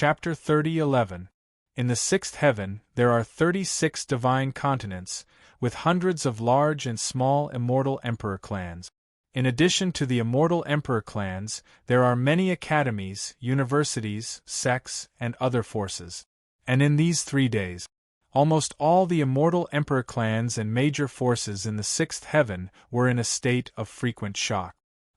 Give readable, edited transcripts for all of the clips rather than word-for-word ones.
Chapter 30:11. In the sixth heaven, there are 36 divine continents, with hundreds of large and small immortal emperor clans. In addition to the immortal emperor clans, there are many academies, universities, sects, and other forces. And in these 3 days, almost all the immortal emperor clans and major forces in the sixth heaven were in a state of frequent shock.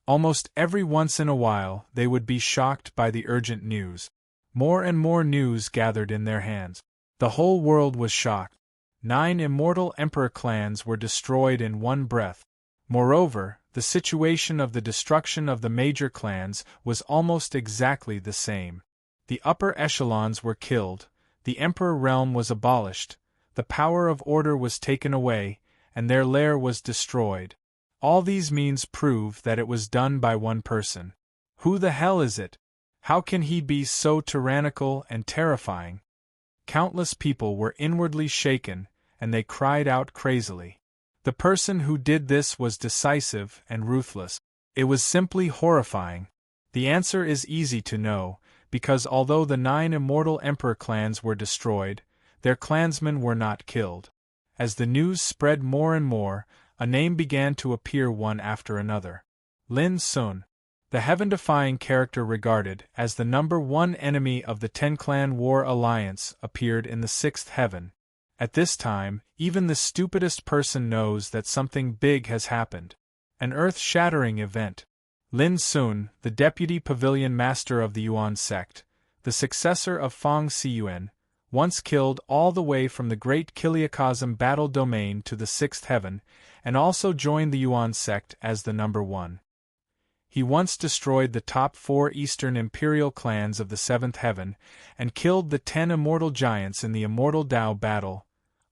Almost every once in a while they would be shocked by the urgent news. More and more news gathered in their hands. The whole world was shocked. 9 immortal emperor clans were destroyed in one breath. Moreover, the situation of the destruction of the major clans was almost exactly the same. The upper echelons were killed, the emperor realm was abolished, the power of order was taken away, and their lair was destroyed. All these means prove that it was done by one person. Who the hell is it? How can he be so tyrannical and terrifying? Countless people were inwardly shaken, and they cried out crazily. The person who did this was decisive and ruthless. It was simply horrifying. The answer is easy to know, because although the 9 immortal emperor clans were destroyed, their clansmen were not killed. As the news spread more and more, a name began to appear one after another. Lin Sun, the heaven-defying character regarded as the #1 enemy of the 10-clan war alliance, appeared in the sixth heaven. At this time, even the stupidest person knows that something big has happened. An earth-shattering event. Lin Sun, the deputy pavilion master of the Yuan sect, the successor of Fang Siyuan, once killed all the way from the great Kiliakosm battle domain to the sixth heaven, and also joined the Yuan sect as the #1. He once destroyed the top 4 eastern imperial clans of the seventh heaven, and killed the 10 immortal giants in the immortal Dao battle.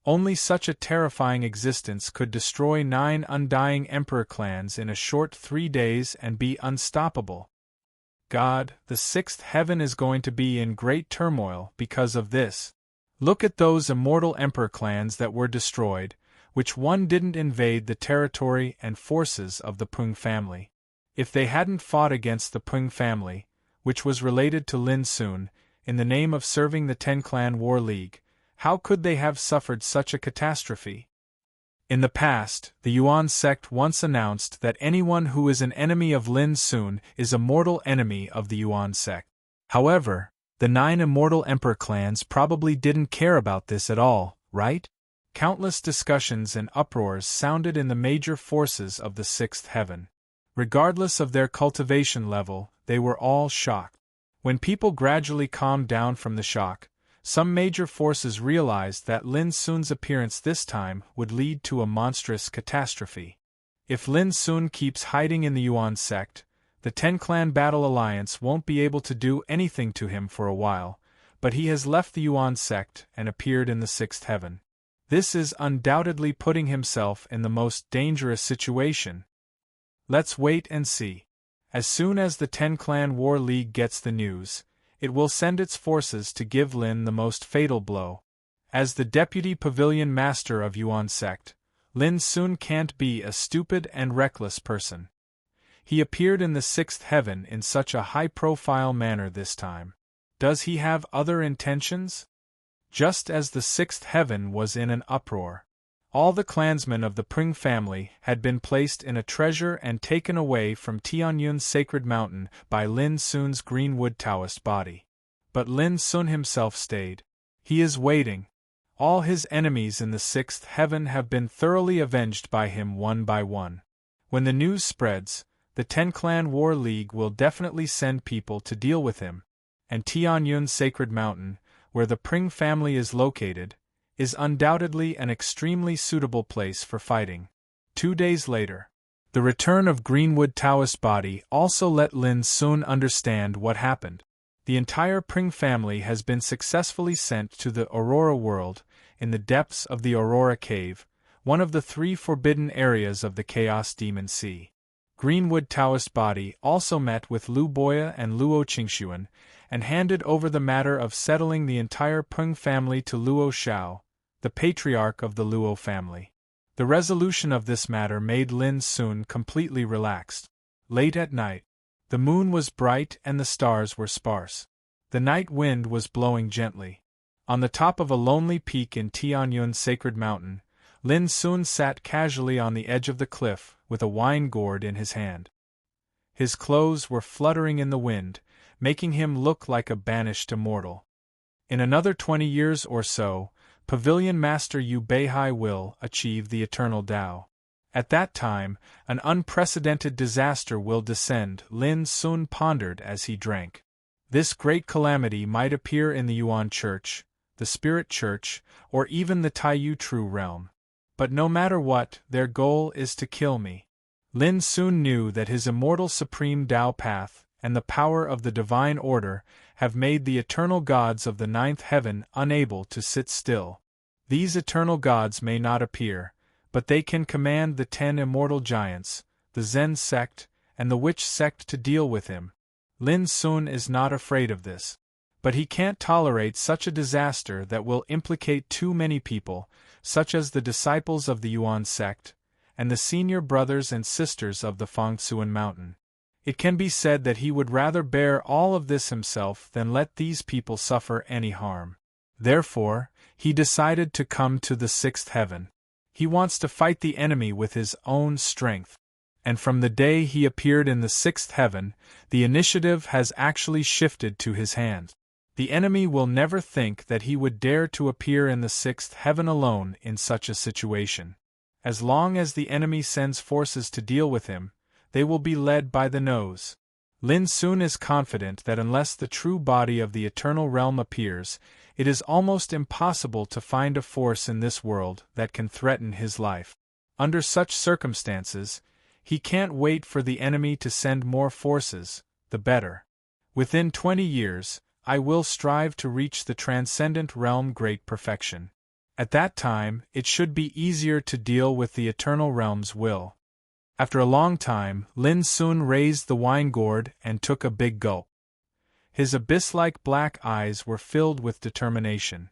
Only such a terrifying existence could destroy 9 undying emperor clans in a short 3 days and be unstoppable. God, the sixth heaven is going to be in great turmoil because of this. Look at those immortal emperor clans that were destroyed, which one didn't invade the territory and forces of the Pung family. If they hadn't fought against the Pung family, which was related to Lin Sun, in the name of serving the 10-clan war league, how could they have suffered such a catastrophe? In the past, the Yuan sect once announced that anyone who is an enemy of Lin Sun is a mortal enemy of the Yuan sect. However, the 9 immortal emperor clans probably didn't care about this at all, right? Countless discussions and uproars sounded in the major forces of the sixth heaven. Regardless of their cultivation level, they were all shocked. When people gradually calmed down from the shock, some major forces realized that Lin Sun's appearance this time would lead to a monstrous catastrophe. If Lin Sun keeps hiding in the Yuan sect, the 10-clan battle alliance won't be able to do anything to him for a while, but he has left the Yuan sect and appeared in the sixth heaven. This is undoubtedly putting himself in the most dangerous situation. Let's wait and see. As soon as the 10-clan war league gets the news, it will send its forces to give Lin the most fatal blow. As the deputy pavilion master of Yuan sect, Lin Sun can't be a stupid and reckless person. He appeared in the sixth heaven in such a high-profile manner this time. Does he have other intentions? Just as the sixth heaven was in an uproar, all the clansmen of the Pung family had been placed in a treasure and taken away from Tianyun's sacred mountain by Lin Sun's greenwood Taoist body. But Lin Sun himself stayed. He is waiting. All his enemies in the sixth heaven have been thoroughly avenged by him one by one. When the news spreads, the 10-clan war league will definitely send people to deal with him, and Tianyun's sacred mountain, where the Pring family is located, is undoubtedly an extremely suitable place for fighting. 2 days later, the return of Greenwood Taoist body also let Lin Sun understand what happened. The entire Pring family has been successfully sent to the Aurora world, in the depths of the Aurora Cave, one of the 3 forbidden areas of the Chaos Demon Sea. Greenwood Taoist body also met with Lu Boya and Luo Qingshuan, and handed over the matter of settling the entire Peng family to Luo Xiao, the patriarch of the Luo family. The resolution of this matter made Lin Sun completely relaxed. Late at night, the moon was bright and the stars were sparse. The night wind was blowing gently. On the top of a lonely peak in Tianyun's sacred mountain, Lin Sun sat casually on the edge of the cliff with a wine gourd in his hand. His clothes were fluttering in the wind, making him look like a banished immortal. In another 20 years or so, Pavilion Master Yu Beihai will achieve the eternal Tao. At that time, an unprecedented disaster will descend, Lin Sun pondered as he drank. This great calamity might appear in the Yuan Church, the Spirit Church, or even the Taiyu True Realm. But no matter what, their goal is to kill me. Lin Sun knew that his immortal supreme Tao path and the power of the divine order have made the eternal gods of the ninth heaven unable to sit still. These eternal gods may not appear, but they can command the 10 immortal giants, the Zen sect, and the Witch sect to deal with him. Lin Sun is not afraid of this. But he can't tolerate such a disaster that will implicate too many people, such as the disciples of the Yuan sect, and the senior brothers and sisters of the Fangsuan mountain. It can be said that he would rather bear all of this himself than let these people suffer any harm. Therefore, he decided to come to the sixth heaven. He wants to fight the enemy with his own strength. And from the day he appeared in the sixth heaven, the initiative has actually shifted to his hands. The enemy will never think that he would dare to appear in the sixth heaven alone in such a situation. As long as the enemy sends forces to deal with him, they will be led by the nose. Lin Sun is confident that unless the true body of the eternal realm appears, it is almost impossible to find a force in this world that can threaten his life. Under such circumstances, he can't wait for the enemy to send more forces, the better. Within 20 years, I will strive to reach the transcendent realm great perfection. At that time, it should be easier to deal with the eternal realm's will. After a long time, Lin Sun raised the wine gourd and took a big gulp. His abyss-like black eyes were filled with determination.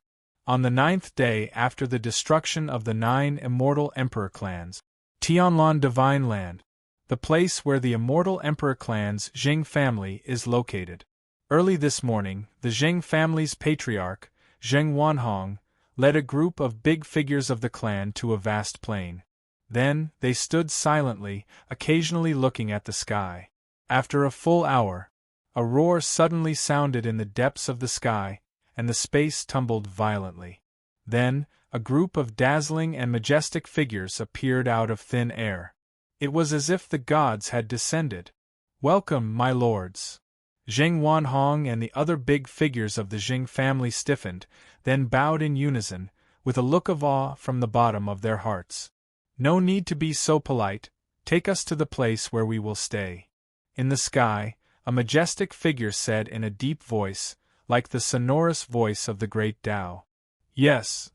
On the 9th day after the destruction of the 9 immortal emperor clans, Tianlan Divine Land, the place where the immortal emperor clan's Zheng family is located. Early this morning, the Zheng family's patriarch, Zheng Wanhong, led a group of big figures of the clan to a vast plain. Then, they stood silently, occasionally looking at the sky. After a full hour, a roar suddenly sounded in the depths of the sky, and the space tumbled violently. Then, a group of dazzling and majestic figures appeared out of thin air. It was as if the gods had descended. "Welcome, my lords." Zheng Wanhong and the other big figures of the Zheng family stiffened, then bowed in unison, with a look of awe from the bottom of their hearts. "No need to be so polite, take us to the place where we will stay." In the sky, a majestic figure said in a deep voice, like the sonorous voice of the great Tao. "Yes."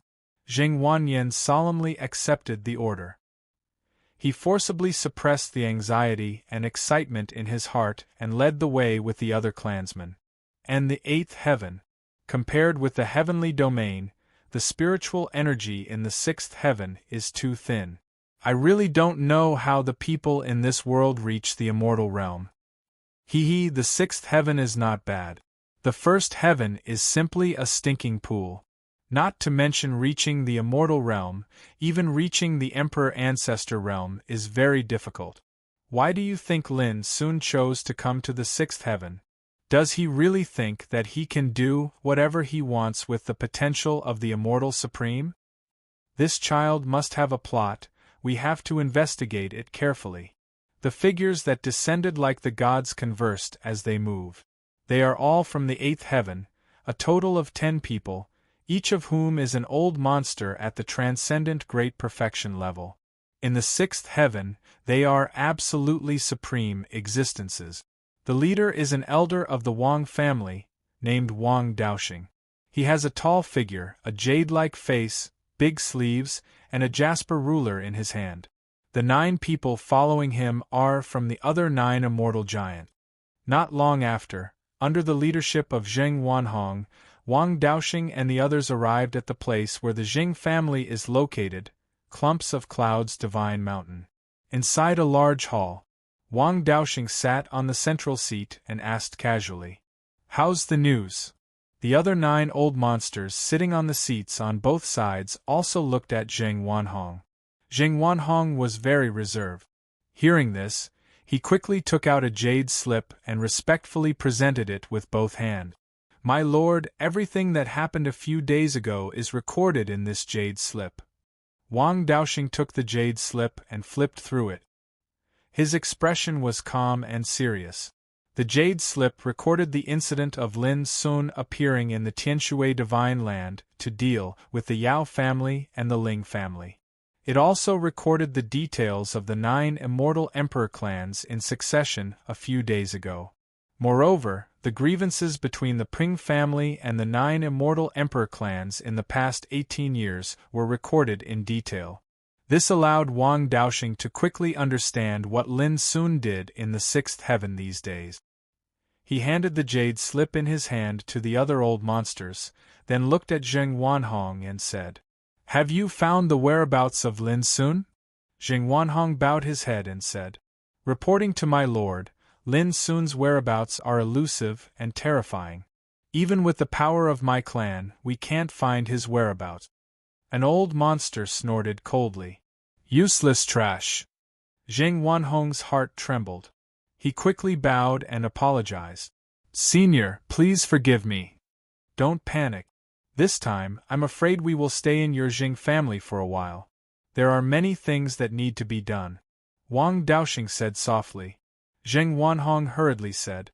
Zheng Wanyan solemnly accepted the order. He forcibly suppressed the anxiety and excitement in his heart and led the way with the other clansmen. And the 8th heaven. Compared with the heavenly domain, the spiritual energy in the 6th heaven is too thin. I really don't know how the people in this world reach the immortal realm. The 6th heaven is not bad. The 1st heaven is simply a stinking pool. Not to mention reaching the immortal realm, even reaching the Emperor Ancestor realm is very difficult. Why do you think Lin Sun chose to come to the 6th heaven? Does he really think that he can do whatever he wants with the potential of the Immortal Supreme? This child must have a plot, we have to investigate it carefully. The figures that descended like the gods conversed as they move. They are all from the 8th heaven, a total of 10 people, each of whom is an old monster at the transcendent great perfection level. In the 6th heaven, they are absolutely supreme existences. The leader is an elder of the Wang family, named Wang Daoxing. He has a tall figure, a jade-like face, big sleeves, and a jasper ruler in his hand. The 9 people following him are from the other 9 immortal giants. Not long after, under the leadership of Zheng Wanhong, Wang Daoxing and the others arrived at the place where the Zheng family is located, Clumps of Clouds Divine Mountain. Inside a large hall, Wang Daoxing sat on the central seat and asked casually, "How's the news?" The other 9 old monsters sitting on the seats on both sides also looked at Zheng Wanhong. Zheng Wanhong was very reserved. Hearing this, he quickly took out a jade slip and respectfully presented it with both hands. "My lord, everything that happened a few days ago is recorded in this jade slip." Wang Daoxing took the jade slip and flipped through it. His expression was calm and serious. The jade slip recorded the incident of Lin Sun appearing in the Tianshui Divine Land to deal with the Yao family and the Ling family. It also recorded the details of the 9 immortal emperor clans in succession a few days ago. Moreover, the grievances between the Pring family and the 9 immortal emperor clans in the past 18 years were recorded in detail. This allowed Wang Daoxing to quickly understand what Lin Sun did in the 6th heaven these days. He handed the jade slip in his hand to the other old monsters, then looked at Zheng Wanhong and said, "Have you found the whereabouts of Lin Sun?" Zheng Wanhong bowed his head and said, "Reporting to my lord, Lin Sun's whereabouts are elusive and terrifying. Even with the power of my clan, we can't find his whereabouts." An old monster snorted coldly. "Useless trash." Zheng Wanhong's heart trembled. He quickly bowed and apologized. "Senior, please forgive me. Don't panic. This time, I'm afraid we will stay in your Jing family for a while. There are many things that need to be done," Wang Daoxing said softly. Zheng Wanhong hurriedly said,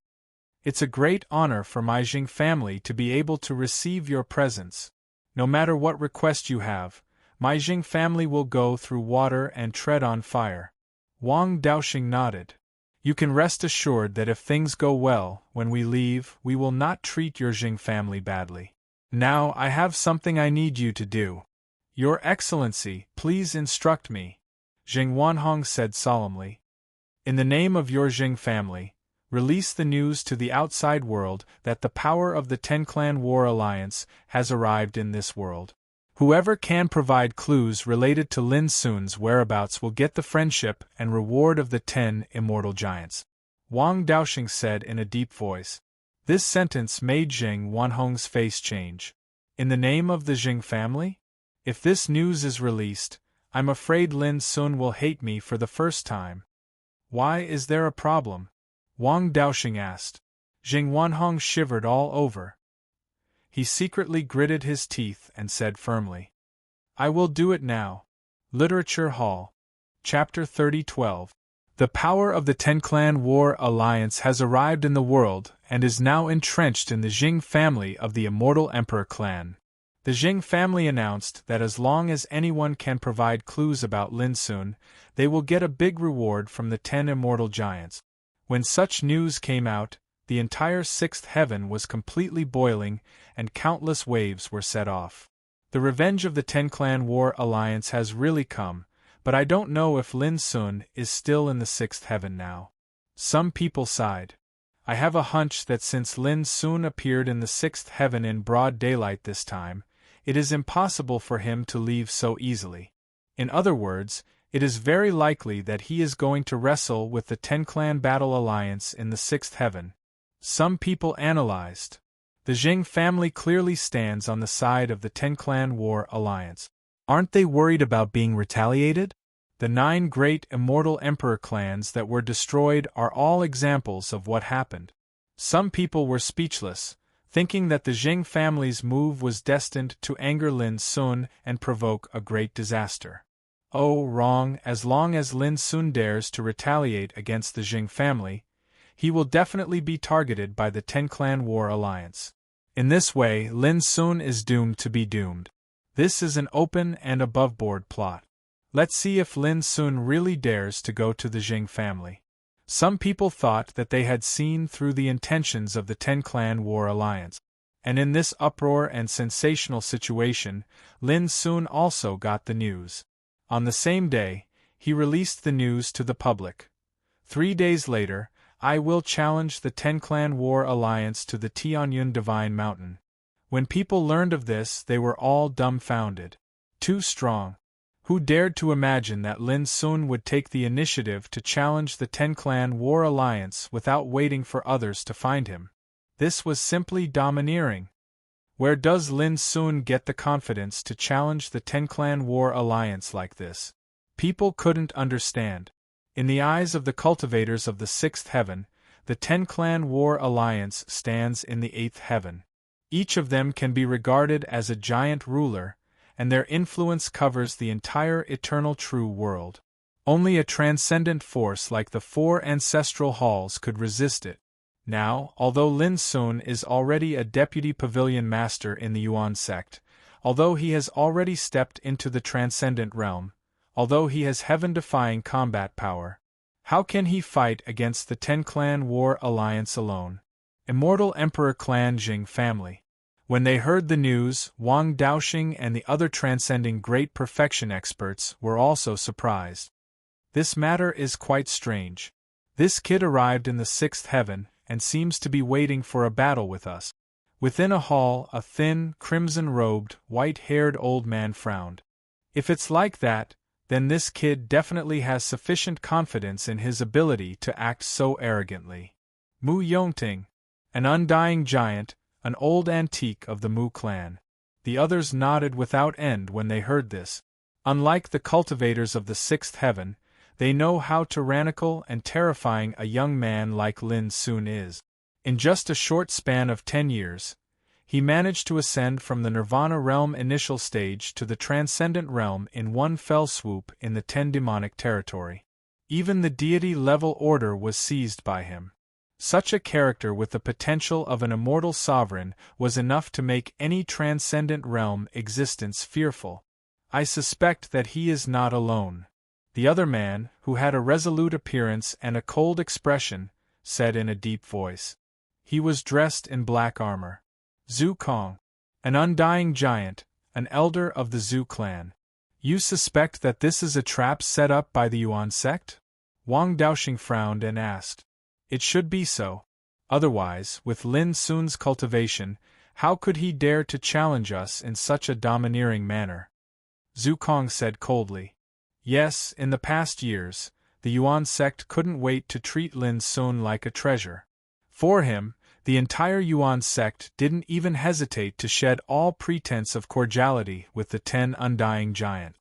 "It's a great honor for my Jing family to be able to receive your presence. No matter what request you have, my Jing family will go through water and tread on fire." Wang Daoxing nodded. "You can rest assured that if things go well, when we leave, we will not treat your Jing family badly. Now I have something I need you to do." "Your Excellency, please instruct me," Zheng Wanhong said solemnly. "In the name of your Jing family, release the news to the outside world that the power of the Ten-Clan War Alliance has arrived in this world. Whoever can provide clues related to Lin Sun's whereabouts will get the friendship and reward of the 10 immortal giants," Wang Daoxing said in a deep voice. This sentence made Zheng Wanhong's face change. "In the name of the Jing family? If this news is released, I'm afraid Lin Sun will hate me for the first time." "Why, is there a problem?" Wang Daoxing asked. Zheng Wanhong shivered all over. He secretly gritted his teeth and said firmly, "I will do it now." Literature Hall. Chapter 30:12. The power of the Ten-Clan War Alliance has arrived in the world and is now entrenched in the Jing family of the Immortal Emperor clan. The Jing family announced that as long as anyone can provide clues about Lin Sun, they will get a big reward from the 10 immortal giants. When such news came out, the entire 6th heaven was completely boiling, and countless waves were set off. The revenge of the Ten-Clan War Alliance has really come, but I don't know if Lin Sun is still in the 6th heaven now. Some people sighed. I have a hunch that since Lin Sun appeared in the 6th heaven in broad daylight this time, it is impossible for him to leave so easily. In other words, it is very likely that he is going to wrestle with the Ten-Clan Battle Alliance in the 6th heaven. Some people analyzed. The Jing family clearly stands on the side of the Ten-Clan War Alliance. Aren't they worried about being retaliated? The 9 great immortal emperor clans that were destroyed are all examples of what happened. Some people were speechless, thinking that the Jing family's move was destined to anger Lin Sun and provoke a great disaster. Oh, wrong. As long as Lin Sun dares to retaliate against the Jing family, he will definitely be targeted by the Ten-Clan War Alliance. In this way, Lin Sun is doomed to be doomed. This is an open and above-board plot. Let's see if Lin Sun really dares to go to the Jing family. Some people thought that they had seen through the intentions of the Ten-Clan War Alliance. And in this uproar and sensational situation, Lin Sun also got the news. On the same day, he released the news to the public. 3 days later, I will challenge the Ten-Clan War Alliance to the Tianyun Divine Mountain. When people learned of this, they were all dumbfounded. Too strong. Who dared to imagine that Lin Sun would take the initiative to challenge the Ten-Clan War Alliance without waiting for others to find him? This was simply domineering. Where does Lin Sun get the confidence to challenge the Ten-Clan War Alliance like this? People couldn't understand. In the eyes of the cultivators of the sixth heaven, the Ten-Clan War Alliance stands in the eighth heaven. Each of them can be regarded as a giant ruler, and their influence covers the entire eternal true world. Only a transcendent force like the four ancestral halls could resist it. Now, although Lin Sun is already a deputy pavilion master in the Yuan sect, although he has already stepped into the transcendent realm, although he has heaven-defying combat power, how can he fight against the Ten-Clan War Alliance alone? Immortal Emperor Clan Jing family. When they heard the news, Wang Daoxing and the other transcending great perfection experts were also surprised. This matter is quite strange. This kid arrived in the sixth heaven, and seems to be waiting for a battle with us. Within a hall, a thin, crimson-robed, white-haired old man frowned. If it's like that, then this kid definitely has sufficient confidence in his ability to act so arrogantly. Mu Yongting, an undying giant, an old antique of the Mu clan. The others nodded without end when they heard this. Unlike the cultivators of the sixth heaven, they know how tyrannical and terrifying a young man like Lin Sun is. In just a short span of 10 years, he managed to ascend from the Nirvana realm initial stage to the Transcendent realm in one fell swoop in the 10 demonic territory. Even the deity level order was seized by him. Such a character with the potential of an immortal sovereign was enough to make any transcendent realm existence fearful. I suspect that he is not alone. The other man, who had a resolute appearance and a cold expression, said in a deep voice. He was dressed in black armor. Zhu Kong, an undying giant, an elder of the Zhu clan. You suspect that this is a trap set up by the Yuan sect? Wang Daoxing frowned and asked. It should be so. Otherwise, with Lin Sun's cultivation, how could he dare to challenge us in such a domineering manner? Zhu Kong said coldly. Yes, in the past years, the Yuan sect couldn't wait to treat Lin Sun like a treasure. For him, the entire Yuan sect didn't even hesitate to shed all pretense of cordiality with the 10 undying giant.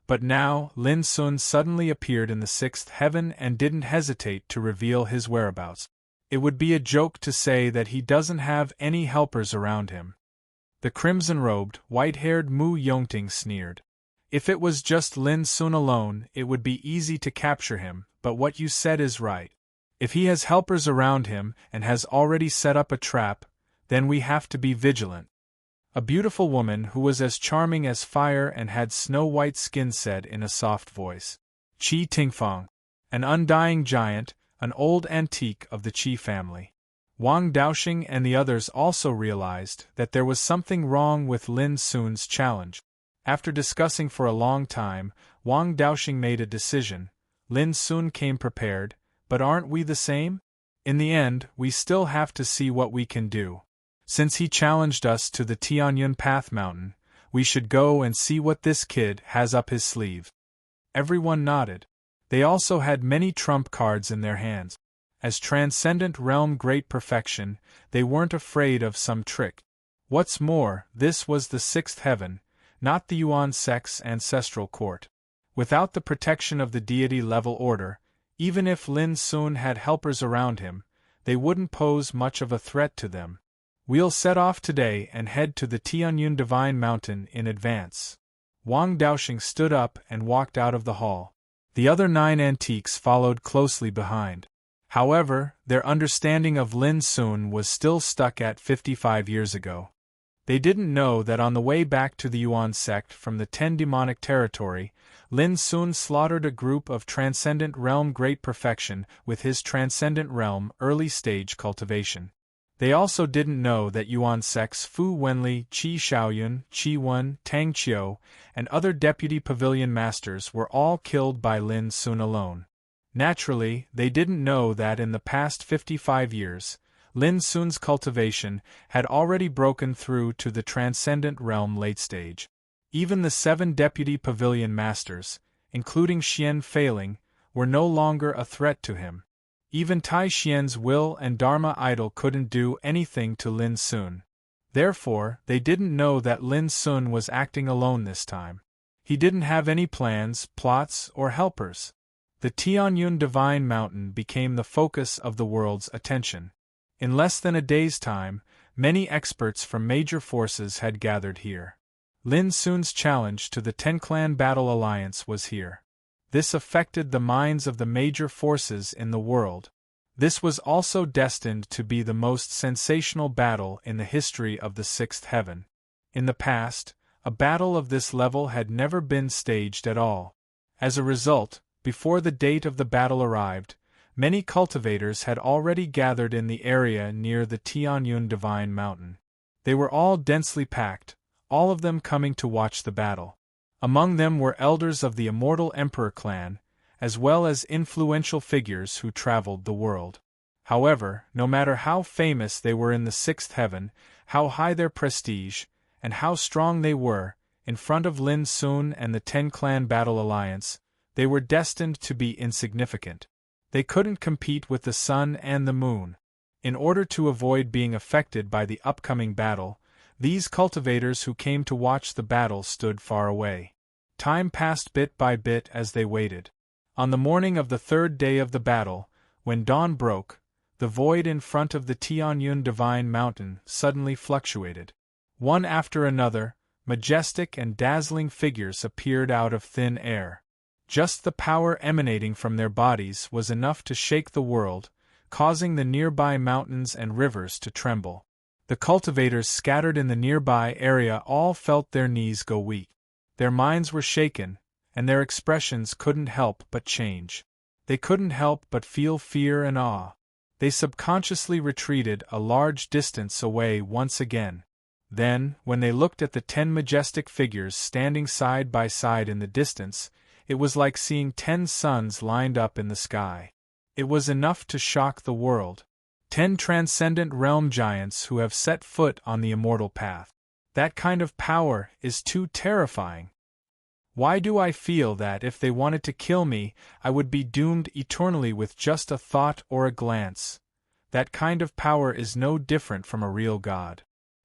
But now, Lin Sun suddenly appeared in the sixth heaven and didn't hesitate to reveal his whereabouts. It would be a joke to say that he doesn't have any helpers around him. The crimson-robed, white-haired Mu Yongting sneered. If it was just Lin Sun alone, it would be easy to capture him, but what you said is right. If he has helpers around him and has already set up a trap, then we have to be vigilant. A beautiful woman who was as charming as fire and had snow-white skin said in a soft voice. Qi Tingfang, an undying giant, an old antique of the Qi family. Wang Daoxing and the others also realized that there was something wrong with Lin Sun's challenge. After discussing for a long time, Wang Daoxing made a decision. Lin Sun came prepared, but aren't we the same? In the end, we still have to see what we can do. Since he challenged us to the Tianyun Path Mountain, we should go and see what this kid has up his sleeve. Everyone nodded. They also had many trump cards in their hands. As transcendent realm great perfection, they weren't afraid of some trick. What's more, this was the sixth heaven, not the Yuan sect's ancestral court. Without the protection of the deity level order, even if Lin Sun had helpers around him, they wouldn't pose much of a threat to them. We'll set off today and head to the Tianyun Divine Mountain in advance. Wang Daoxing stood up and walked out of the hall. The other 9 antiques followed closely behind. However, their understanding of Lin Sun was still stuck at 55 years ago. They didn't know that on the way back to the Yuan sect from the 10 demonic territory, Lin Sun slaughtered a group of transcendent realm great perfection with his transcendent realm early stage cultivation. They also didn't know that Yuan sect's Fu Wenli, Qi Shaoyun, Qi Wen, Tang Qiu, and other deputy pavilion masters were all killed by Lin Sun alone. Naturally, they didn't know that in the past 55 years, Lin Sun's cultivation had already broken through to the transcendent realm late stage. Even the 7 deputy pavilion masters, including Xian Feiling, were no longer a threat to him. Even Tai Xian's will and Dharma idol couldn't do anything to Lin Sun. Therefore, they didn't know that Lin Sun was acting alone this time. He didn't have any plans, plots, or helpers. The Tianyun Divine Mountain became the focus of the world's attention. In less than a day's time, many experts from major forces had gathered here. Lin Sun's challenge to the Ten-Clan Battle Alliance was here. This affected the minds of the major forces in the world. This was also destined to be the most sensational battle in the history of the Sixth Heaven. In the past, a battle of this level had never been staged at all. As a result, before the date of the battle arrived, many cultivators had already gathered in the area near the Tianyun Divine Mountain. They were all densely packed, all of them coming to watch the battle. Among them were elders of the Immortal Emperor clan, as well as influential figures who traveled the world. However, no matter how famous they were in the Sixth Heaven, how high their prestige, and how strong they were, in front of Lin Sun and the Ten-Clan Battle Alliance, they were destined to be insignificant. They couldn't compete with the sun and the moon. In order to avoid being affected by the upcoming battle, these cultivators who came to watch the battle stood far away. Time passed bit by bit as they waited. On the morning of the third day of the battle, when dawn broke, the void in front of the Tianyun Divine Mountain suddenly fluctuated. One after another, majestic and dazzling figures appeared out of thin air. Just the power emanating from their bodies was enough to shake the world, causing the nearby mountains and rivers to tremble. The cultivators scattered in the nearby area all felt their knees go weak. Their minds were shaken, and their expressions couldn't help but change. They couldn't help but feel fear and awe. They subconsciously retreated a large distance away once again. Then, when they looked at the 10 majestic figures standing side by side in the distance, it was like seeing 10 suns lined up in the sky. It was enough to shock the world. 10 transcendent realm giants who have set foot on the immortal path. That kind of power is too terrifying. Why do I feel that if they wanted to kill me, I would be doomed eternally with just a thought or a glance? That kind of power is no different from a real god.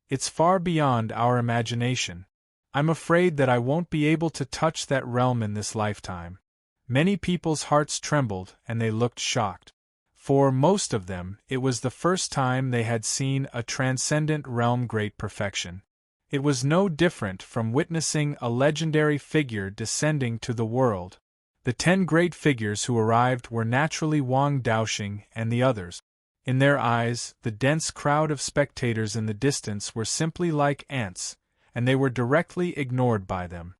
It's far beyond our imagination. I'm afraid that I won't be able to touch that realm in this lifetime. Many people's hearts trembled and they looked shocked. For most of them, it was the first time they had seen a transcendent realm great perfection. It was no different from witnessing a legendary figure descending to the world. The 10 great figures who arrived were naturally Wang Daoxing and the others. In their eyes, the dense crowd of spectators in the distance were simply like ants, and they were directly ignored by them.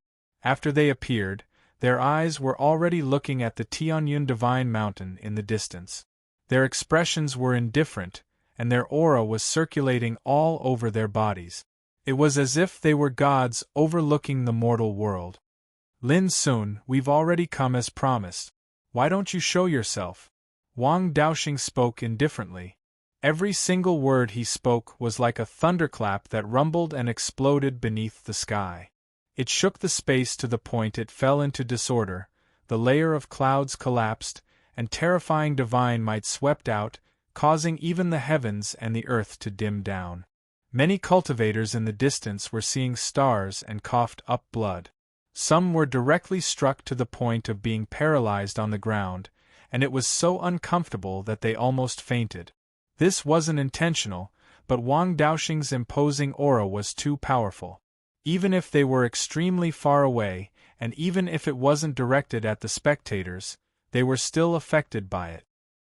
After they appeared, their eyes were already looking at the Tianyun Divine Mountain in the distance. Their expressions were indifferent, and their aura was circulating all over their bodies. It was as if they were gods overlooking the mortal world. Lin Sun, we've already come as promised. Why don't you show yourself? Wang Daoxing spoke indifferently. Every single word he spoke was like a thunderclap that rumbled and exploded beneath the sky. It shook the space to the point it fell into disorder, the layer of clouds collapsed, and terrifying divine might swept out, causing even the heavens and the earth to dim down. Many cultivators in the distance were seeing stars and coughed up blood. Some were directly struck to the point of being paralyzed on the ground, and it was so uncomfortable that they almost fainted. This wasn't intentional, but Wang Daoxing's imposing aura was too powerful. Even if they were extremely far away, and even if it wasn't directed at the spectators, they were still affected by it.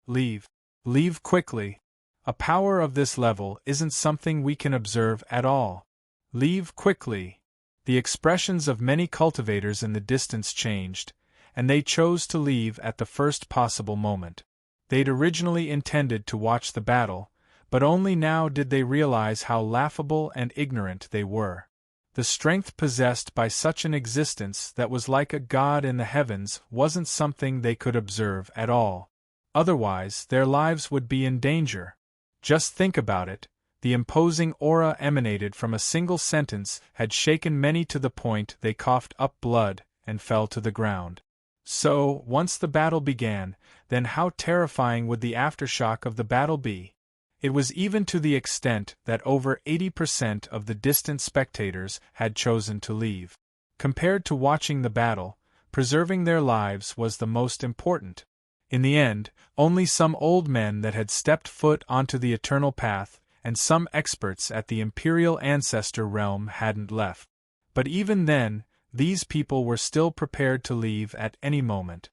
Leave. Leave quickly. A power of this level isn't something we can observe at all. Leave quickly. The expressions of many cultivators in the distance changed, and they chose to leave at the first possible moment. They'd originally intended to watch the battle, but only now did they realize how laughable and ignorant they were. The strength possessed by such an existence that was like a god in the heavens wasn't something they could observe at all. Otherwise, their lives would be in danger. Just think about it. The imposing aura emanated from a single sentence had shaken many to the point they coughed up blood and fell to the ground. So, once the battle began, then how terrifying would the aftershock of the battle be? It was even to the extent that over 80% of the distant spectators had chosen to leave. Compared to watching the battle, preserving their lives was the most important. In the end, only some old men that had stepped foot onto the eternal path, and some experts at the imperial ancestor realm hadn't left. But even then, these people were still prepared to leave at any moment.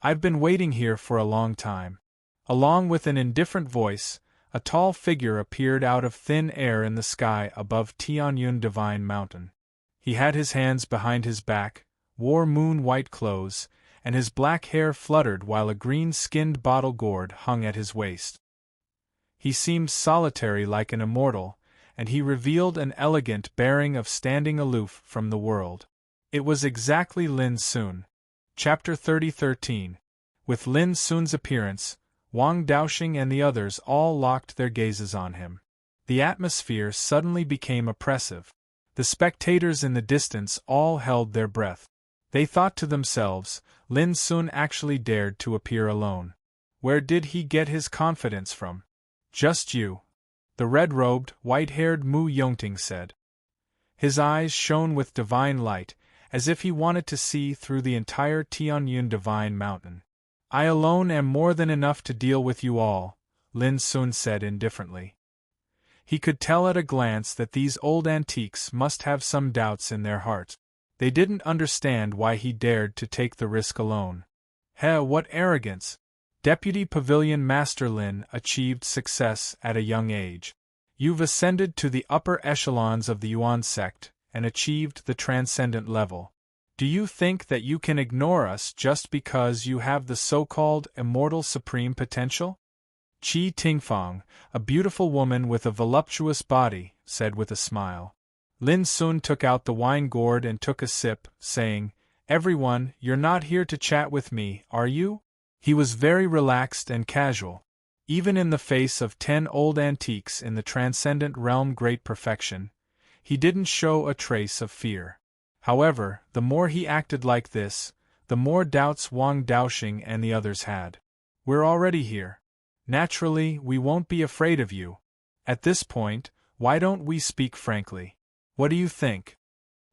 "I've been waiting here for a long time." Along with an indifferent voice, a tall figure appeared out of thin air in the sky above Tianyun Divine Mountain. He had his hands behind his back, wore moon-white clothes, and his black hair fluttered while a green-skinned bottle gourd hung at his waist. He seemed solitary like an immortal, and he revealed an elegant bearing of standing aloof from the world. It was exactly Lin Sun. Chapter 30:13. With Lin Sun's appearance, Wang Daoxing and the others all locked their gazes on him. The atmosphere suddenly became oppressive. The spectators in the distance all held their breath. They thought to themselves, Lin Sun actually dared to appear alone. Where did he get his confidence from? "Just you," the red-robed, white-haired Mu Yongting said. His eyes shone with divine light, as if he wanted to see through the entire Tianyun Divine Mountain. "I alone am more than enough to deal with you all," Lin Sun said indifferently. He could tell at a glance that these old antiques must have some doubts in their hearts. They didn't understand why he dared to take the risk alone. What arrogance! Deputy Pavilion Master Lin achieved success at a young age. You've ascended to the upper echelons of the Yuan sect and achieved the transcendent level. Do you think that you can ignore us just because you have the so-called immortal supreme potential? Qi Tingfang, a beautiful woman with a voluptuous body, said with a smile. Lin Sun took out the wine gourd and took a sip, saying, "Everyone, you're not here to chat with me, are you?" He was very relaxed and casual. Even in the face of 10 old antiques in the transcendent realm great perfection, he didn't show a trace of fear. However, the more he acted like this, the more doubts Wang Daoxing and the others had. "We're already here. Naturally, we won't be afraid of you. At this point, why don't we speak frankly? What do you think?"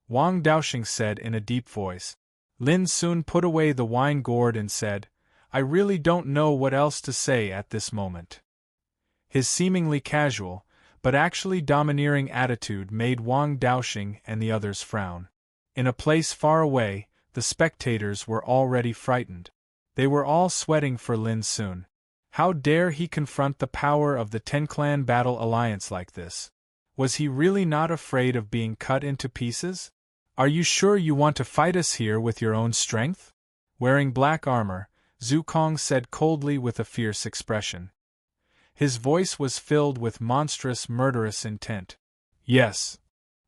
Wang Daoxing said in a deep voice. Lin Sun put away the wine gourd and said, "I really don't know what else to say at this moment." His seemingly casual, but actually domineering attitude made Wang Daoxing and the others frown. In a place far away, the spectators were already frightened. They were all sweating for Lin Sun. How dare he confront the power of the Ten-Clan Battle Alliance like this? Was he really not afraid of being cut into pieces? "Are you sure you want to fight us here with your own strength?" Wearing black armor, Zhu Kong said coldly with a fierce expression. His voice was filled with monstrous murderous intent. "Yes."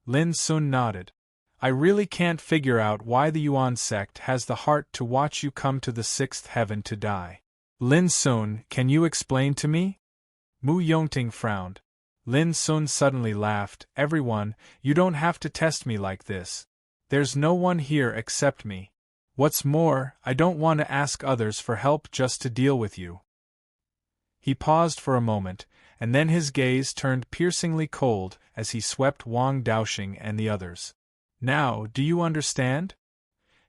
Lin Sun nodded. "I really can't figure out why the Yuan sect has the heart to watch you come to the 6th heaven to die. Lin Sun, can you explain to me?" Mu Yongting frowned. Lin Sun suddenly laughed. "Everyone, you don't have to test me like this. There's no one here except me. What's more, I don't want to ask others for help just to deal with you." He paused for a moment, and then his gaze turned piercingly cold as he swept Wang Daoxing and the others. "Now, do you understand?"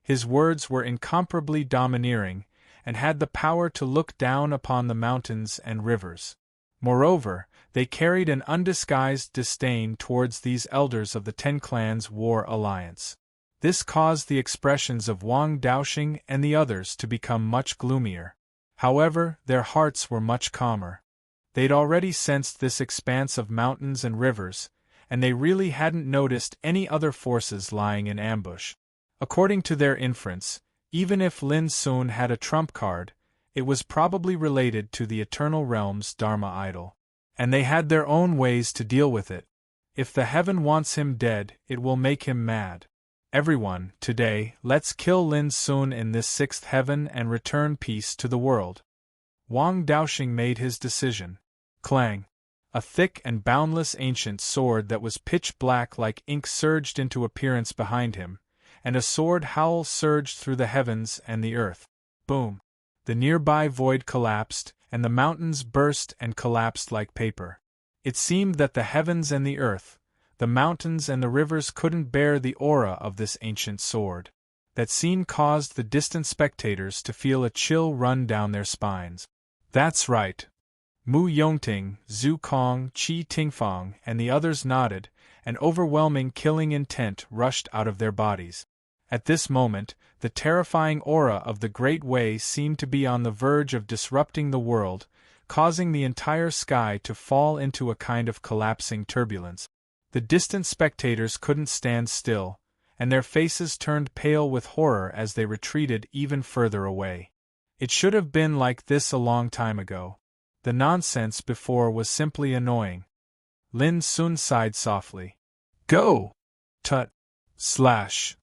His words were incomparably domineering, and had the power to look down upon the mountains and rivers. Moreover, they carried an undisguised disdain towards these elders of the Ten Clans War Alliance. This caused the expressions of Wang Daoxing and the others to become much gloomier. However, their hearts were much calmer. They'd already sensed this expanse of mountains and rivers, and they really hadn't noticed any other forces lying in ambush. According to their inference, even if Lin Sun had a trump card, it was probably related to the Eternal Realm's Dharma idol. And they had their own ways to deal with it. If the heaven wants him dead, it will make him mad. "Everyone, today, let's kill Lin Sun in this 6th heaven and return peace to the world." Wang Daoxing made his decision. Clang! A thick and boundless ancient sword that was pitch black like ink surged into appearance behind him, and a sword howl surged through the heavens and the earth. Boom! The nearby void collapsed, and the mountains burst and collapsed like paper. It seemed that the heavens and the earth, the mountains and the rivers couldn't bear the aura of this ancient sword. That scene caused the distant spectators to feel a chill run down their spines. That's right. Mu Yongting, Zhu Kong, Qi Tingfang, and the others nodded, an overwhelming killing intent rushed out of their bodies. At this moment, the terrifying aura of the Great Way seemed to be on the verge of disrupting the world, causing the entire sky to fall into a kind of collapsing turbulence. The distant spectators couldn't stand still, and their faces turned pale with horror as they retreated even further away. It should have been like this a long time ago. The nonsense before was simply annoying. Lin Sun sighed softly. Go! Tut! Slash!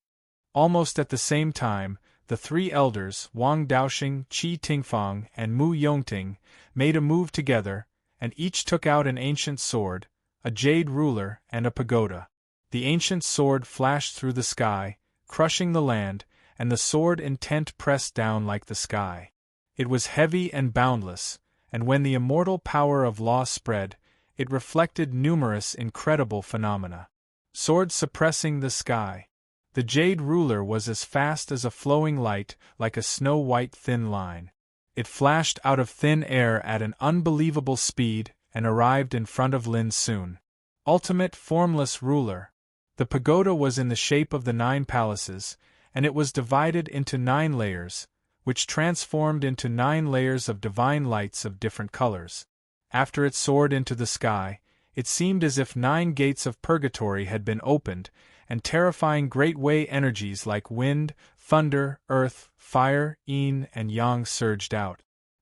Almost at the same time, the three elders, Wang Daoxing, Qi Tingfang, and Mu Yongting, made a move together, and each took out an ancient sword, a jade ruler, and a pagoda. The ancient sword flashed through the sky, crushing the land, and the sword intent pressed down like the sky. It was heavy and boundless, and when the immortal power of law spread, it reflected numerous incredible phenomena. Sword suppressing the sky. The jade ruler was as fast as a flowing light, like a snow-white thin line. It flashed out of thin air at an unbelievable speed and arrived in front of Lin Sun. Ultimate formless ruler. The pagoda was in the shape of the 9 palaces, and it was divided into 9 layers, which transformed into 9 layers of divine lights of different colors. After it soared into the sky, it seemed as if 9 gates of purgatory had been opened, and terrifying Great Way energies like wind, thunder, earth, fire, yin, and yang surged out.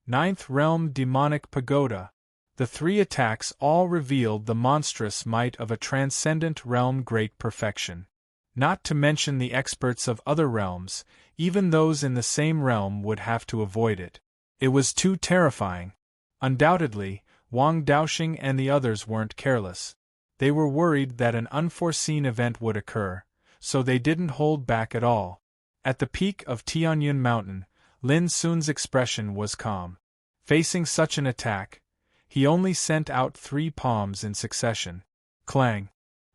9th Realm Demonic Pagoda. The 3 attacks all revealed the monstrous might of a transcendent realm great perfection. Not to mention the experts of other realms, even those in the same realm would have to avoid it. It was too terrifying. Undoubtedly, Wang Daoxing and the others weren't careless. They were worried that an unforeseen event would occur, so they didn't hold back at all. At the peak of Tianyun Mountain, Lin Sun's expression was calm. Facing such an attack, he only sent out 3 palms in succession. Clang!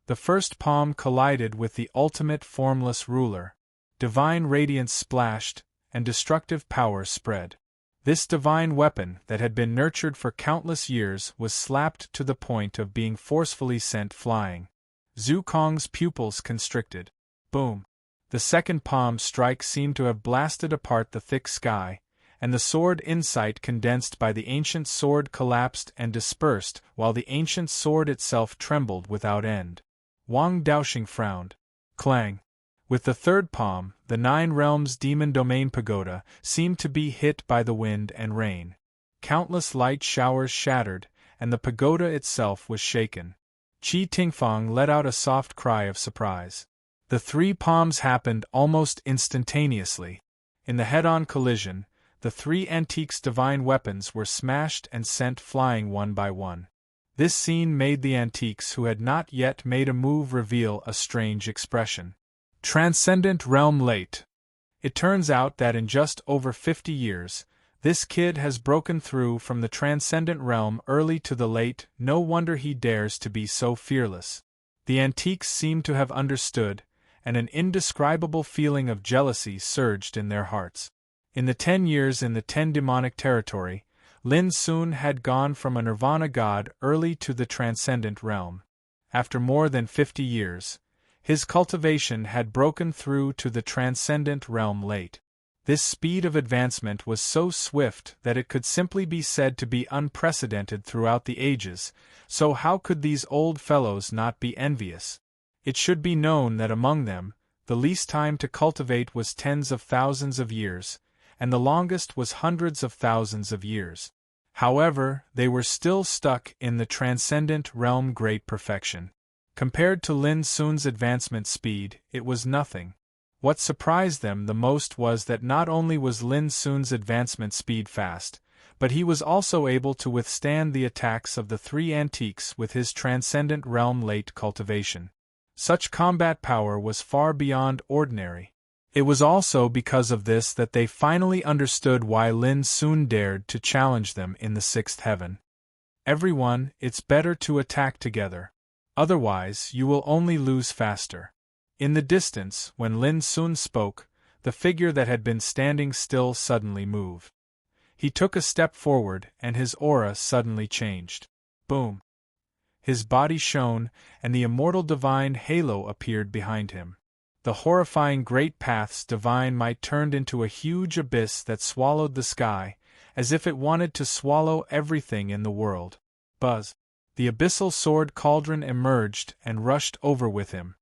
The first palm collided with the ultimate formless ruler. Divine radiance splashed, and destructive power spread. This divine weapon that had been nurtured for countless years was slapped to the point of being forcefully sent flying. Zhu Kong's pupils constricted. Boom! The second palm strike seemed to have blasted apart the thick sky, and the sword insight condensed by the ancient sword collapsed and dispersed while the ancient sword itself trembled without end. Wang Daoxing frowned. Clang! With the third palm, the 9 Realms Demon Domain Pagoda seemed to be hit by the wind and rain. Countless light showers shattered, and the pagoda itself was shaken. Qi Tingfang let out a soft cry of surprise. The 3 palms happened almost instantaneously. In the head-on collision, the 3 antiques' divine weapons were smashed and sent flying one by one. This scene made the antiques who had not yet made a move reveal a strange expression. Transcendent Realm late. It turns out that in just over 50 years, this kid has broken through from the Transcendent Realm early to the late. No wonder he dares to be so fearless. The antiques seem to have understood, and an indescribable feeling of jealousy surged in their hearts. In the 10 years in the 10 demonic territory, Lin Sun had gone from a nirvana god early to the Transcendent Realm. After more than 50 years, his cultivation had broken through to the Transcendent Realm late. This speed of advancement was so swift that it could simply be said to be unprecedented throughout the ages, so how could these old fellows not be envious? It should be known that among them, the least time to cultivate was tens of thousands of years, and the longest was hundreds of thousands of years. However, they were still stuck in the Transcendent Realm great perfection. Compared to Lin Sun's advancement speed, it was nothing. What surprised them the most was that not only was Lin Sun's advancement speed fast, but he was also able to withstand the attacks of the 3 antiques with his Transcendent Realm late cultivation. Such combat power was far beyond ordinary. It was also because of this that they finally understood why Lin Sun dared to challenge them in the sixth heaven. Everyone, it's better to attack together. Otherwise, you will only lose faster. In the distance, when Lin Sun spoke, the figure that had been standing still suddenly moved. He took a step forward, and his aura suddenly changed. Boom! His body shone, and the immortal divine halo appeared behind him. The horrifying great paths divine might turned into a huge abyss that swallowed the sky, as if it wanted to swallow everything in the world. Buzz! The abyssal sword cauldron emerged and rushed over with him.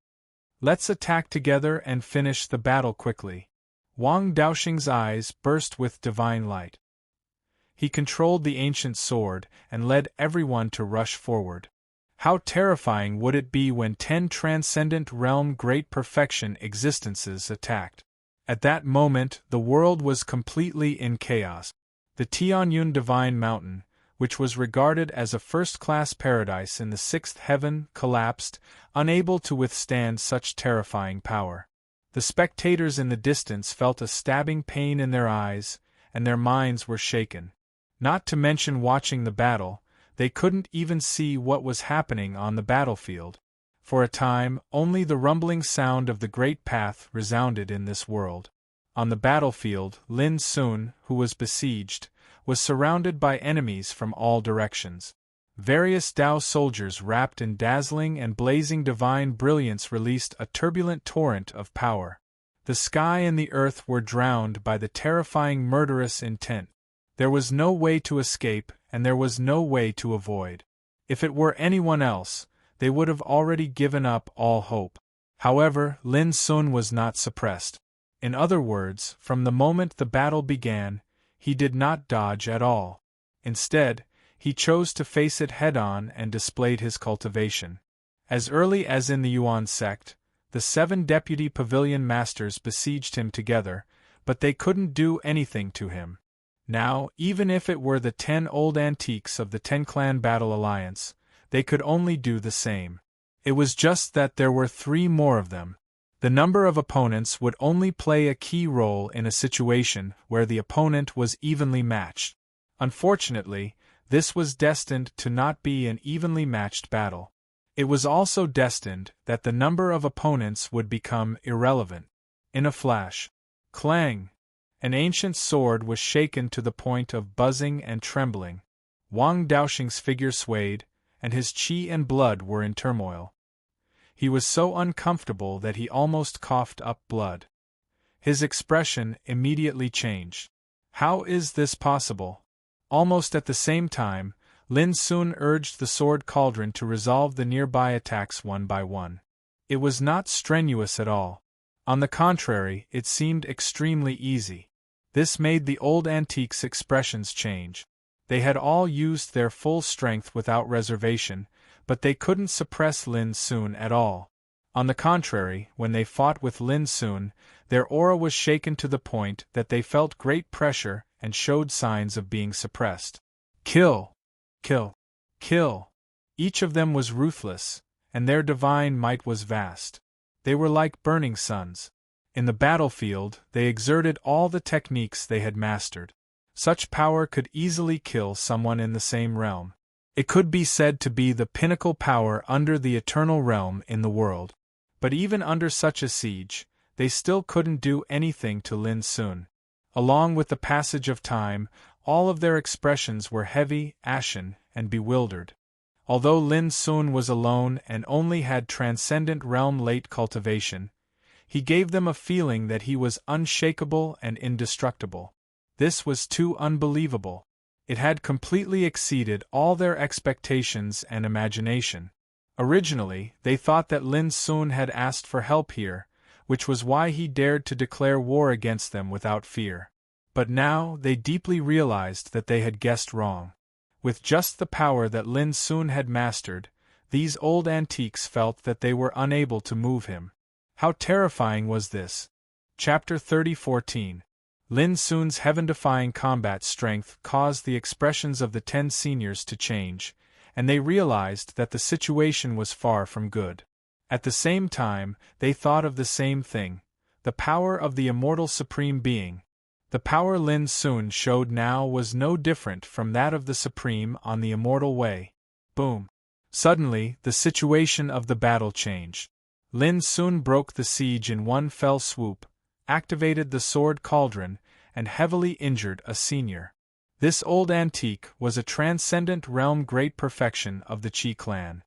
Let's attack together and finish the battle quickly. Wang Daoxing's eyes burst with divine light. He controlled the ancient sword and led everyone to rush forward. How terrifying would it be when 10 transcendent realm great perfection existences attacked? At that moment, the world was completely in chaos. The Tianyun Divine Mountain, which was regarded as a first-class paradise in the sixth heaven, collapsed, unable to withstand such terrifying power. The spectators in the distance felt a stabbing pain in their eyes, and their minds were shaken. Not to mention watching the battle, they couldn't even see what was happening on the battlefield. For a time, only the rumbling sound of the great path resounded in this world. On the battlefield, Lin Sun, who was besieged, was surrounded by enemies from all directions. Various Dao soldiers wrapped in dazzling and blazing divine brilliance released a turbulent torrent of power. The sky and the earth were drowned by the terrifying murderous intent. There was no way to escape, and there was no way to avoid. If it were anyone else, they would have already given up all hope. However, Lin Sun was not suppressed. In other words, from the moment the battle began, he did not dodge at all. Instead, he chose to face it head-on and displayed his cultivation. As early as in the Yuan sect, the 7 deputy pavilion masters besieged him together, but they couldn't do anything to him. Now, even if it were the 10 old antiques of the 10-clan battle alliance, they could only do the same. It was just that there were 3 more of them. The number of opponents would only play a key role in a situation where the opponent was evenly matched. Unfortunately, this was destined to not be an evenly matched battle. It was also destined that the number of opponents would become irrelevant. In a flash, clang! An ancient sword was shaken to the point of buzzing and trembling. Wang Daoxing's figure swayed, and his qi and blood were in turmoil. He was so uncomfortable that he almost coughed up blood. His expression immediately changed. How is this possible? Almost at the same time, Lin Sun urged the sword cauldron to resolve the nearby attacks one by one. It was not strenuous at all. On the contrary, it seemed extremely easy. This made the old antiques' expressions change. They had all used their full strength without reservation, but they couldn't suppress Lin Sun at all. On the contrary, when they fought with Lin Sun, their aura was shaken to the point that they felt great pressure and showed signs of being suppressed. Kill! Kill! Kill! Each of them was ruthless, and their divine might was vast. They were like burning suns. In the battlefield, they exerted all the techniques they had mastered. Such power could easily kill someone in the same realm. It could be said to be the pinnacle power under the eternal realm in the world. But even under such a siege, they still couldn't do anything to Lin Sun. Along with the passage of time, all of their expressions were heavy, ashen, and bewildered. Although Lin Sun was alone and only had transcendent realm late cultivation, he gave them a feeling that he was unshakable and indestructible. This was too unbelievable. It had completely exceeded all their expectations and imagination. Originally, they thought that Lin Sun had asked for help here, which was why he dared to declare war against them without fear. But now they deeply realized that they had guessed wrong. With just the power that Lin Sun had mastered, these old antiques felt that they were unable to move him. How terrifying was this? Chapter 30:14. Lin Sun's heaven-defying combat strength caused the expressions of the 10 seniors to change, and they realized that the situation was far from good. At the same time, they thought of the same thing. the power of the immortal Supreme Being. The power Lin Sun showed now was no different from that of the Supreme on the immortal way. Boom! Suddenly, the situation of the battle changed. Lin Sun broke the siege in one fell swoop, activated the sword cauldron, and heavily injured a senior. This old antique was a transcendent realm great perfection of the Qi clan.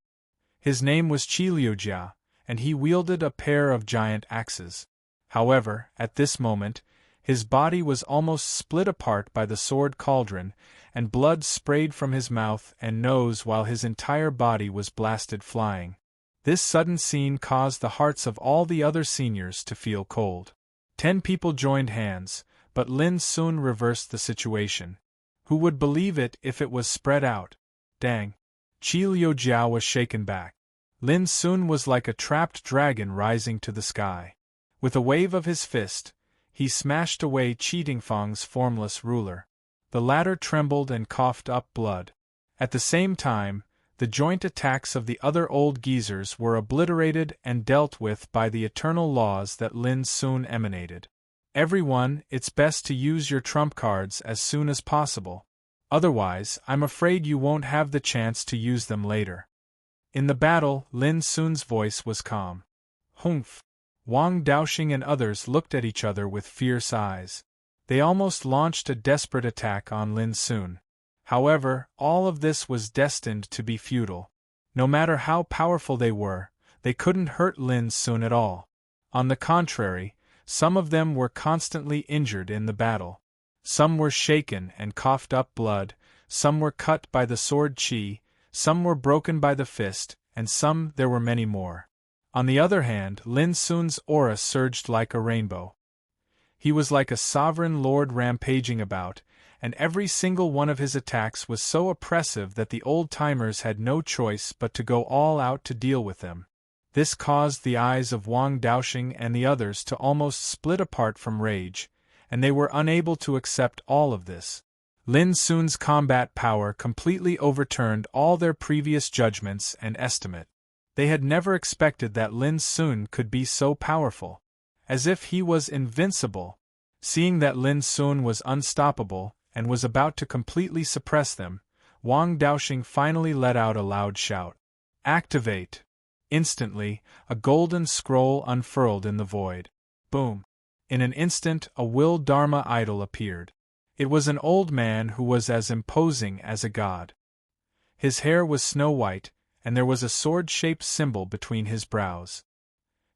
His name was Qi Liujia, and he wielded a pair of giant axes. However, at this moment, his body was almost split apart by the sword cauldron, and blood sprayed from his mouth and nose while his entire body was blasted flying. This sudden scene caused the hearts of all the other seniors to feel cold. 10 people joined hands, but Lin Sun reversed the situation. Who would believe it if it was spread out? Dang! Qi Liujiao was shaken back. Lin Sun was like a trapped dragon rising to the sky. With a wave of his fist, he smashed away Qi Dingfang's formless ruler. The latter trembled and coughed up blood. At the same time, the joint attacks of the other old geezers were obliterated and dealt with by the eternal laws that Lin Sun emanated. Everyone, it's best to use your trump cards as soon as possible. Otherwise, I'm afraid you won't have the chance to use them later. In the battle, Lin Sun's voice was calm. Humph! Wang Daoxing and others looked at each other with fierce eyes. They almost launched a desperate attack on Lin Sun. However, all of this was destined to be futile. No matter how powerful they couldn't hurt Lin Sun at all. On the contrary, some of them were constantly injured in the battle. Some were shaken and coughed up blood, some were cut by the sword Qi, some were broken by the fist, and some there were many more. On the other hand, Lin Sun's aura surged like a rainbow. He was like a sovereign lord rampaging about, and every single one of his attacks was so oppressive that the old-timers had no choice but to go all out to deal with them. This caused the eyes of Wang Daoxing and the others to almost split apart from rage, and they were unable to accept all of this. Lin Sun's combat power completely overturned all their previous judgments and estimate. They had never expected that Lin Sun could be so powerful. As if he was invincible. Seeing that Lin Sun was unstoppable, and was about to completely suppress them, Wang Daoxing finally let out a loud shout. Activate! Instantly, a golden scroll unfurled in the void. Boom! In an instant, a will Dharma idol appeared. It was an old man who was as imposing as a god. His hair was snow-white, and there was a sword-shaped symbol between his brows.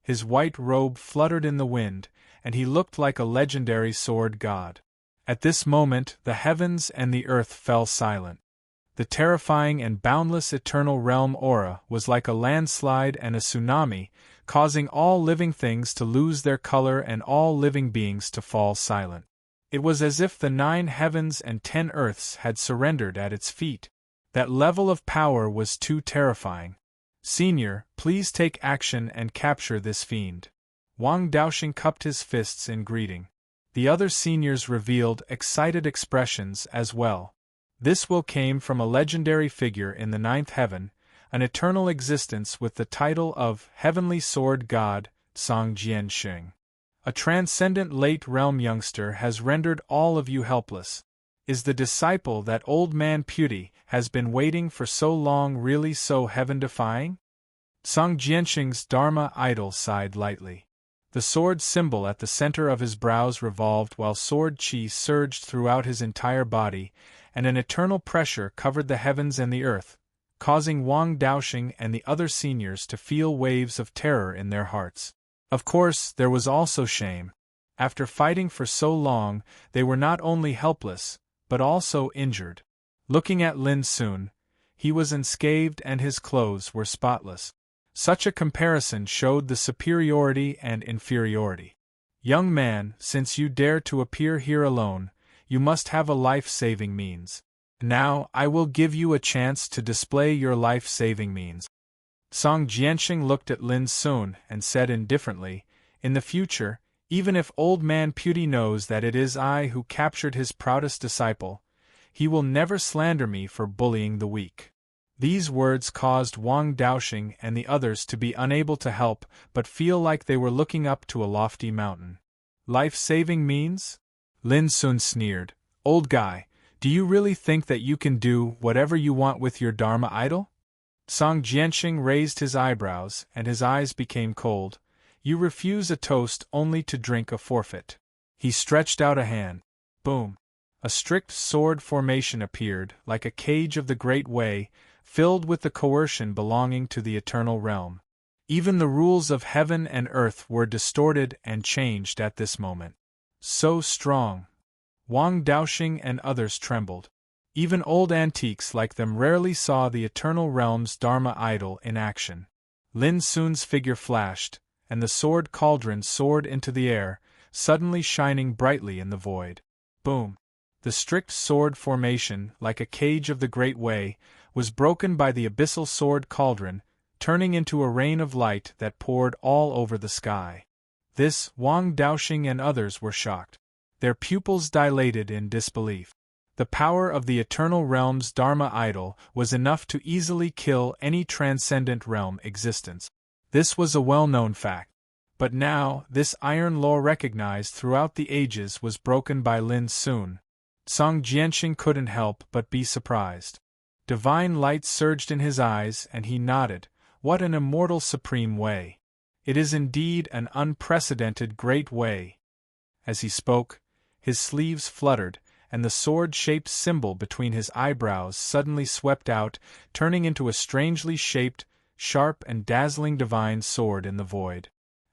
His white robe fluttered in the wind, and he looked like a legendary sword god. At this moment, the heavens and the earth fell silent. The terrifying and boundless eternal realm aura was like a landslide and a tsunami, causing all living things to lose their color and all living beings to fall silent. It was as if the 9 heavens and 10 earths had surrendered at its feet. That level of power was too terrifying. Senior, please take action and capture this fiend. Wang Daoxing cupped his fists in greeting. The other seniors revealed excited expressions as well. This will came from a legendary figure in the 9th heaven, an eternal existence with the title of Heavenly Sword God, Song Jianxing. A transcendent late realm youngster has rendered all of you helpless. Is the disciple that old man Putti has been waiting for so long really so heaven-defying? Song Jianxing's Dharma idol sighed lightly. The sword symbol at the center of his brows revolved while sword Qi surged throughout his entire body, and an eternal pressure covered the heavens and the earth, causing Wang Daoxing and the other seniors to feel waves of terror in their hearts. Of course, there was also shame. After fighting for so long, they were not only helpless, but also injured. Looking at Lin Sun, he was unscathed and his clothes were spotless. Such a comparison showed the superiority and inferiority. Young man, since you dare to appear here alone, you must have a life-saving means. Now, I will give you a chance to display your life-saving means. Song Jianxing looked at Lin Sun and said indifferently, in the future, even if old man Putti knows that it is I who captured his proudest disciple, he will never slander me for bullying the weak. These words caused Wang Daoxing and the others to be unable to help but feel like they were looking up to a lofty mountain. Life-saving means? Lin Sun sneered. Old guy, do you really think that you can do whatever you want with your Dharma idol? Song Jianxing raised his eyebrows and his eyes became cold. You refuse a toast only to drink a forfeit. He stretched out a hand. Boom. A strict sword formation appeared, like a cage of the Great Way, filled with the coercion belonging to the eternal realm. Even the rules of heaven and earth were distorted and changed at this moment. So strong. Wang Daoxing and others trembled. Even old antiques like them rarely saw the eternal realm's Dharma idol in action. Lin Sun's figure flashed, and the sword cauldron soared into the air, suddenly shining brightly in the void. Boom! The strict sword formation, like a cage of the Great Way, was broken by the abyssal sword cauldron, turning into a rain of light that poured all over the sky. This, Wang Daoxing and others were shocked. Their pupils dilated in disbelief. The power of the eternal realm's Dharma idol was enough to easily kill any transcendent realm existence. This was a well-known fact. But now, this iron law recognized throughout the ages was broken by Lin Sun. Song Jianxing couldn't help but be surprised. Divine light surged in his eyes and he nodded. What an immortal supreme way! It is indeed an unprecedented great way. As he spoke, his sleeves fluttered, and the sword-shaped symbol between his eyebrows suddenly swept out, turning into a strangely shaped, sharp and dazzling divine sword in the void.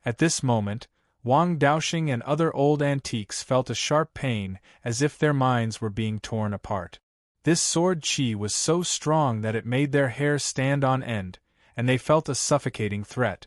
At this moment, Wang Daoxing and other old antiques felt a sharp pain, as if their minds were being torn apart. This sword chi was so strong that it made their hair stand on end, and they felt a suffocating threat.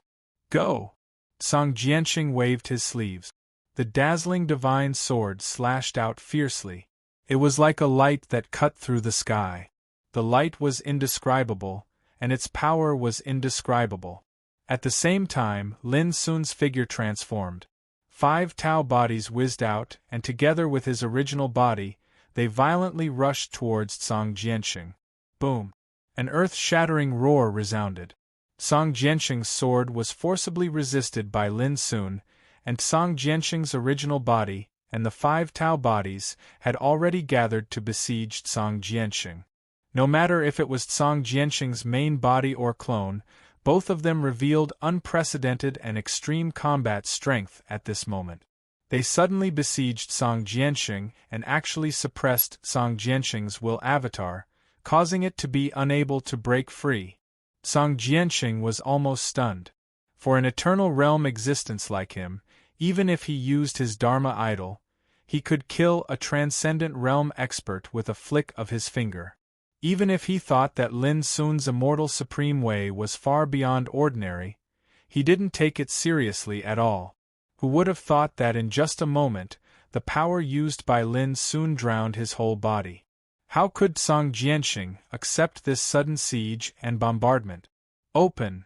Go! Song Jianxing waved his sleeves. The dazzling divine sword slashed out fiercely. It was like a light that cut through the sky. The light was indescribable, and its power was indescribable. At the same time, Lin Sun's figure transformed. 5 Tao bodies whizzed out, and together with his original body, they violently rushed towards Song Jianxing. Boom! An earth-shattering roar resounded. Song Jianxing's sword was forcibly resisted by Lin Sun, and Song Jianxing's original body, and the 5 Tao bodies, had already gathered to besiege Song Jianxing. No matter if it was Song Jianxing's main body or clone, both of them revealed unprecedented and extreme combat strength at this moment. They suddenly besieged Song Jianxing and actually suppressed Song Jianxing's will avatar, causing it to be unable to break free. Song Jianxing was almost stunned. For an eternal realm existence like him, even if he used his Dharma idol, he could kill a transcendent realm expert with a flick of his finger. Even if he thought that Lin Sun's immortal supreme way was far beyond ordinary, he didn't take it seriously at all. Who would have thought that in just a moment, the power used by Lin Sun drowned his whole body? How could Song Jianxing accept this sudden siege and bombardment? Open!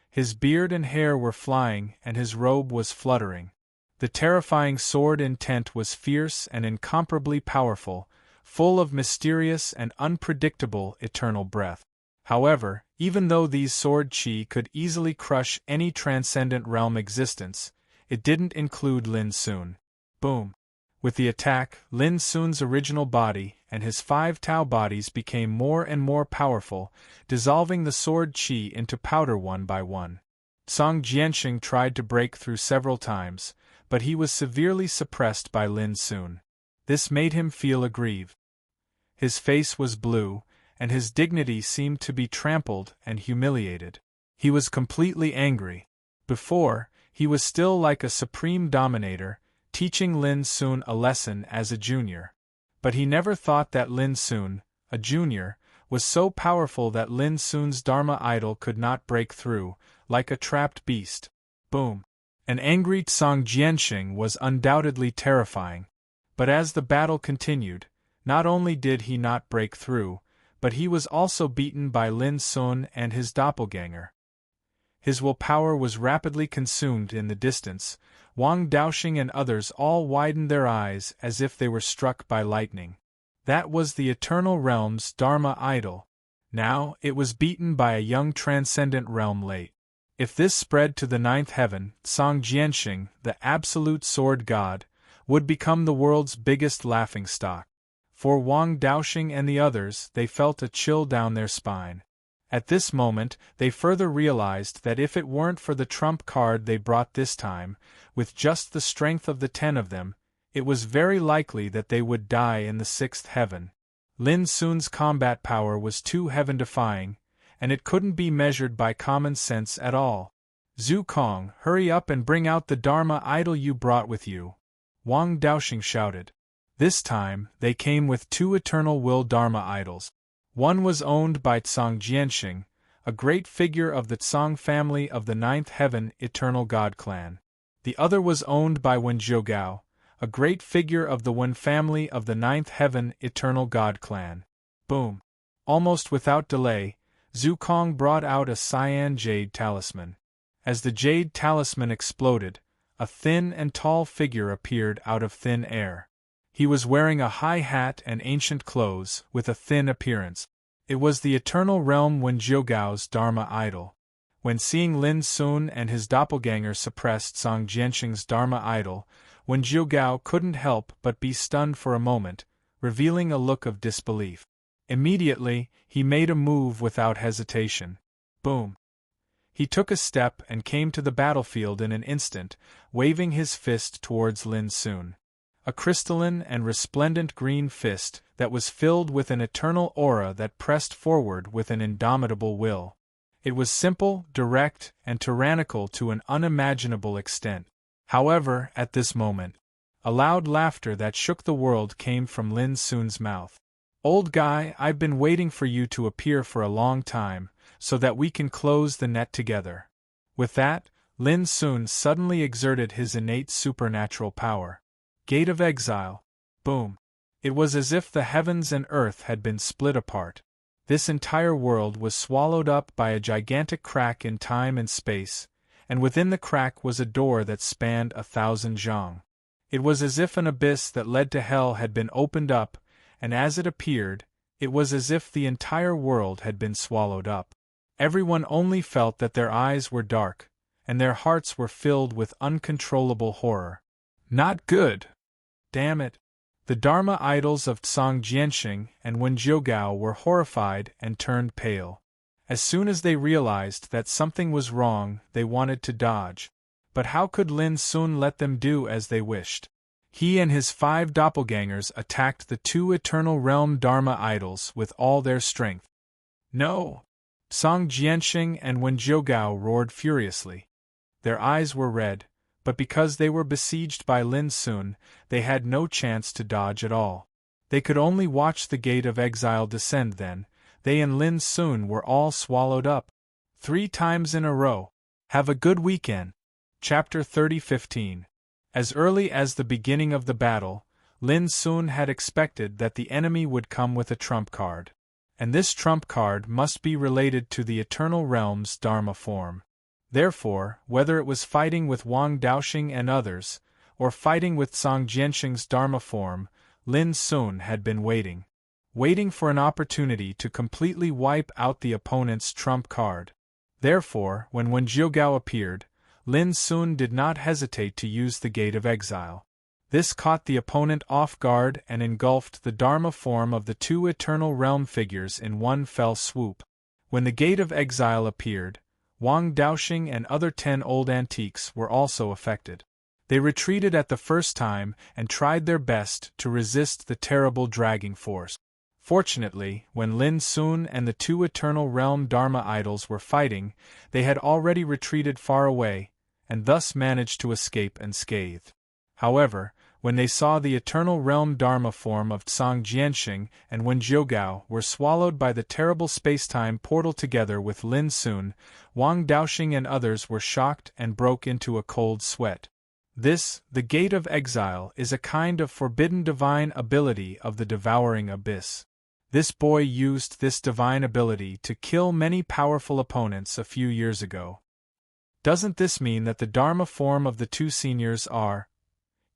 His beard and hair were flying and his robe was fluttering. The terrifying sword intent was fierce and incomparably powerful, full of mysterious and unpredictable eternal breath. However, even though these sword chi could easily crush any transcendent realm existence, it didn't include Lin Sun. Boom! With the attack, Lin Sun's original body and his 5 Tao bodies became more and more powerful, dissolving the sword chi into powder one by one. Song Jianxing tried to break through several times, but he was severely suppressed by Lin Sun. This made him feel aggrieved. His face was blue, and his dignity seemed to be trampled and humiliated. He was completely angry. Before, he was still like a supreme dominator, teaching Lin Sun a lesson as a junior. But he never thought that Lin Sun, a junior, was so powerful that Lin Sun's Dharma idol could not break through, like a trapped beast. Boom! An angry Song Jianxing was undoubtedly terrifying. But as the battle continued, not only did he not break through, but he was also beaten by Lin Sun and his doppelganger. His willpower was rapidly consumed in the distance. Wang Daoxing and others all widened their eyes as if they were struck by lightning. That was the Eternal Realm's Dharma idol. Now, it was beaten by a young transcendent realm late. If this spread to the ninth heaven, Song Jianxing, the absolute sword god, would become the world's biggest laughingstock. For Wang Daoxing and the others, they felt a chill down their spine. At this moment, they further realized that if it weren't for the trump card they brought this time, with just the strength of the 10 of them, it was very likely that they would die in the sixth heaven. Lin Sun's combat power was too heaven-defying, and it couldn't be measured by common sense at all. Zhu Kong, hurry up and bring out the Dharma idol you brought with you, Wang Daoxing shouted. This time, they came with 2 eternal will Dharma idols. One was owned by Song Jianxing, a great figure of the Tsang family of the ninth heaven eternal god clan. The other was owned by Wen Zhougao, a great figure of the Wen family of the ninth heaven eternal god clan. Boom! Almost without delay, Zhu Kong brought out a cyan jade talisman. As the jade talisman exploded, a thin and tall figure appeared out of thin air. He was wearing a high hat and ancient clothes, with a thin appearance. It was the eternal realm Wen Zhougao's Dharma idol. When seeing Lin Sun and his doppelganger suppressed Song Jianxing's Dharma idol, Wen Zhougao couldn't help but be stunned for a moment, revealing a look of disbelief. Immediately, he made a move without hesitation. Boom! He took a step and came to the battlefield in an instant, waving his fist towards Lin Sun. A crystalline and resplendent green fist that was filled with an eternal aura that pressed forward with an indomitable will. It was simple, direct, and tyrannical to an unimaginable extent. However, at this moment, a loud laughter that shook the world came from Lin Sun's mouth. Old guy, I've been waiting for you to appear for a long time, so that we can close the net together. With that, Lin Sun suddenly exerted his innate supernatural power. Gate of Exile. Boom. It was as if the heavens and earth had been split apart. This entire world was swallowed up by a gigantic crack in time and space, and within the crack was a door that spanned 1,000 zhang. It was as if an abyss that led to hell had been opened up, and as it appeared, it was as if the entire world had been swallowed up. Everyone only felt that their eyes were dark, and their hearts were filled with uncontrollable horror. Not good! Damn it! The Dharma idols of Song Jianxing and Wen Zhougao were horrified and turned pale. As soon as they realized that something was wrong, they wanted to dodge. But how could Lin Sun let them do as they wished? He and his 5 doppelgangers attacked the 2 eternal realm Dharma idols with all their strength. No! Song Jianxing and Wen Zhougao roared furiously. Their eyes were red, but because they were besieged by Lin Sun, they had no chance to dodge at all. They could only watch the Gate of Exile descend then. They and Lin Sun were all swallowed up. 3 times in a row. Have a good weekend. Chapter 30:15. As early as the beginning of the battle, Lin Sun had expected that the enemy would come with a trump card. And this trump card must be related to the Eternal Realm's Dharma form. Therefore, whether it was fighting with Wang Daoxing and others, or fighting with Song Jianxing's Dharma form, Lin Sun had been waiting. Waiting for an opportunity to completely wipe out the opponent's trump card. Therefore, when Wen Zhougao appeared, Lin Sun did not hesitate to use the Gate of Exile. This caught the opponent off guard and engulfed the Dharma form of the 2 Eternal Realm figures in one fell swoop. When the Gate of Exile appeared, Wang Daoxing and other 10 old antiques were also affected. They retreated at the first time and tried their best to resist the terrible dragging force. Fortunately, when Lin Sun and the 2 Eternal Realm Dharma idols were fighting, they had already retreated far away, and thus managed to escape unscathed. However, when they saw the Eternal Realm Dharma form of Song Jianxing and Wen Zhougao were swallowed by the terrible spacetime portal together with Lin Sun, Wang Daoxing and others were shocked and broke into a cold sweat. This, the Gate of Exile, is a kind of forbidden divine ability of the Devouring Abyss. This boy used this divine ability to kill many powerful opponents a few years ago. Doesn't this mean that the Dharma form of the 2 seniors are?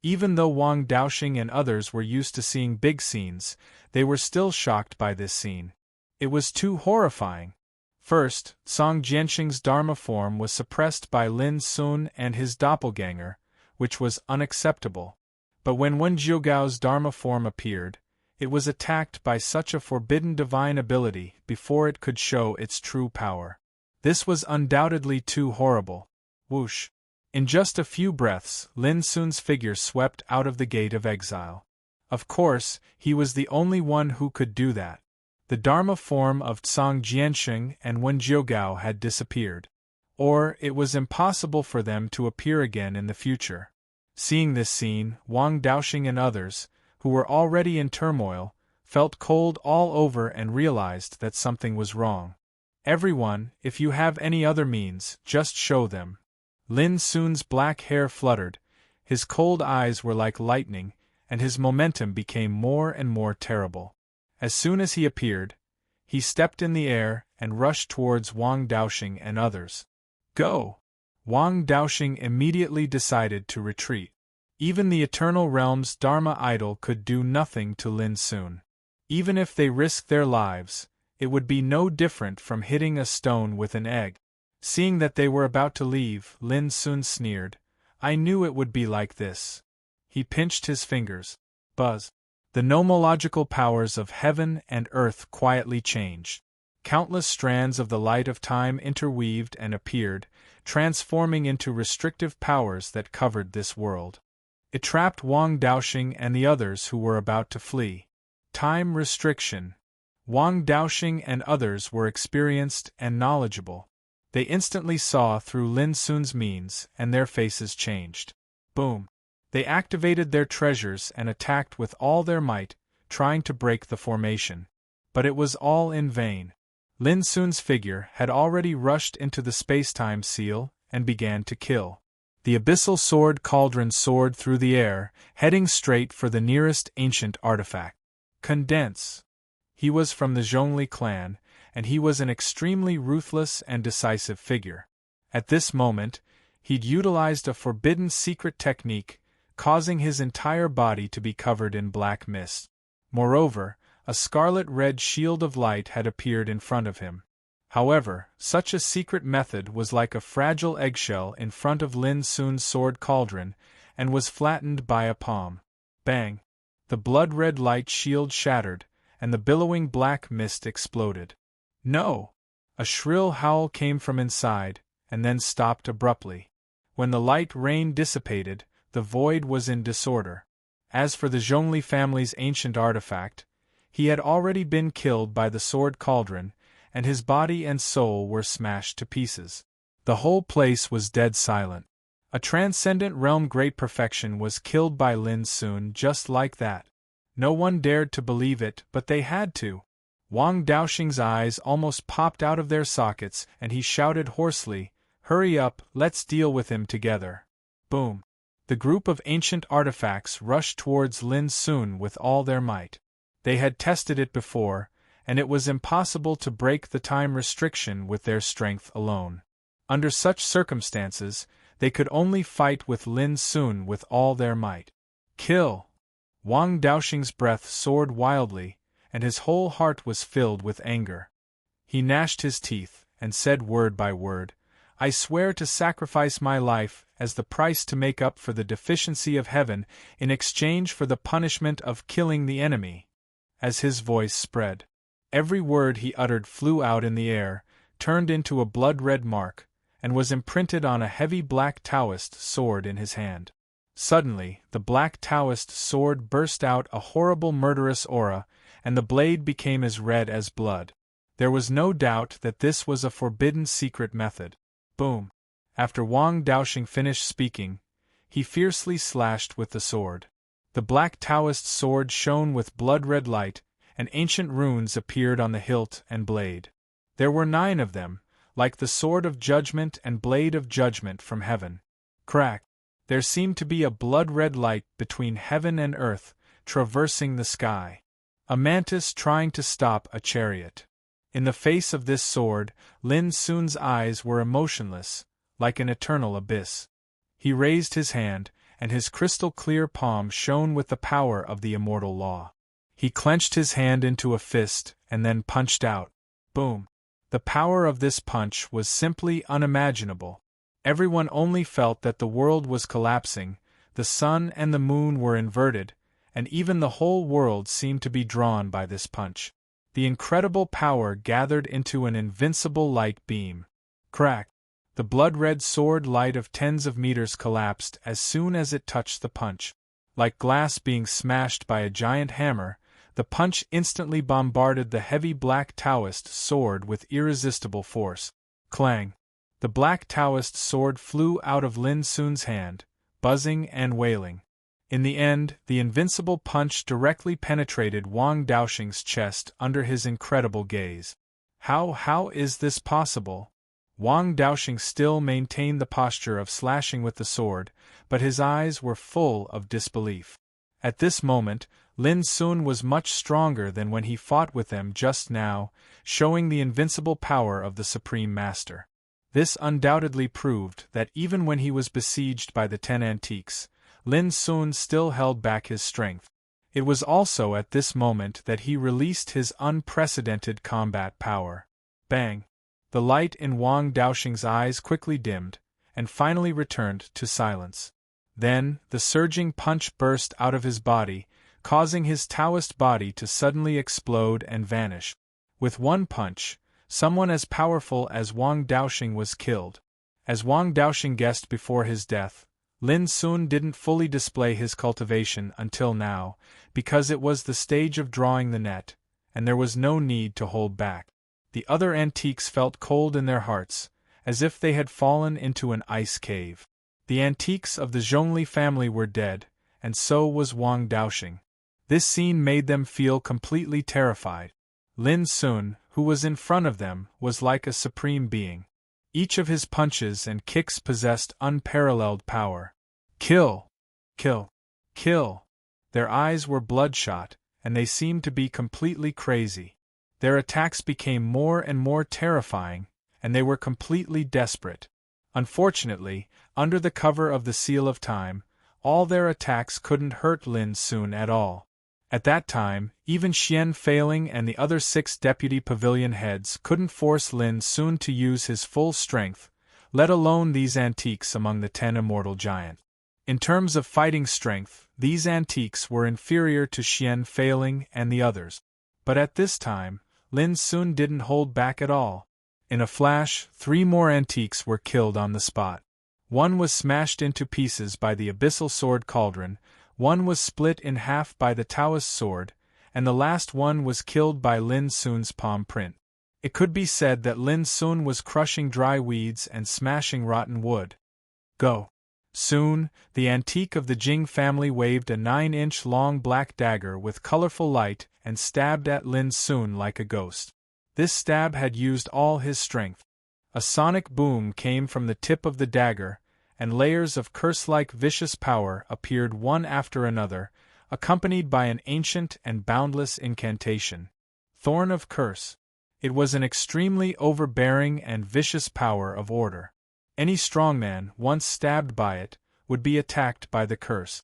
Even though Wang Daoxing and others were used to seeing big scenes, they were still shocked by this scene. It was too horrifying. First, Song Jianxing's Dharma form was suppressed by Lin Sun and his doppelganger, which was unacceptable. But when Wen Jiugao's Dharma form appeared, it was attacked by such a forbidden divine ability before it could show its true power. This was undoubtedly too horrible. Whoosh! In just a few breaths, Lin Sun's figure swept out of the gate of exile. Of course, he was the only one who could do that. The Dharma form of Song Jianxing and Wen Jiugao had disappeared. Or it was impossible for them to appear again in the future. Seeing this scene, Wang Daoxing and others, who were already in turmoil, felt cold all over and realized that something was wrong. Everyone, if you have any other means, just show them. Lin Sun's black hair fluttered, his cold eyes were like lightning, and his momentum became more and more terrible. As soon as he appeared, he stepped in the air and rushed towards Wang Daoxing and others. Go! Wang Daoxing immediately decided to retreat. Even the Eternal Realm's Dharma idol could do nothing to Lin Sun. Even if they risked their lives, it would be no different from hitting a stone with an egg. Seeing that they were about to leave, Lin Sun sneered, "I knew it would be like this." He pinched his fingers. Buzz. The nomological powers of heaven and earth quietly changed. Countless strands of the light of time interweaved and appeared, transforming into restrictive powers that covered this world. It trapped Wang Daoxing and the others who were about to flee. Time restriction. Wang Daoxing and others were experienced and knowledgeable. They instantly saw through Lin Sun's means, and their faces changed. Boom! They activated their treasures and attacked with all their might, trying to break the formation. But it was all in vain. Lin Sun's figure had already rushed into the space-time seal and began to kill. The abyssal sword cauldron soared through the air, heading straight for the nearest ancient artifact. Condense. He was from the Zhongli clan, and he was an extremely ruthless and decisive figure. At this moment, he'd utilized a forbidden secret technique, causing his entire body to be covered in black mist. Moreover, a scarlet-red shield of light had appeared in front of him. However, such a secret method was like a fragile eggshell in front of Lin Sun's sword cauldron, and was flattened by a palm. Bang! The blood-red light shield shattered, and the billowing black mist exploded. No! A shrill howl came from inside, and then stopped abruptly. When the light rain dissipated, the void was in disorder. As for the Zhongli family's ancient artifact, he had already been killed by the sword cauldron, and his body and soul were smashed to pieces. The whole place was dead silent. A transcendent realm great perfection was killed by Lin Sun just like that. No one dared to believe it, but they had to. Wang Daoxing's eyes almost popped out of their sockets, and he shouted hoarsely, "Hurry up, let's deal with him together." Boom! The group of ancient artifacts rushed towards Lin Sun with all their might. They had tested it before, and it was impossible to break the time restriction with their strength alone. Under such circumstances, they could only fight with Lin Sun with all their might. Kill! Wang Daoxing's breath soared wildly, and his whole heart was filled with anger. He gnashed his teeth, and said word by word, "I swear to sacrifice my life as the price to make up for the deficiency of heaven in exchange for the punishment of killing the enemy." As his voice spread, every word he uttered flew out in the air, turned into a blood-red mark, and was imprinted on a heavy black Taoist sword in his hand. Suddenly, the black Taoist sword burst out a horrible murderous aura, and the blade became as red as blood. There was no doubt that this was a forbidden secret method. Boom! After Wang Daoxing finished speaking, he fiercely slashed with the sword. The black Taoist sword shone with blood-red light, and ancient runes appeared on the hilt and blade. There were 9 of them, like the sword of judgment and blade of judgment from heaven. Crack! There seemed to be a blood-red light between heaven and earth, traversing the sky. A mantis trying to stop a chariot. In the face of this sword, Lin Sun's eyes were emotionless, like an eternal abyss. He raised his hand, and his crystal-clear palm shone with the power of the immortal law. He clenched his hand into a fist and then punched out. Boom! The power of this punch was simply unimaginable. Everyone only felt that the world was collapsing, the sun and the moon were inverted, and even the whole world seemed to be drawn by this punch. The incredible power gathered into an invincible light beam. Crack! The blood-red sword light of tens of meters collapsed as soon as it touched the punch. Like glass being smashed by a giant hammer, the punch instantly bombarded the heavy black Taoist sword with irresistible force. Clang! The black Taoist sword flew out of Lin Sun's hand, buzzing and wailing. In the end, the invincible punch directly penetrated Wang Daoxing's chest under his incredible gaze. How is this possible? Wang Daoxing still maintained the posture of slashing with the sword, but his eyes were full of disbelief. At this moment, Lin Sun was much stronger than when he fought with them just now, showing the invincible power of the Supreme Master. This undoubtedly proved that even when he was besieged by the 10 antiques, Lin Sun still held back his strength. It was also at this moment that he released his unprecedented combat power. Bang! The light in Wang Daoxing's eyes quickly dimmed, and finally returned to silence. Then, the surging punch burst out of his body, causing his Taoist body to suddenly explode and vanish. With one punch, someone as powerful as Wang Daoxing was killed. As Wang Daoxing guessed before his death, Lin Sun didn't fully display his cultivation until now, because it was the stage of drawing the net, and there was no need to hold back. The other antiques felt cold in their hearts, as if they had fallen into an ice cave. The antiques of the Zhongli family were dead, and so was Wang Daoxing. This scene made them feel completely terrified. Lin Sun, who was in front of them, was like a supreme being. Each of his punches and kicks possessed unparalleled power. Kill! Kill! Kill! Their eyes were bloodshot, and they seemed to be completely crazy. Their attacks became more and more terrifying, and they were completely desperate. Unfortunately, under the cover of the Seal of Time, all their attacks couldn't hurt Lin Sun at all. At that time, even Xian Failing and the other 6 deputy pavilion heads couldn't force Lin Sun to use his full strength, let alone these antiques among the 10 immortal giants. In terms of fighting strength, these antiques were inferior to Xian Failing and the others. But at this time, Lin Sun didn't hold back at all. In a flash, 3 more antiques were killed on the spot. One was smashed into pieces by the abyssal sword cauldron, one was split in half by the Taoist sword, and the last one was killed by Lin Sun's palm print. It could be said that Lin Sun was crushing dry weeds and smashing rotten wood. Go! Soon, the antique of the Jing family waved a 9-inch long black dagger with colorful light and stabbed at Lin Sun like a ghost. This stab had used all his strength. A sonic boom came from the tip of the dagger, and layers of curse-like vicious power appeared one after another, accompanied by an ancient and boundless incantation. Thorn of Curse. It was an extremely overbearing and vicious power of order. Any strongman, once stabbed by it, would be attacked by the curse.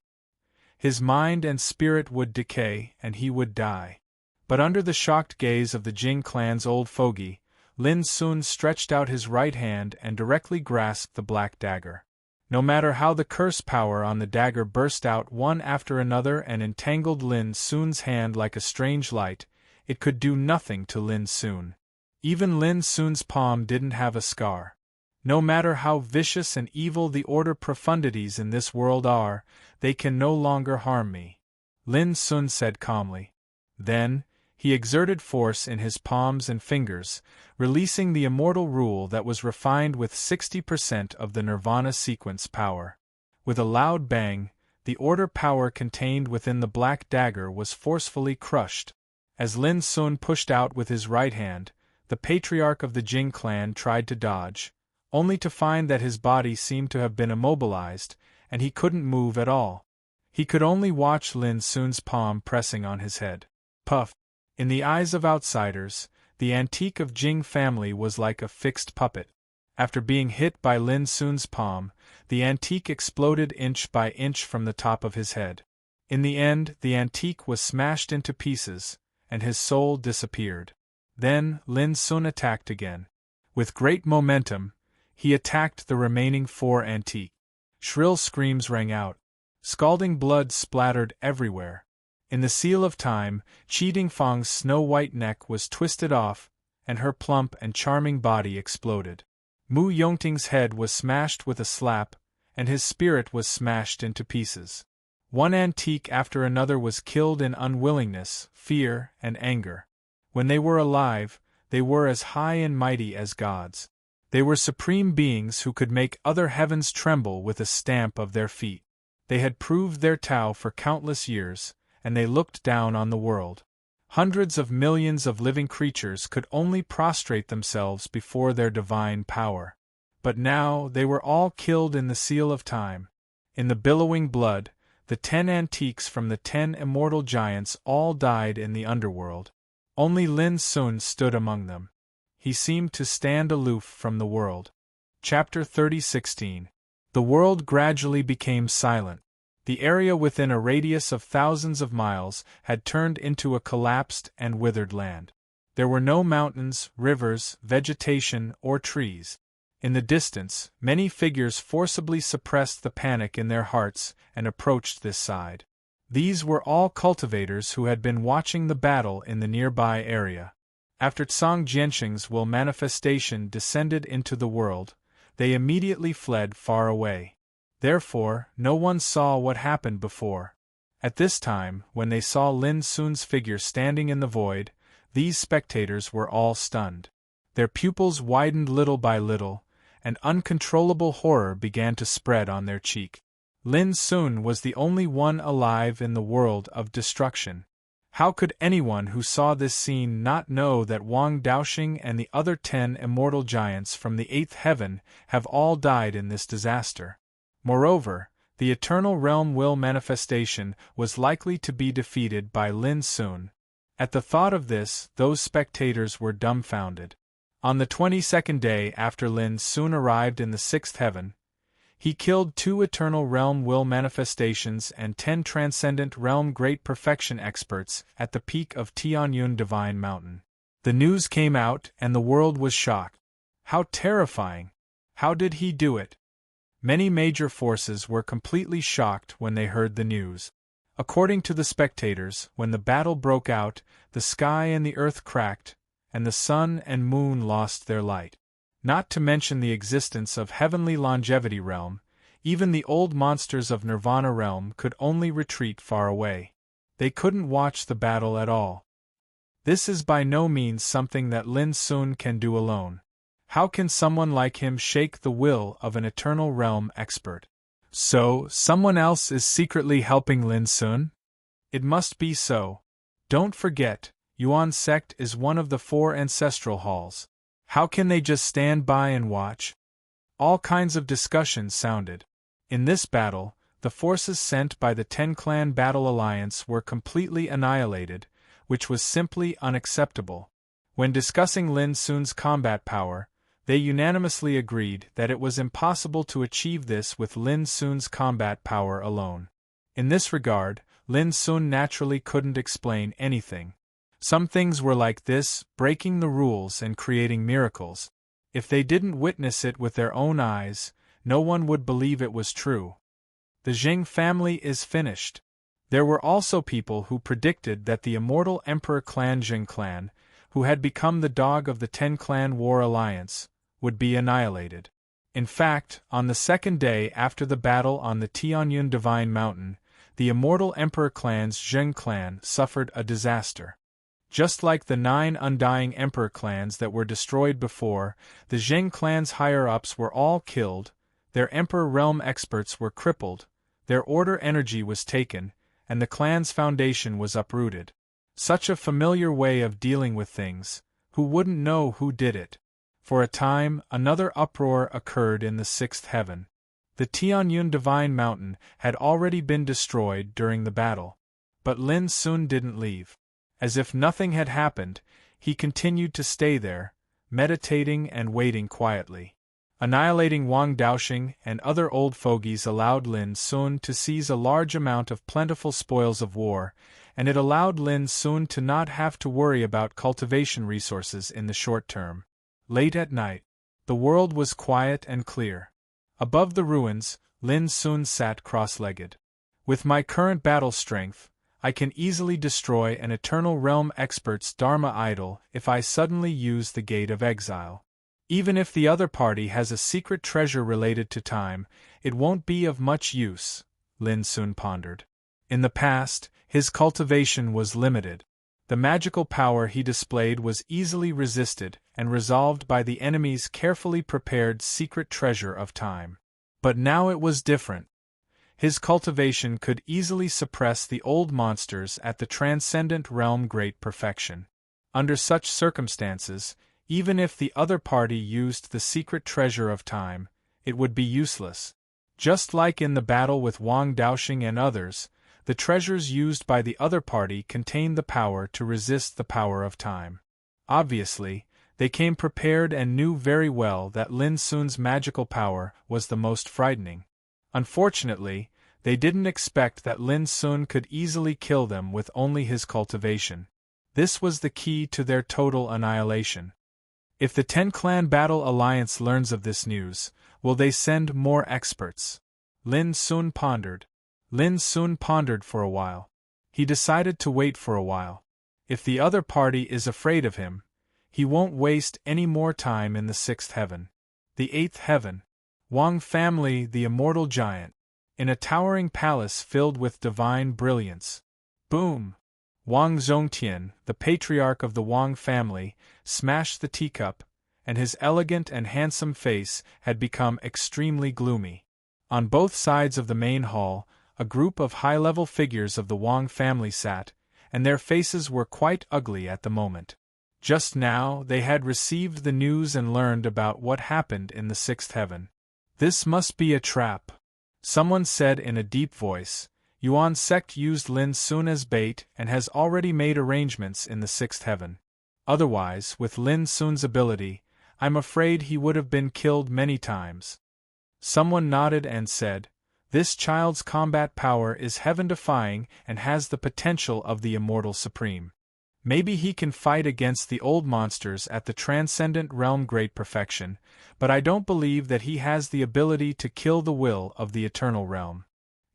His mind and spirit would decay, and he would die. But under the shocked gaze of the Jing clan's old fogey, Lin Sun stretched out his right hand and directly grasped the black dagger. No matter how the curse power on the dagger burst out one after another and entangled Lin Sun's hand like a strange light, it could do nothing to Lin Sun. Even Lin Sun's palm didn't have a scar. No matter how vicious and evil the order profundities in this world are, they can no longer harm me, Lin Sun said calmly. Then, he exerted force in his palms and fingers, releasing the immortal rule that was refined with 60% of the Nirvana sequence power. With a loud bang, the order power contained within the black dagger was forcefully crushed. As Lin Sun pushed out with his right hand, the patriarch of the Jing clan tried to dodge, only to find that his body seemed to have been immobilized, and he couldn't move at all. He could only watch Lin Sun's palm pressing on his head. Puff! In the eyes of outsiders, the antique of Jing family was like a fixed puppet. After being hit by Lin Sun's palm, the antique exploded inch by inch from the top of his head. In the end, the antique was smashed into pieces, and his soul disappeared. Then, Lin Sun attacked again. With great momentum, he attacked the remaining 4 antique. Shrill screams rang out. Scalding blood splattered everywhere. In the seal of time, Qi Dingfang's snow-white neck was twisted off, and her plump and charming body exploded. Mu Yongting's head was smashed with a slap, and his spirit was smashed into pieces. One antique after another was killed in unwillingness, fear, and anger. When they were alive, they were as high and mighty as gods. They were supreme beings who could make other heavens tremble with a stamp of their feet. They had proved their Tao for countless years, and they looked down on the world. Hundreds of millions of living creatures could only prostrate themselves before their divine power. But now they were all killed in the seal of time. In the billowing blood, the 10 antiques from the 10 immortal giants all died in the underworld. Only Lin Sun stood among them. He seemed to stand aloof from the world. Chapter 30:16. The world gradually became silent. The area within a radius of thousands of miles had turned into a collapsed and withered land. There were no mountains, rivers, vegetation, or trees. In the distance, many figures forcibly suppressed the panic in their hearts and approached this side. These were all cultivators who had been watching the battle in the nearby area. After Tsang Jianxing's will manifestation descended into the world, they immediately fled far away. Therefore, no one saw what happened before. At this time, when they saw Lin Sun's figure standing in the void, these spectators were all stunned. Their pupils widened little by little, and uncontrollable horror began to spread on their cheek. Lin Sun was the only one alive in the world of destruction. How could anyone who saw this scene not know that Wang Daoxing and the other 10 immortal giants from the 8th heaven have all died in this disaster? Moreover, the eternal realm will manifestation was likely to be defeated by Lin Sun. At the thought of this, those spectators were dumbfounded. On the 22nd day after Lin Sun arrived in the 6th heaven, he killed 2 eternal realm will manifestations and 10 transcendent realm great perfection experts at the peak of Tianyun Divine Mountain. The news came out and the world was shocked. How terrifying! How did he do it? Many major forces were completely shocked when they heard the news. According to the spectators, when the battle broke out, the sky and the earth cracked, and the sun and moon lost their light. Not to mention the existence of heavenly longevity realm, even the old monsters of Nirvana realm could only retreat far away. They couldn't watch the battle at all. This is by no means something that Lin Sun can do alone. How can someone like him shake the will of an eternal realm expert? So, someone else is secretly helping Lin Sun? It must be so. Don't forget, Yuan sect is one of the 4 ancestral halls. How can they just stand by and watch? All kinds of discussions sounded. In this battle, the forces sent by the 10-clan battle alliance were completely annihilated, which was simply unacceptable. When discussing Lin Sun's combat power, they unanimously agreed that it was impossible to achieve this with Lin Sun's combat power alone. In this regard, Lin Sun naturally couldn't explain anything. Some things were like this, breaking the rules and creating miracles. If they didn't witness it with their own eyes, no one would believe it was true. The Zheng family is finished. There were also people who predicted that the immortal Emperor clan Zheng clan, who had become the dog of the 10-clan war alliance, would be annihilated. In fact, on the 2nd day after the battle on the Tianyun Divine Mountain, the immortal Emperor clan's Zheng clan suffered a disaster. Just like the 9 undying Emperor clans that were destroyed before, the Zheng clan's higher-ups were all killed, their Emperor realm experts were crippled, their order energy was taken, and the clan's foundation was uprooted. Such a familiar way of dealing with things, who wouldn't know who did it? For a time, another uproar occurred in the 6th heaven. The Tianyun Divine Mountain had already been destroyed during the battle. But Lin Sun didn't leave. As if nothing had happened, he continued to stay there, meditating and waiting quietly. Annihilating Wang Daoxing and other old fogies allowed Lin Sun to seize a large amount of plentiful spoils of war, and it allowed Lin Sun to not have to worry about cultivation resources in the short term. Late at night, the world was quiet and clear. Above the ruins, Lin Sun sat cross-legged. With my current battle strength, I can easily destroy an Eternal Realm expert's Dharma idol if I suddenly use the Gate of Exile. Even if the other party has a secret treasure related to time, it won't be of much use, Lin Sun pondered. In the past, his cultivation was limited. The magical power he displayed was easily resisted and resolved by the enemy's carefully prepared secret treasure of time. But now it was different. His cultivation could easily suppress the old monsters at the transcendent realm great perfection. Under such circumstances, even if the other party used the secret treasure of time, it would be useless. Just like in the battle with Wang Daoxing and others, the treasures used by the other party contained the power to resist the power of time. Obviously, they came prepared and knew very well that Lin Sun's magical power was the most frightening. Unfortunately, they didn't expect that Lin Sun could easily kill them with only his cultivation. This was the key to their total annihilation. If the Ten-Clan Battle Alliance learns of this news, will they send more experts? Lin Sun pondered. Lin Sun pondered for a while. He decided to wait for a while. If the other party is afraid of him, he won't waste any more time in the sixth heaven. The eighth heaven. Wang family, the immortal giant. In a towering palace filled with divine brilliance. Boom! Wang Zhongtian, the patriarch of the Wang family, smashed the teacup, and his elegant and handsome face had become extremely gloomy. On both sides of the main hall, a group of high-level figures of the Wang family sat, and their faces were quite ugly at the moment. Just now they had received the news and learned about what happened in the sixth heaven. This must be a trap. Someone said in a deep voice. Yuan sect used Lin Sun as bait and has already made arrangements in the sixth heaven. Otherwise, with Lin Sun's ability, I'm afraid he would have been killed many times. Someone nodded and said, this child's combat power is heaven-defying and has the potential of the Immortal Supreme. Maybe he can fight against the old monsters at the Transcendent Realm Great Perfection, but I don't believe that he has the ability to kill the will of the Eternal Realm.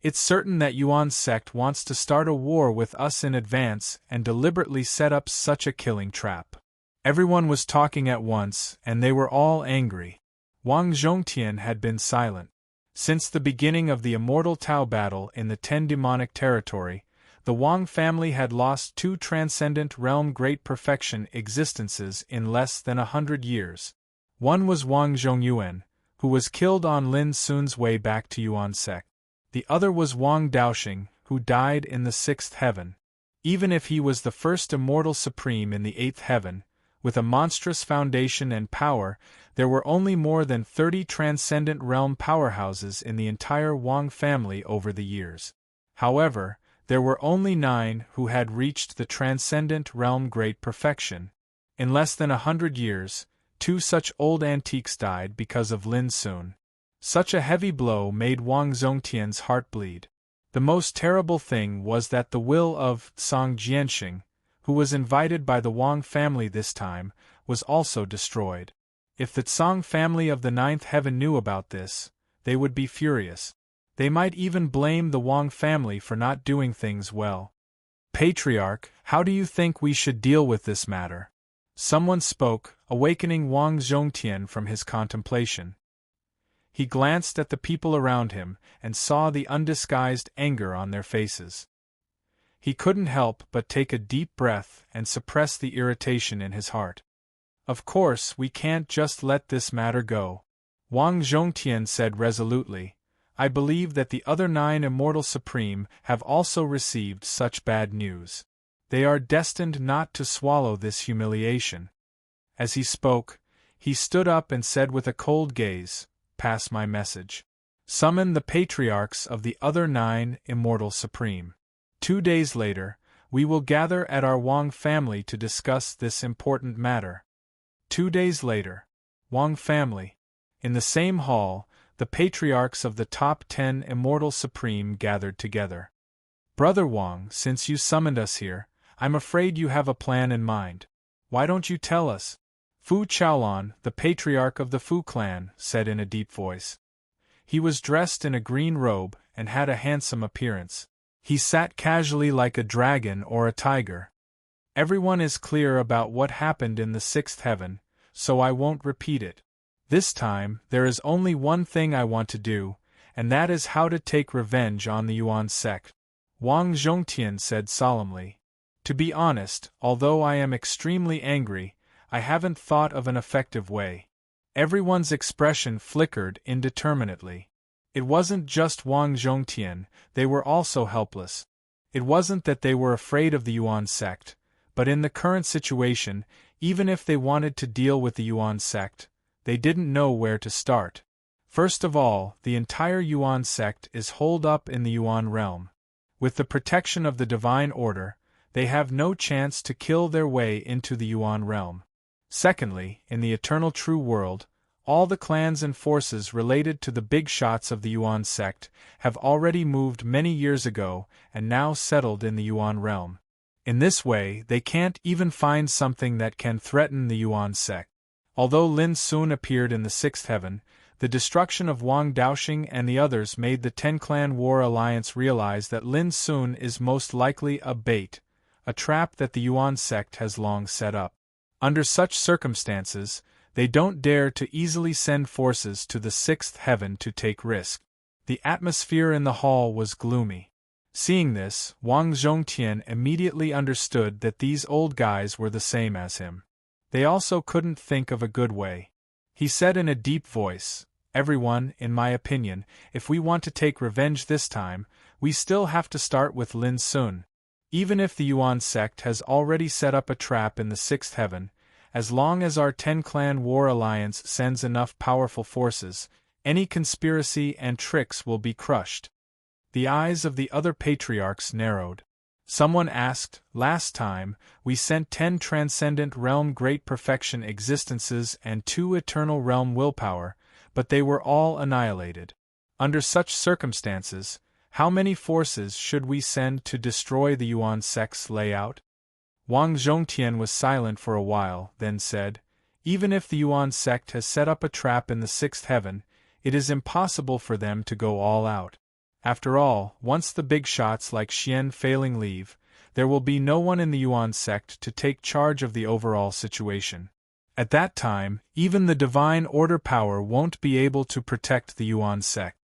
It's certain that Yuan's sect wants to start a war with us in advance and deliberately set up such a killing trap. Everyone was talking at once, and they were all angry. Wang Zhongtian had been silent. Since the beginning of the Immortal Tao battle in the Ten Demonic Territory, the Wang family had lost 2 Transcendent Realm Great Perfection existences in less than 100 years. One was Wang Zhongyuan, who was killed on Lin Sun's way back to Yuan sect. The other was Wang Daoxing, who died in the sixth heaven. Even if he was the first Immortal Supreme in the eighth heaven, with a monstrous foundation and power, there were only more than 30 Transcendent Realm powerhouses in the entire Wang family over the years. However, there were only 9 who had reached the Transcendent Realm Great Perfection. In less than 100 years, 2 such old antiques died because of Lin Sun. Such a heavy blow made Wang Zhongtian's heart bleed. The most terrible thing was that the will of Song Jianxing, who was invited by the Wang family this time, was also destroyed. If the Tsang family of the ninth heaven knew about this, they would be furious. They might even blame the Wang family for not doing things well. Patriarch, how do you think we should deal with this matter? Someone spoke, awakening Wang Zhongtian from his contemplation. He glanced at the people around him and saw the undisguised anger on their faces. He couldn't help but take a deep breath and suppress the irritation in his heart. Of course, we can't just let this matter go. Wang Zhongtian said resolutely, I believe that the other 9 Immortal Supreme have also received such bad news. They are destined not to swallow this humiliation. As he spoke, he stood up and said with a cold gaze, pass my message. Summon the patriarchs of the other 9 Immortal Supreme. 2 days later, we will gather at our Wang family to discuss this important matter. 2 days later. Wang family. In the same hall, the patriarchs of the top 10 Immortal Supreme gathered together. Brother Wang, since you summoned us here, I'm afraid you have a plan in mind. Why don't you tell us? Fu Chaolon, the patriarch of the Fu clan, said in a deep voice. He was dressed in a green robe and had a handsome appearance. He sat casually like a dragon or a tiger. Everyone is clear about what happened in the sixth heaven, so I won't repeat it. This time, there is only one thing I want to do, and that is how to take revenge on the Yuan sect. Wang Zhongtian said solemnly. To be honest, although I am extremely angry, I haven't thought of an effective way. Everyone's expression flickered indeterminately. It wasn't just Wang Zhongtian, they were also helpless. It wasn't that they were afraid of the Yuan sect, but in the current situation, even if they wanted to deal with the Yuan sect, they didn't know where to start. First of all, the entire Yuan sect is holed up in the Yuan realm. With the protection of the divine order, they have no chance to kill their way into the Yuan realm. Secondly, in the eternal true world, all the clans and forces related to the big shots of the Yuan sect have already moved many years ago and now settled in the Yuan realm. In this way, they can't even find something that can threaten the Yuan sect. Although Lin Sun appeared in the sixth heaven, the destruction of Wang Daoxing and the others made the Ten-Clan War Alliance realize that Lin Sun is most likely a bait, a trap that the Yuan sect has long set up. Under such circumstances, they don't dare to easily send forces to the sixth heaven to take risk. The atmosphere in the hall was gloomy. Seeing this, Wang Zhongtian immediately understood that these old guys were the same as him. They also couldn't think of a good way. He said in a deep voice, "Everyone, in my opinion, if we want to take revenge this time, we still have to start with Lin Sun. Even if the Yuan sect has already set up a trap in the sixth heaven, as long as our Ten-Clan War Alliance sends enough powerful forces, any conspiracy and tricks will be crushed." The eyes of the other patriarchs narrowed. Someone asked, "Last time, we sent 10 transcendent realm great perfection existences and 2 eternal realm willpower, but they were all annihilated. Under such circumstances, how many forces should we send to destroy the Yuan sect's layout?" Wang Zhongtian was silent for a while, then said, "Even if the Yuan sect has set up a trap in the sixth heaven, it is impossible for them to go all out. After all, once the big shots like Xian Failing leave, there will be no one in the Yuan sect to take charge of the overall situation. At that time, even the divine order power won't be able to protect the Yuan sect."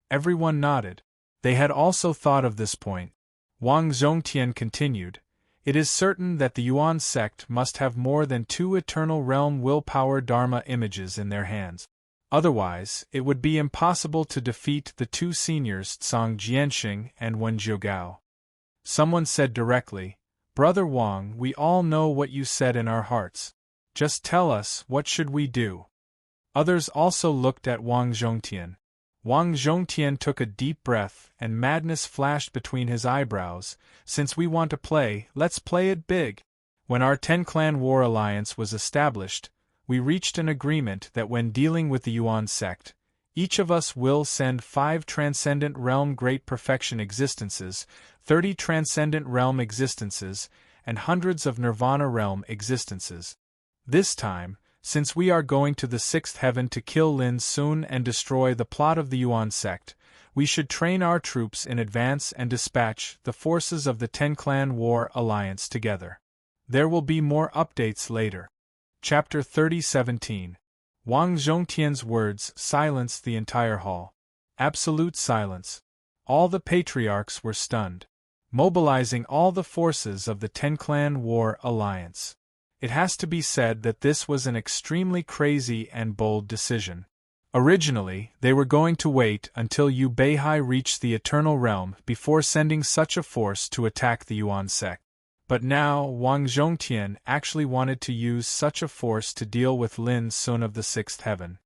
Everyone nodded. They had also thought of this point. Wang Zhongtian continued, "It is certain that the Yuan sect must have more than 2 eternal realm willpower Dharma images in their hands. Otherwise, it would be impossible to defeat the 2 seniors Tsang Jianxing and Wen Jiugao." Someone said directly, "Brother Wang, we all know what you said in our hearts. Just tell us, what should we do?" Others also looked at Wang Zhongtian. Wang Zhongtian took a deep breath, and madness flashed between his eyebrows. "Since we want to play, let's play it big. When our Ten-Clan War Alliance was established, we reached an agreement that when dealing with the Yuan sect, each of us will send 5 Transcendent Realm Great Perfection existences, 30 Transcendent Realm existences, and hundreds of Nirvana Realm existences. This time, since we are going to the sixth heaven to kill Lin Sun and destroy the plot of the Yuan sect, we should train our troops in advance and dispatch the forces of the Ten-Clan War Alliance together. There will be more updates later." Chapter 30:17. Wang Zhongtian's words silenced the entire hall. Absolute silence. All the patriarchs were stunned. Mobilizing all the forces of the Ten-Clan War Alliance. It has to be said that this was an extremely crazy and bold decision. Originally, they were going to wait until Yu Beihai reached the Eternal Realm before sending such a force to attack the Yuan sect. But now, Wang Zhongtian actually wanted to use such a force to deal with Lin Sun of the sixth heaven.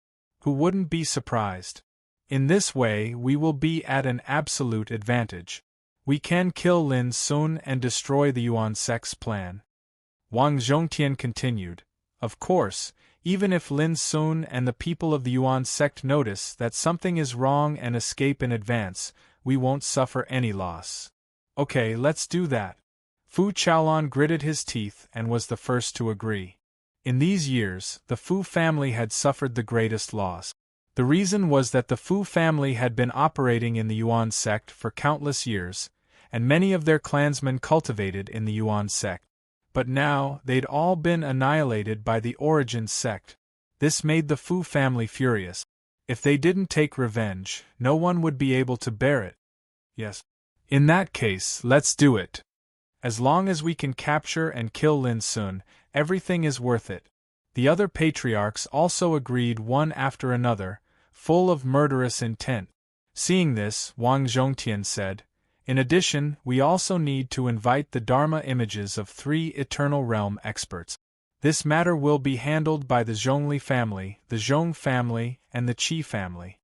Who wouldn't be surprised? In this way, we will be at an absolute advantage. We can kill Lin Sun and destroy the Yuan sect's plan." Wang Zhongtian continued, "Of course, Even if Lin Sun and the people of the Yuan sect notice that something is wrong and escape in advance, we won't suffer any loss. Okay, let's do that. Fu Chaolon gritted his teeth and was the first to agree. In these years, the Fu family had suffered the greatest loss. The reason was that the Fu family had been operating in the Yuan sect for countless years, and many of their clansmen cultivated in the Yuan sect. But now, they'd all been annihilated by the Origin sect. This made the Fu family furious. If they didn't take revenge, no one would be able to bear it. Yes. In that case, let's do it. As long as we can capture and kill Lin Sun, everything is worth it. The other patriarchs also agreed one after another, full of murderous intent. Seeing this, Wang Zhongtian said, "In addition, we also need to invite the Dharma images of 3 Eternal Realm experts. This matter will be handled by the Zhongli family, the Zhong family, and the Qi family."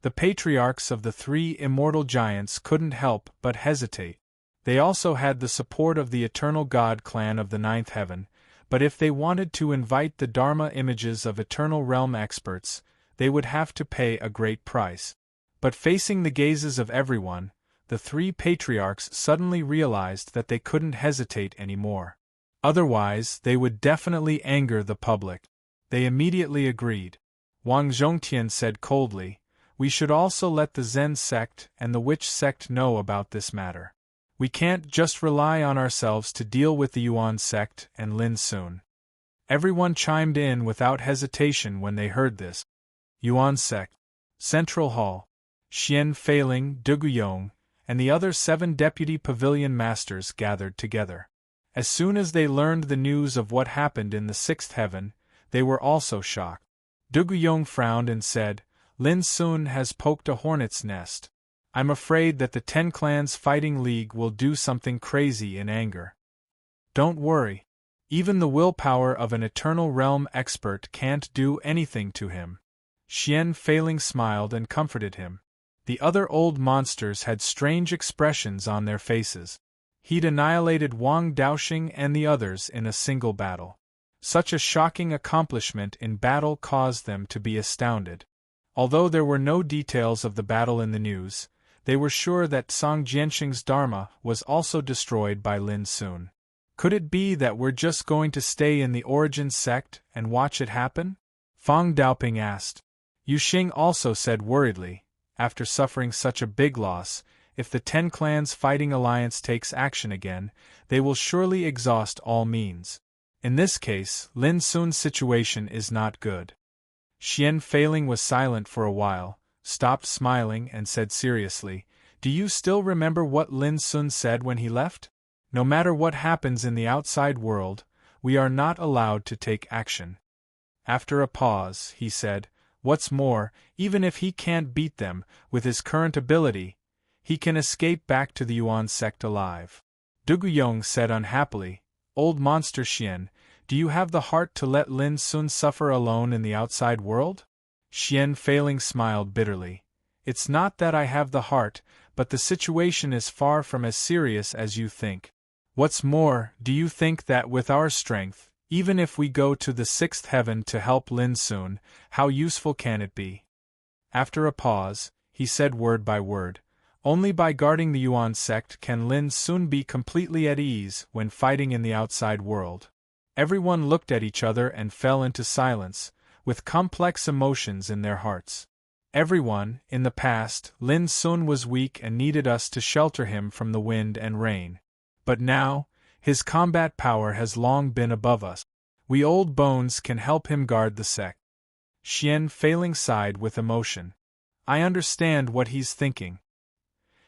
The patriarchs of the 3 immortal giants couldn't help but hesitate. They also had the support of the Eternal God clan of the 9th heaven, but if they wanted to invite the Dharma images of Eternal Realm experts, they would have to pay a great price. But facing the gazes of everyone, the 3 patriarchs suddenly realized that they couldn't hesitate anymore. Otherwise, they would definitely anger the public. They immediately agreed. Wang Zhongtian said coldly, "We should also let the Zen sect and the Witch sect know about this matter. We can't just rely on ourselves to deal with the Yuan sect and Lin Sun." Everyone chimed in without hesitation when they heard this. Yuan sect. Central Hall. Xian Feiling, Duguyong, and the other 7 deputy pavilion masters gathered together. As soon as they learned the news of what happened in the 6th heaven, they were also shocked. Duguyong frowned and said, "Lin Sun has poked a hornet's nest. I'm afraid that the 10 Clans Fighting League will do something crazy in anger." "Don't worry. Even the willpower of an Eternal Realm expert can't do anything to him." Xian Feiling smiled and comforted him. The other old monsters had strange expressions on their faces. He'd annihilated Wang Daoxing and the others in a single battle. Such a shocking accomplishment in battle caused them to be astounded. Although there were no details of the battle in the news, they were sure that Song Jianxing's Dharma was also destroyed by Lin Sun. Could it be that we're just going to stay in the Origin sect and watch it happen? Fang Daoping asked. Yu Xing also said worriedly, after suffering such a big loss, if the 10 Clans Fighting Alliance takes action again, they will surely exhaust all means. In this case, Lin Sun's situation is not good. Xian Feiling was silent for a while, stopped smiling and said seriously, "Do you still remember what Lin Sun said when he left? No matter what happens in the outside world, we are not allowed to take action." After a pause, he said, "What's more, even if he can't beat them, with his current ability, he can escape back to the Yuan sect alive." Duguyong said unhappily, "Old monster Xian, do you have the heart to let Lin Sun suffer alone in the outside world?" Xian Feiling smiled bitterly. "It's not that I have the heart, but the situation is far from as serious as you think. What's more, do you think that with our strength, even if we go to the 6th heaven to help Lin Sun, how useful can it be?" After a pause, he said word by word, "Only by guarding the Yuan sect can Lin Sun be completely at ease when fighting in the outside world." Everyone looked at each other and fell into silence, with complex emotions in their hearts. Everyone, in the past, Lin Sun was weak and needed us to shelter him from the wind and rain. But now, his combat power has long been above us. We old bones can help him guard the sect. Xian Feiling sighed with emotion. "I understand what he's thinking.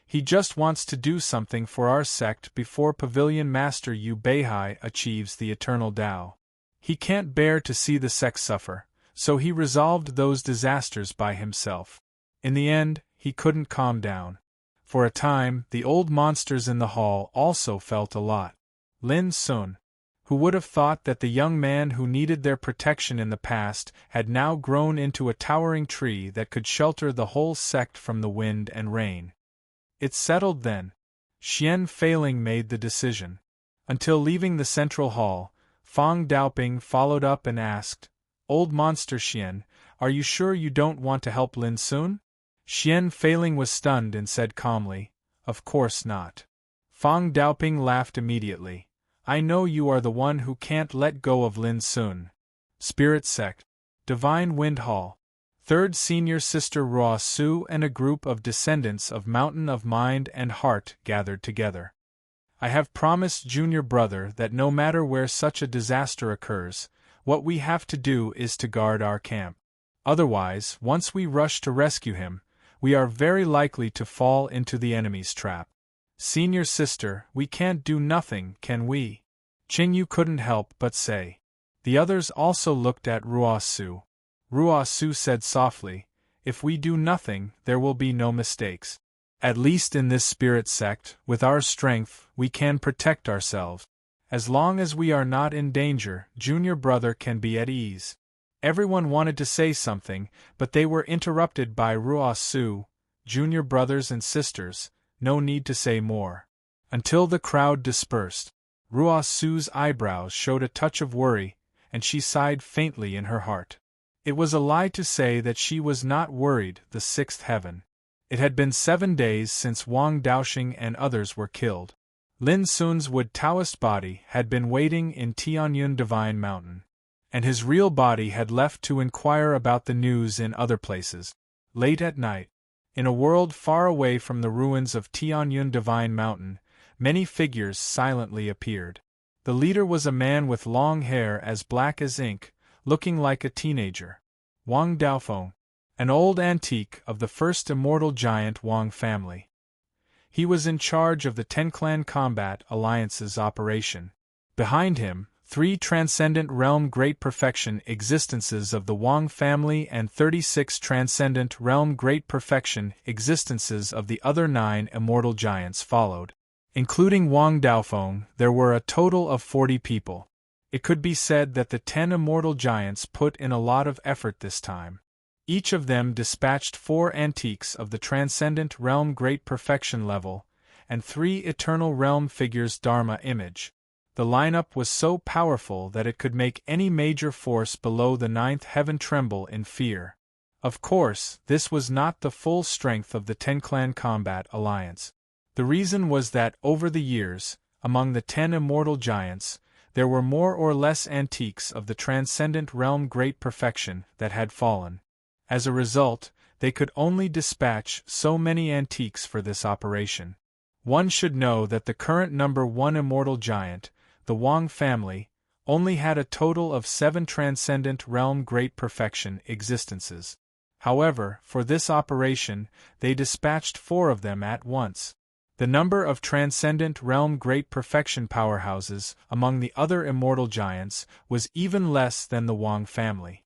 He just wants to do something for our sect before Pavilion Master Yu Beihai achieves the Eternal Tao. He can't bear to see the sect suffer, so he resolved those disasters by himself." In the end, he couldn't calm down. For a time, the old monsters in the hall also felt a lot. Lin Sun, who would have thought that the young man who needed their protection in the past had now grown into a towering tree that could shelter the whole sect from the wind and rain. It's settled then. Xian Feiling made the decision. Until leaving the central hall, Fang Daoping followed up and asked, Old monster Xian, are you sure you don't want to help Lin Sun? Xian Feiling was stunned and said calmly, of course not. Fang Daoping laughed immediately. I know you are the one who can't let go of Lin Sun. Spirit Sect. Divine Wind Hall. Third Senior Sister Ruo Su and a group of descendants of Mountain of Mind and Heart gathered together. I have promised Junior Brother that no matter where such a disaster occurs, what we have to do is to guard our camp. Otherwise, once we rush to rescue him, we are very likely to fall into the enemy's trap. Senior Sister, we can't do nothing, can we? Qingyu couldn't help but say. The others also looked at Ruo Su. Ruo Su said softly, if we do nothing, there will be no mistakes. At least in this spirit sect, with our strength, we can protect ourselves. As long as we are not in danger, Junior Brother can be at ease. Everyone wanted to say something, but they were interrupted by Ruo Su. Junior brothers and sisters, no need to say more. Until the crowd dispersed, Ruo Su's eyebrows showed a touch of worry, and she sighed faintly in her heart. It was a lie to say that she was not worried. The sixth heaven. It had been 7 days since Wang Daoxing and others were killed. Lin Sun's wood Taoist body had been waiting in Tianyun Divine Mountain, and his real body had left to inquire about the news in other places. Late at night, in a world far away from the ruins of Tianyun Divine Mountain, many figures silently appeared. The leader was a man with long hair as black as ink, looking like a teenager. Wang Daofeng, an old antique of the first immortal giant Wang family. He was in charge of the Ten-Clan Combat Alliance's operation. Behind him, 3 transcendent realm great perfection existences of the Wang family and 36 transcendent realm great perfection existences of the other 9 immortal giants followed. Including Wang Daofeng, there were a total of 40 people. It could be said that the 10 immortal giants put in a lot of effort this time. Each of them dispatched 4 antiques of the transcendent realm great perfection level, and 3 eternal realm figures Dharma image. The lineup was so powerful that it could make any major force below the 9th heaven tremble in fear. Of course, this was not the full strength of the Ten-Clan Combat Alliance. The reason was that over the years, among the 10 immortal giants, there were more or less antiques of the transcendent realm great perfection that had fallen. As a result, they could only dispatch so many antiques for this operation. One should know that the current number 1 immortal giant, the Wang family, only had a total of 7 transcendent realm great perfection existences. However, for this operation, they dispatched 4 of them at once. The number of transcendent realm great perfection powerhouses among the other immortal giants was even less than the Wang family.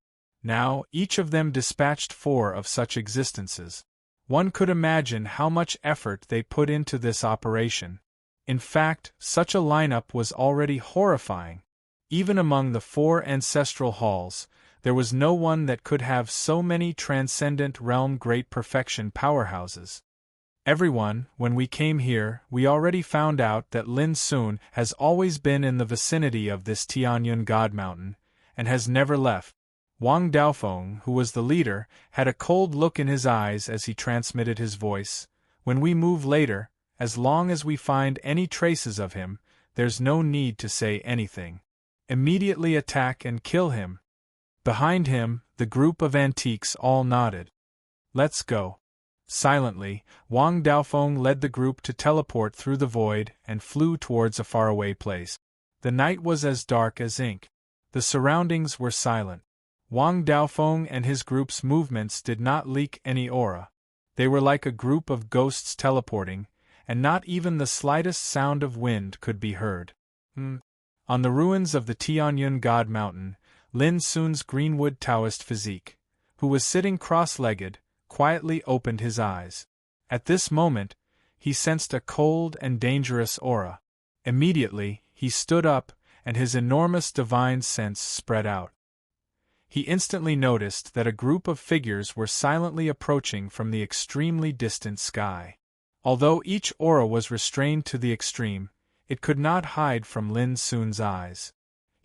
Now, each of them dispatched 4 of such existences. One could imagine how much effort they put into this operation. In fact, such a lineup was already horrifying. Even among the 4 ancestral halls, there was no one that could have so many transcendent realm great perfection powerhouses. Everyone, when we came here, we already found out that Lin Sun has always been in the vicinity of this Tianyun God Mountain, and has never left. Wang Daofeng, who was the leader, had a cold look in his eyes as he transmitted his voice. When we move later, as long as we find any traces of him, there's no need to say anything. Immediately attack and kill him. Behind him, the group of antiques all nodded. Let's go. Silently, Wang Daofeng led the group to teleport through the void and flew towards a faraway place. The night was as dark as ink. The surroundings were silent. Wang Daofeng and his group's movements did not leak any aura. They were like a group of ghosts teleporting, and not even the slightest sound of wind could be heard. On the ruins of the Tianyun God Mountain, Lin Sun's greenwood Taoist physique, who was sitting cross-legged, quietly opened his eyes. At this moment, he sensed a cold and dangerous aura. Immediately, he stood up, and his enormous divine sense spread out. He instantly noticed that a group of figures were silently approaching from the extremely distant sky. Although each aura was restrained to the extreme, it could not hide from Lin Sun's eyes.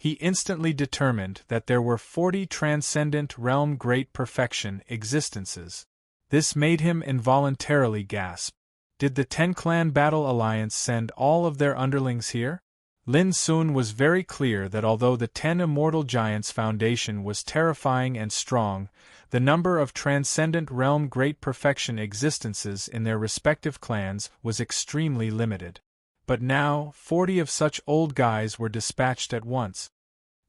He instantly determined that there were 40 transcendent realm great perfection existences. This made him involuntarily gasp. Did the Ten-Clan Battle Alliance send all of their underlings here? Lin Sun was very clear that although the 10 Immortal Giants' foundation was terrifying and strong, the number of transcendent realm great perfection existences in their respective clans was extremely limited. But now, 40 of such old guys were dispatched at once.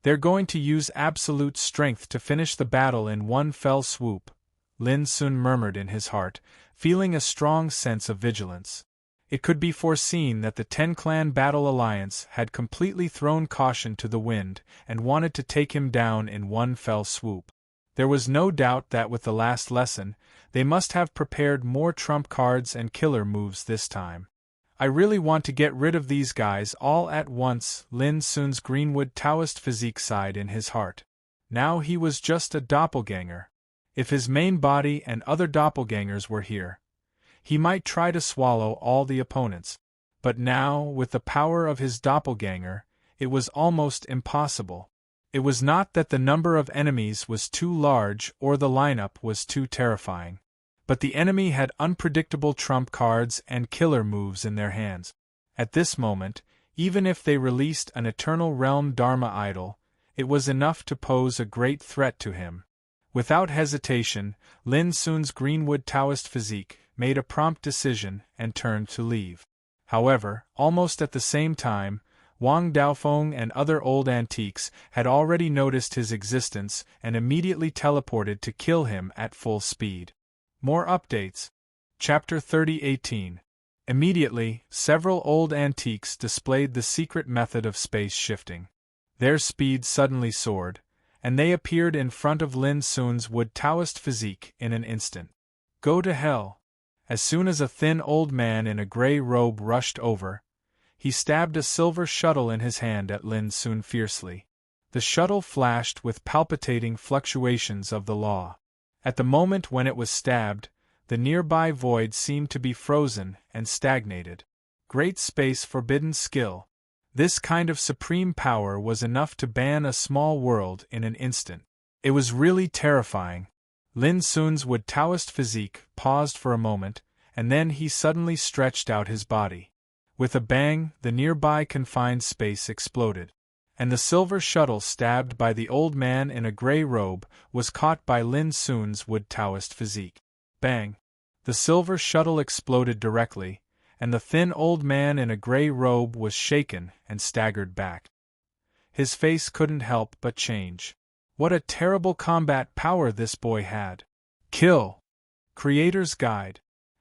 They're going to use absolute strength to finish the battle in one fell swoop, Lin Sun murmured in his heart, feeling a strong sense of vigilance. It could be foreseen that the Ten-Clan Battle Alliance had completely thrown caution to the wind and wanted to take him down in one fell swoop. There was no doubt that with the last lesson, they must have prepared more trump cards and killer moves this time. I really want to get rid of these guys all at once, Lin Sun's Greenwood Taoist physique sighed in his heart. Now he was just a doppelganger. If his main body and other doppelgangers were here, he might try to swallow all the opponents. But now, with the power of his doppelganger, it was almost impossible. It was not that the number of enemies was too large or the lineup was too terrifying. But the enemy had unpredictable trump cards and killer moves in their hands. At this moment, even if they released an Eternal Realm Dharma idol, it was enough to pose a great threat to him. Without hesitation, Lin Sun's Greenwood Taoist physique made a prompt decision and turned to leave. However, almost at the same time, Wang Daofeng and other old antiques had already noticed his existence and immediately teleported to kill him at full speed. More updates. Chapter 30:18. Immediately, several old antiques displayed the secret method of space shifting. Their speed suddenly soared, and they appeared in front of Lin Sun's Wood Taoist physique in an instant. Go to hell! As soon as a thin old man in a gray robe rushed over, he stabbed a silver shuttle in his hand at Lin Sun fiercely. The shuttle flashed with palpitating fluctuations of the law. At the moment when it was stabbed, the nearby void seemed to be frozen and stagnated. Great space forbidden skill. This kind of supreme power was enough to ban a small world in an instant. It was really terrifying. Lin Sun's Wood Taoist physique paused for a moment, and then he suddenly stretched out his body. With a bang, the nearby confined space exploded, and the silver shuttle stabbed by the old man in a gray robe was caught by Lin Sun's Wood Taoist physique. Bang! The silver shuttle exploded directly, and the thin old man in a gray robe was shaken and staggered back. His face couldn't help but change. What a terrible combat power this boy had! Kill! Creator's Guide.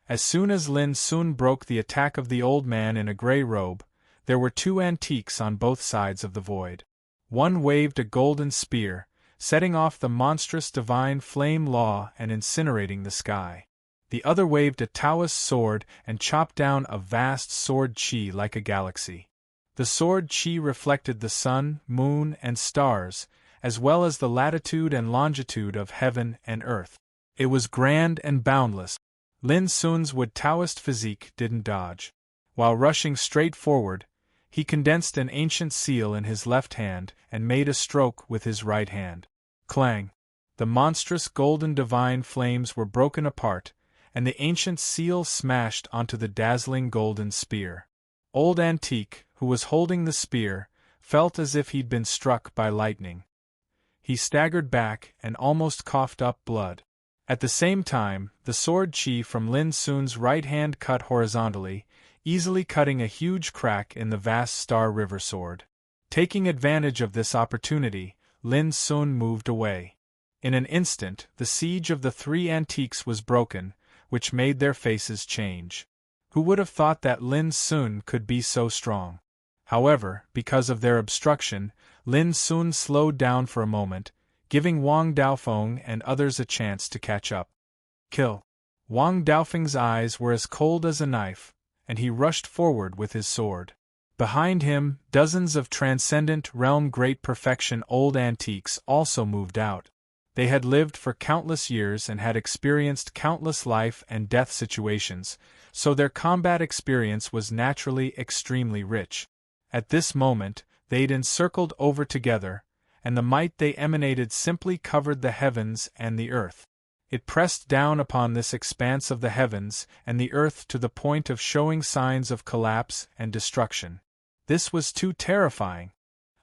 As soon as Lin Sun broke the attack of the old man in a gray robe, there were two antiques on both sides of the void. One waved a golden spear, setting off the monstrous divine flame law and incinerating the sky. The other waved a Taoist sword and chopped down a vast sword chi like a galaxy. The sword chi reflected the sun, moon, and stars, as well as the latitude and longitude of heaven and earth. It was grand and boundless. Lin Sun's Wood Taoist physique didn't dodge. While rushing straight forward, he condensed an ancient seal in his left hand and made a stroke with his right hand. Clang! The monstrous golden divine flames were broken apart, and the ancient seal smashed onto the dazzling golden spear. Old Antique, who was holding the spear, felt as if he'd been struck by lightning. He staggered back and almost coughed up blood. At the same time, the sword chi from Lin Sun's right hand cut horizontally, easily cutting a huge crack in the vast Star River sword. Taking advantage of this opportunity, Lin Sun moved away. In an instant, the siege of the three antiques was broken, which made their faces change. Who would have thought that Lin Sun could be so strong? However, because of their obstruction, Lin Sun slowed down for a moment, giving Wang Daofeng and others a chance to catch up. Kill! Wang Daofeng's eyes were as cold as a knife, and he rushed forward with his sword. Behind him, dozens of transcendent realm great perfection old antiques also moved out. They had lived for countless years and had experienced countless life and death situations, so their combat experience was naturally extremely rich. At this moment, They'd encircled over together, and the might they emanated simply covered the heavens and the earth. It pressed down upon this expanse of the heavens and the earth to the point of showing signs of collapse and destruction. This was too terrifying.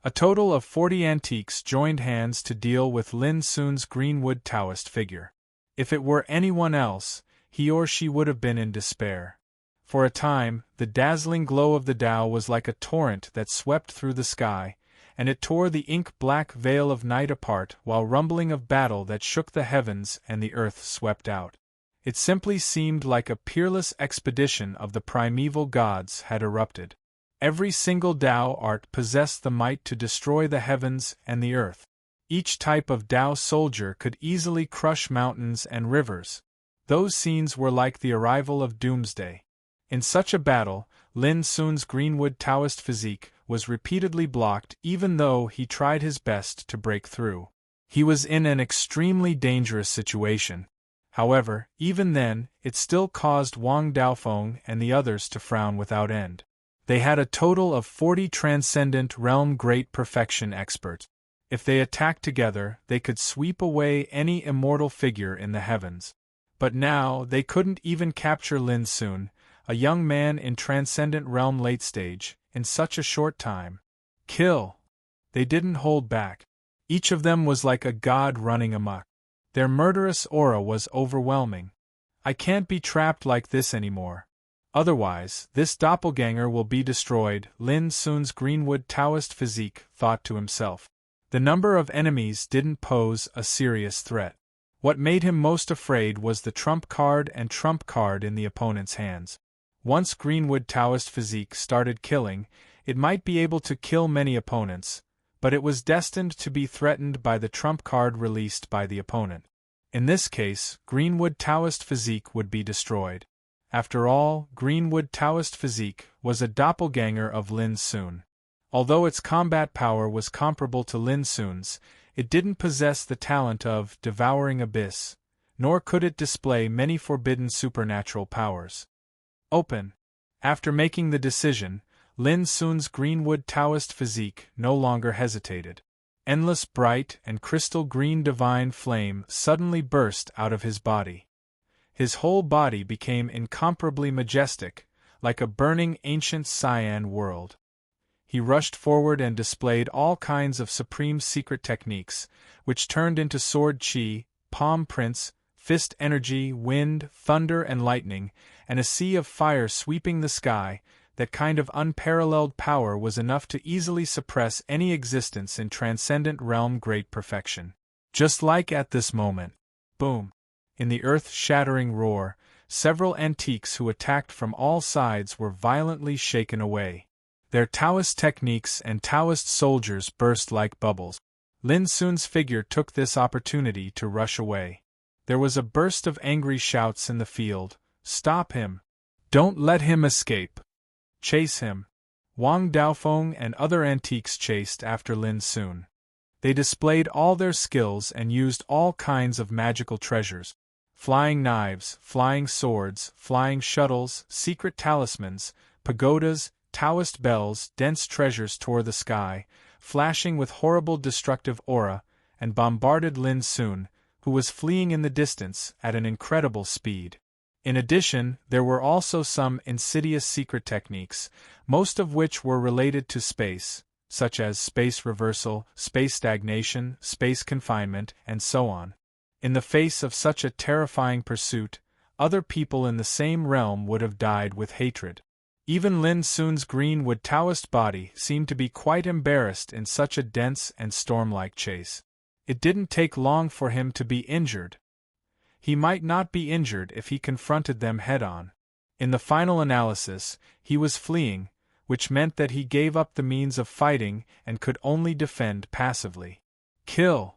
A total of 40 antiques joined hands to deal with Lin Sun's greenwood Taoist figure. If it were anyone else, he or she would have been in despair. For a time, the dazzling glow of the Tao was like a torrent that swept through the sky, and it tore the ink-black veil of night apart while rumbling of battle that shook the heavens and the earth swept out. It simply seemed like a peerless expedition of the primeval gods had erupted. Every single Tao art possessed the might to destroy the heavens and the earth. Each type of Tao soldier could easily crush mountains and rivers. Those scenes were like the arrival of doomsday. In such a battle, Lin Sun's greenwood Taoist physique was repeatedly blocked even though he tried his best to break through. He was in an extremely dangerous situation. However, even then, it still caused Wang Daofeng and the others to frown without end. They had a total of 40 Transcendent Realm Great Perfection experts. If they attacked together, they could sweep away any immortal figure in the heavens. But now, they couldn't even capture Lin Sun, a young man in Transcendent Realm late stage, in such a short time. Kill! They didn't hold back. Each of them was like a god running amok. Their murderous aura was overwhelming. I can't be trapped like this anymore. Otherwise, this doppelganger will be destroyed, Lin Sun's greenwood Taoist physique thought to himself. The number of enemies didn't pose a serious threat. What made him most afraid was the trump card and trump card in the opponent's hands. Once greenwood Taoist physique started killing, it might be able to kill many opponents, but it was destined to be threatened by the trump card released by the opponent. In this case, greenwood Taoist physique would be destroyed. After all, greenwood Taoist physique was a doppelganger of Lin Sun. Although its combat power was comparable to Lin Sun's, it didn't possess the talent of devouring abyss, nor could it display many forbidden supernatural powers. Open. After making the decision, Lin Sun's greenwood Taoist physique no longer hesitated. Endless bright and crystal green divine flame suddenly burst out of his body. His whole body became incomparably majestic, like a burning ancient cyan world. He rushed forward and displayed all kinds of supreme secret techniques, which turned into sword chi, palm prints, fist energy, wind, thunder and lightning, and a sea of fire sweeping the sky. That kind of unparalleled power was enough to easily suppress any existence in Transcendent Realm Great Perfection. Just like at this moment. Boom! In the earth-shattering roar, several antiques who attacked from all sides were violently shaken away. Their Taoist techniques and Taoist soldiers burst like bubbles. Lin Sun's figure took this opportunity to rush away. There was a burst of angry shouts in the field. Stop him! Don't let him escape! Chase him! Wang Daofeng and other antiques chased after Lin Sun. They displayed all their skills and used all kinds of magical treasures. Flying knives, flying swords, flying shuttles, secret talismans, pagodas, Taoist bells, dense treasures tore the sky, flashing with horrible destructive aura, and bombarded Lin Sun, who was fleeing in the distance at an incredible speed. In addition, there were also some insidious secret techniques, most of which were related to space, such as space reversal, space stagnation, space confinement, and so on. In the face of such a terrifying pursuit, other people in the same realm would have died with hatred. Even Lin Sun's greenwood Taoist body seemed to be quite embarrassed in such a dense and storm-like chase. It didn't take long for him to be injured. He might not be injured if he confronted them head-on. In the final analysis, he was fleeing, which meant that he gave up the means of fighting and could only defend passively. Kill!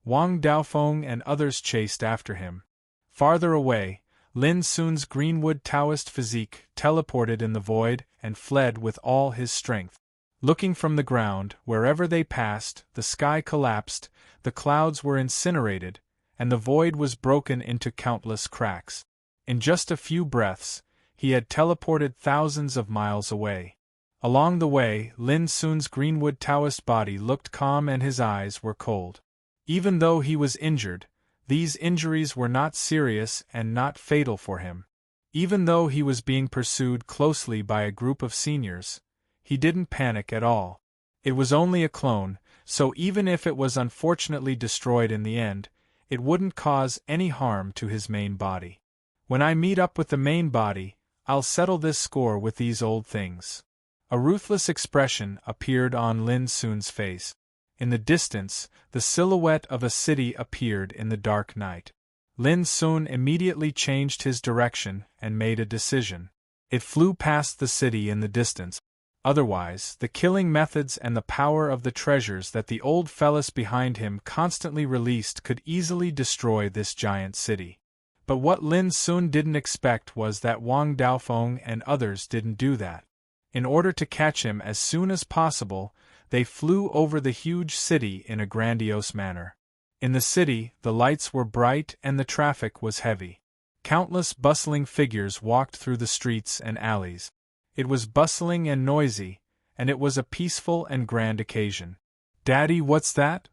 Wang Daofeng and others chased after him. Farther away, Lin Sun's greenwood Taoist physique teleported in the void and fled with all his strength. Looking from the ground, wherever they passed, the sky collapsed, the clouds were incinerated, and the void was broken into countless cracks. In just a few breaths, he had teleported thousands of miles away. Along the way, Lin Sun's greenwood Taoist body looked calm and his eyes were cold. Even though he was injured, these injuries were not serious and not fatal for him. Even though he was being pursued closely by a group of seniors, he didn't panic at all. It was only a clone, so even if it was unfortunately destroyed in the end, it wouldn't cause any harm to his main body. When I meet up with the main body, I'll settle this score with these old things. A ruthless expression appeared on Lin Sun's face. In the distance, the silhouette of a city appeared in the dark night. Lin Sun immediately changed his direction and made a decision. It flew past the city in the distance. Otherwise, the killing methods and the power of the treasures that the old fellas behind him constantly released could easily destroy this giant city. But what Lin Sun didn't expect was that Wang Daofeng and others didn't do that. In order to catch him as soon as possible, they flew over the huge city in a grandiose manner. In the city, the lights were bright and the traffic was heavy. Countless bustling figures walked through the streets and alleys. It was bustling and noisy, and it was a peaceful and grand occasion. "Daddy, what's that?"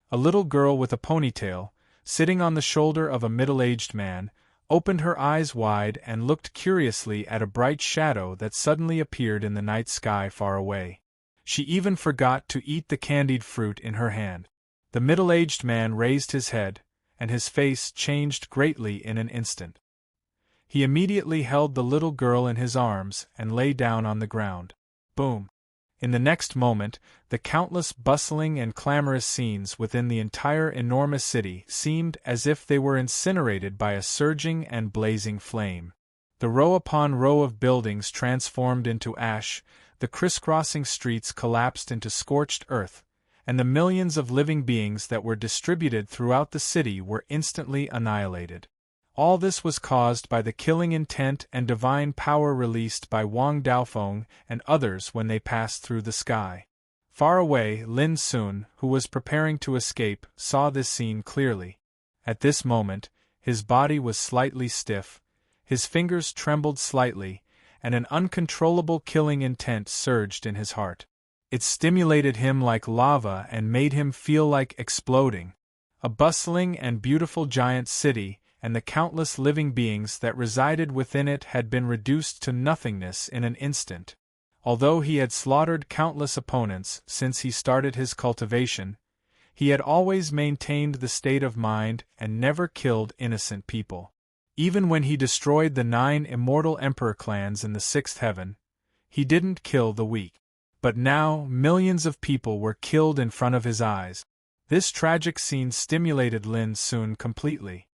A little girl with a ponytail, sitting on the shoulder of a middle-aged man, opened her eyes wide and looked curiously at a bright shadow that suddenly appeared in the night sky far away. She even forgot to eat the candied fruit in her hand. The middle-aged man raised his head, and his face changed greatly in an instant. He immediately held the little girl in his arms and lay down on the ground. Boom! In the next moment, the countless bustling and clamorous scenes within the entire enormous city seemed as if they were incinerated by a surging and blazing flame. The row upon row of buildings transformed into ash, the crisscrossing streets collapsed into scorched earth, and the millions of living beings that were distributed throughout the city were instantly annihilated. All this was caused by the killing intent and divine power released by Wang Daofeng and others when they passed through the sky. Far away, Lin Sun, who was preparing to escape, saw this scene clearly. At this moment, his body was slightly stiff, his fingers trembled slightly, and an uncontrollable killing intent surged in his heart. It stimulated him like lava and made him feel like exploding. A bustling and beautiful giant city, and the countless living beings that resided within it had been reduced to nothingness in an instant. Although he had slaughtered countless opponents since he started his cultivation, he had always maintained the state of mind and never killed innocent people. Even when he destroyed the 9 immortal emperor clans in the 6th heaven, he didn't kill the weak. But now, millions of people were killed in front of his eyes. This tragic scene stimulated Lin Sun completely.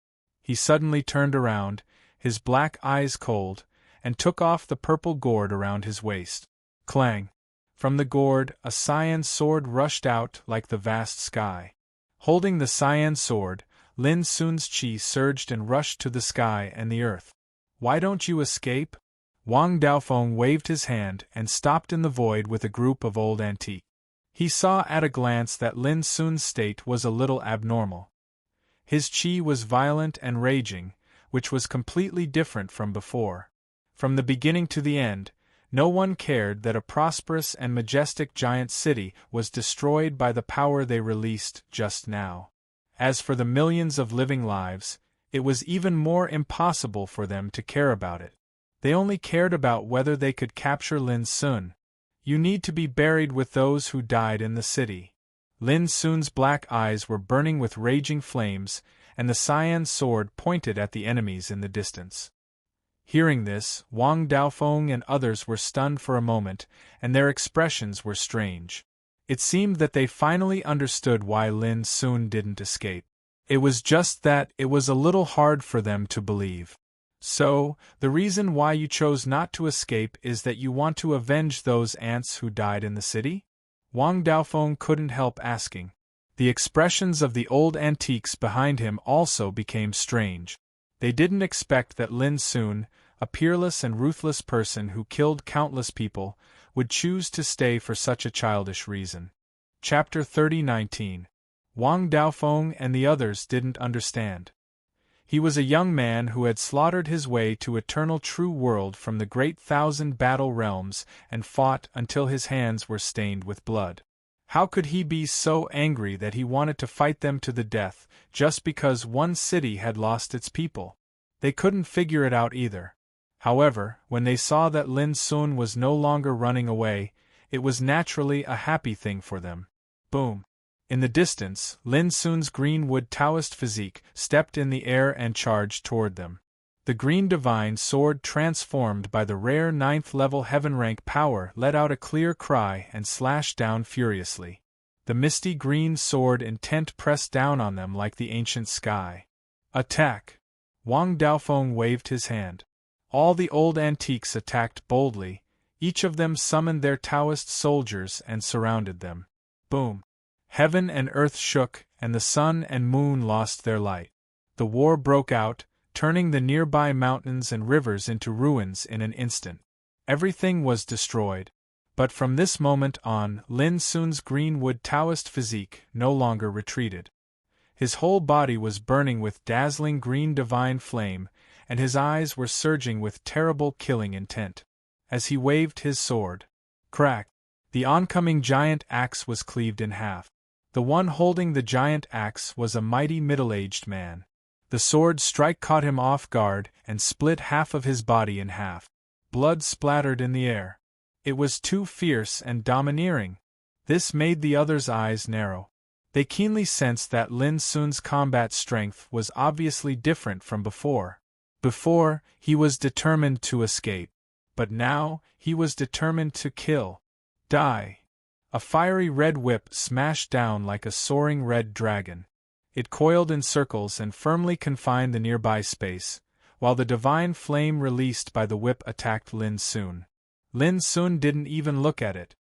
He suddenly turned around, his black eyes cold, and took off the purple gourd around his waist. Clang! From the gourd, a cyan sword rushed out like the vast sky. Holding the cyan sword, Lin Sun's chi surged and rushed to the sky and the earth. "Why don't you escape?" Wang Daofeng waved his hand and stopped in the void with a group of old antiques. He saw at a glance that Lin Sun's state was a little abnormal. His chi was violent and raging, which was completely different from before. From the beginning to the end, no one cared that a prosperous and majestic giant city was destroyed by the power they released just now. As for the millions of living lives, it was even more impossible for them to care about it. They only cared about whether they could capture Lin Sun. You need to be buried with those who died in the city. Lin Sun's black eyes were burning with raging flames, and the cyan sword pointed at the enemies in the distance. Hearing this, Wang Daofeng and others were stunned for a moment, and their expressions were strange. It seemed that they finally understood why Lin Sun didn't escape. It was just that it was a little hard for them to believe. "So, the reason why you chose not to escape is that you want to avenge those ants who died in the city?" Wang Daofeng couldn't help asking. The expressions of the old antiques behind him also became strange. They didn't expect that Lin Sun, a peerless and ruthless person who killed countless people, would choose to stay for such a childish reason. Chapter 30:19. Wang Daofeng and the others didn't understand. He was a young man who had slaughtered his way to eternal true world from the great 1,000 battle realms and fought until his hands were stained with blood. How could he be so angry that he wanted to fight them to the death, just because one city had lost its people? They couldn't figure it out either. However, when they saw that Lin Sun was no longer running away, it was naturally a happy thing for them. Boom! In the distance, Lin Sun's green-wood Taoist physique stepped in the air and charged toward them. The green divine sword, transformed by the rare 9th-level heaven-rank power, let out a clear cry and slashed down furiously. The misty green sword intent pressed down on them like the ancient sky. Attack! Wang Daofeng waved his hand. All the old antiques attacked boldly. Each of them summoned their Taoist soldiers and surrounded them. Boom! Heaven and earth shook, and the sun and moon lost their light. The war broke out, turning the nearby mountains and rivers into ruins in an instant. Everything was destroyed. But from this moment on, Lin Sun's greenwood Taoist physique no longer retreated. His whole body was burning with dazzling green divine flame, and his eyes were surging with terrible killing intent. As he waved his sword, crack! The oncoming giant axe was cleaved in half. The one holding the giant axe was a mighty middle-aged man. The sword strike caught him off guard and split half of his body in half. Blood splattered in the air. It was too fierce and domineering. This made the others' eyes narrow. They keenly sensed that Lin Sun's combat strength was obviously different from before. Before, he was determined to escape. But now, he was determined to kill. Die. A fiery red whip smashed down like a soaring red dragon. It coiled in circles and firmly confined the nearby space, while the divine flame released by the whip attacked Lin Sun. Lin Sun didn't even look at it.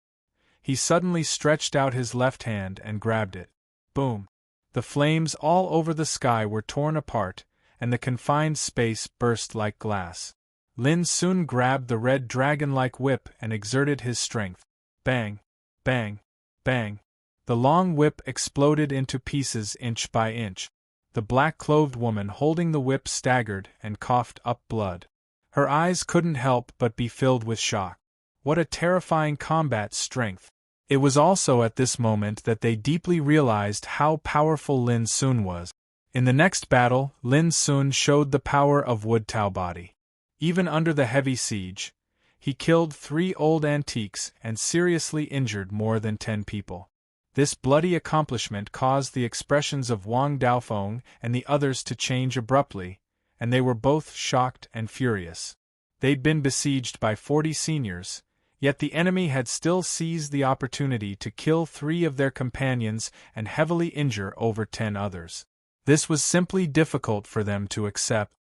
He suddenly stretched out his left hand and grabbed it. Boom! The flames all over the sky were torn apart, and the confined space burst like glass. Lin Sun grabbed the red dragon-like whip and exerted his strength. Bang! Bang! Bang! The long whip exploded into pieces inch by inch. The black-clothed woman holding the whip staggered and coughed up blood. Her eyes couldn't help but be filled with shock. What a terrifying combat strength! It was also at this moment that they deeply realized how powerful Lin Sun was. In the next battle, Lin Sun showed the power of Wood Tao body. Even under the heavy siege, he killed 3 old antiques and seriously injured more than 10 people. This bloody accomplishment caused the expressions of Wang Daofeng and the others to change abruptly, and they were both shocked and furious. They'd been besieged by 40 seniors, yet the enemy had still seized the opportunity to kill 3 of their companions and heavily injure over 10 others. This was simply difficult for them to accept.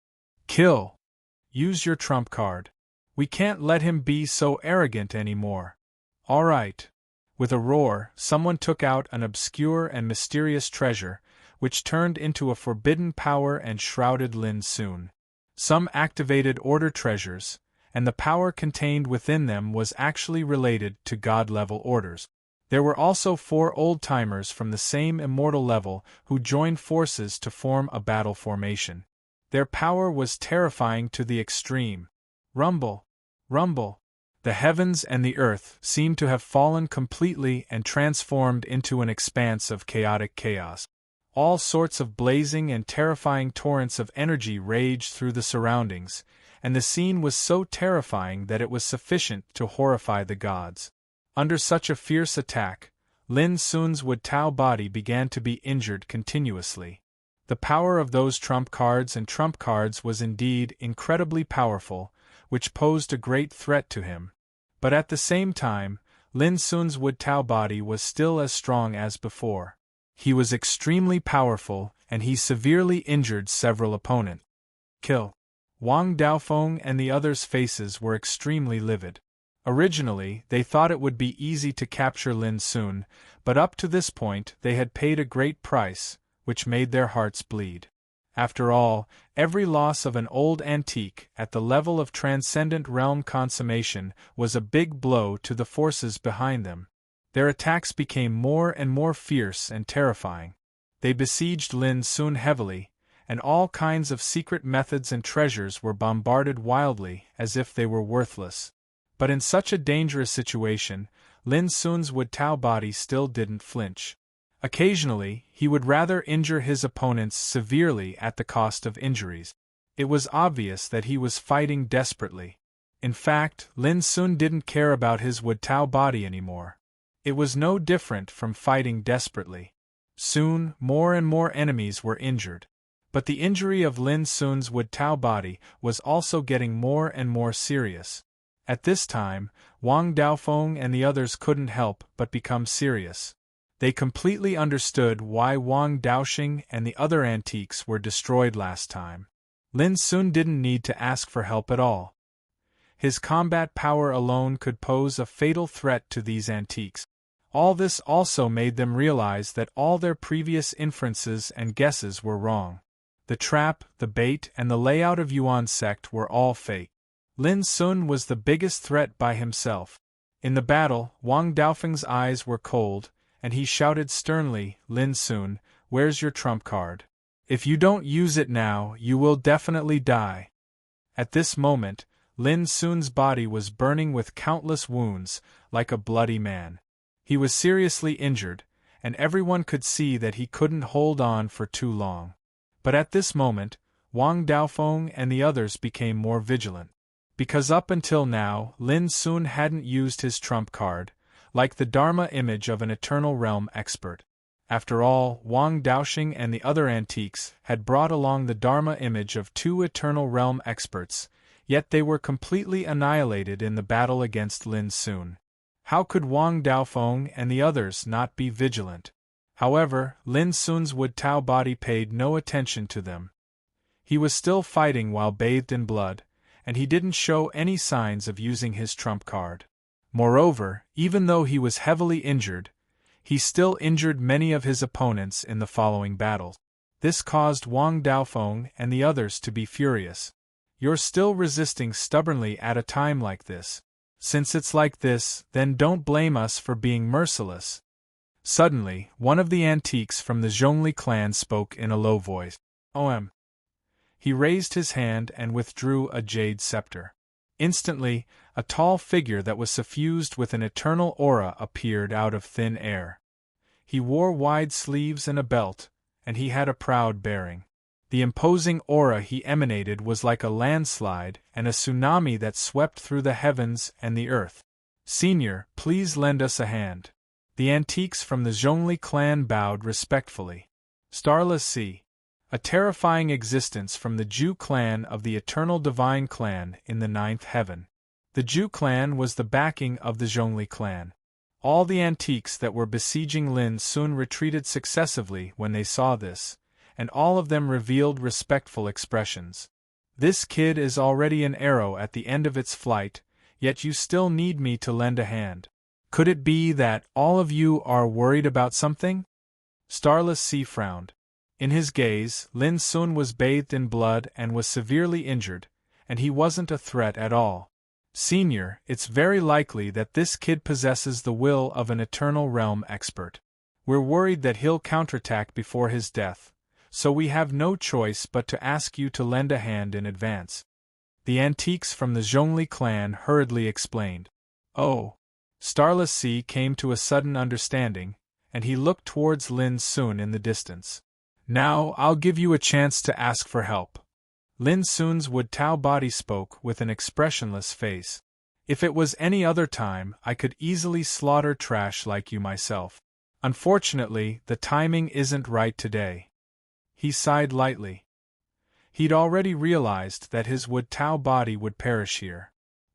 Kill! Use your trump card. We can't let him be so arrogant anymore. All right. With a roar, someone took out an obscure and mysterious treasure, which turned into a forbidden power and shrouded Lin Sun. Some activated order treasures, and the power contained within them was actually related to God-level orders. There were also 4 old-timers from the same immortal level who joined forces to form a battle formation. Their power was terrifying to the extreme. Rumble! Rumble! The heavens and the earth seemed to have fallen completely and transformed into an expanse of chaotic chaos. All sorts of blazing and terrifying torrents of energy raged through the surroundings, and the scene was so terrifying that it was sufficient to horrify the gods. Under such a fierce attack, Lin Sun's Wood Tao body began to be injured continuously. The power of those trump cards and trump cards was indeed incredibly powerful, which posed a great threat to him. But at the same time, Lin Sun's Wood Tao body was still as strong as before. He was extremely powerful, and he severely injured several opponents. Kill! Wang Daofeng and the others' faces were extremely livid. Originally, they thought it would be easy to capture Lin Sun, but up to this point they had paid a great price, which made their hearts bleed. After all, every loss of an old antique at the level of transcendent realm consummation was a big blow to the forces behind them. Their attacks became more and more fierce and terrifying. They besieged Lin Sun heavily, and all kinds of secret methods and treasures were bombarded wildly as if they were worthless. But in such a dangerous situation, Lin Sun's Wood Tao body still didn't flinch. Occasionally, he would rather injure his opponents severely at the cost of injuries. It was obvious that he was fighting desperately. In fact, Lin Sun didn't care about his Wood Tao body anymore. It was no different from fighting desperately. Soon, more and more enemies were injured. But the injury of Lin Sun's Wood Tao body was also getting more and more serious. At this time, Wang Daofeng and the others couldn't help but become serious. They completely understood why Wang Daoxing and the other antiques were destroyed last time. Lin Sun didn't need to ask for help at all. His combat power alone could pose a fatal threat to these antiques. All this also made them realize that all their previous inferences and guesses were wrong. The trap, the bait, and the layout of Yuan's sect were all fake. Lin Sun was the biggest threat by himself. In the battle, Wang Daofeng's eyes were cold, and he shouted sternly, "Lin Sun, where's your trump card? If you don't use it now, you will definitely die." At this moment, Lin Sun's body was burning with countless wounds, like a bloody man. He was seriously injured, and everyone could see that he couldn't hold on for too long. But at this moment, Wang Daofeng and the others became more vigilant. Because up until now, Lin Sun hadn't used his trump card, like the Dharma image of an Eternal Realm expert. After all, Wang Daoxing and the other antiques had brought along the Dharma image of 2 Eternal Realm experts, yet they were completely annihilated in the battle against Lin Sun. How could Wang Daofeng and the others not be vigilant? However, Lin Sun's Wood Tao body paid no attention to them. He was still fighting while bathed in blood, and he didn't show any signs of using his trump card. Moreover, even though he was heavily injured, he still injured many of his opponents in the following battles. This caused Wang Daofeng and the others to be furious. "You're still resisting stubbornly at a time like this. Since it's like this, then don't blame us for being merciless." Suddenly, one of the antiques from the Zhongli clan spoke in a low voice. "OM." He raised his hand and withdrew a jade scepter. Instantly, a tall figure that was suffused with an eternal aura appeared out of thin air. He wore wide sleeves and a belt, and he had a proud bearing. The imposing aura he emanated was like a landslide and a tsunami that swept through the heavens and the earth. "Senior, please lend us a hand." The antiques from the Zhongli clan bowed respectfully. Starless Sea. A terrifying existence from the Ju clan of the Eternal Divine clan in the 9th heaven. The Ju clan was the backing of the Zhongli clan. All the antiques that were besieging Lin Sun retreated successively when they saw this, and all of them revealed respectful expressions. "This kid is already an arrow at the end of its flight, yet you still need me to lend a hand. Could it be that all of you are worried about something?" Starless Sea frowned. In his gaze, Lin Sun was bathed in blood and was severely injured, and he wasn't a threat at all. "Senior, it's very likely that this kid possesses the will of an Eternal Realm expert. We're worried that he'll counterattack before his death, so we have no choice but to ask you to lend a hand in advance." The antiques from the Zhongli clan hurriedly explained. "Oh." Starless Sea came to a sudden understanding, and he looked towards Lin Sun in the distance. "Now I'll give you a chance to ask for help." Lin Sun's Wood Tao body spoke with an expressionless face. "If it was any other time, I could easily slaughter trash like you myself. Unfortunately, the timing isn't right today." He sighed lightly. He'd already realized that his Wood Tao body would perish here.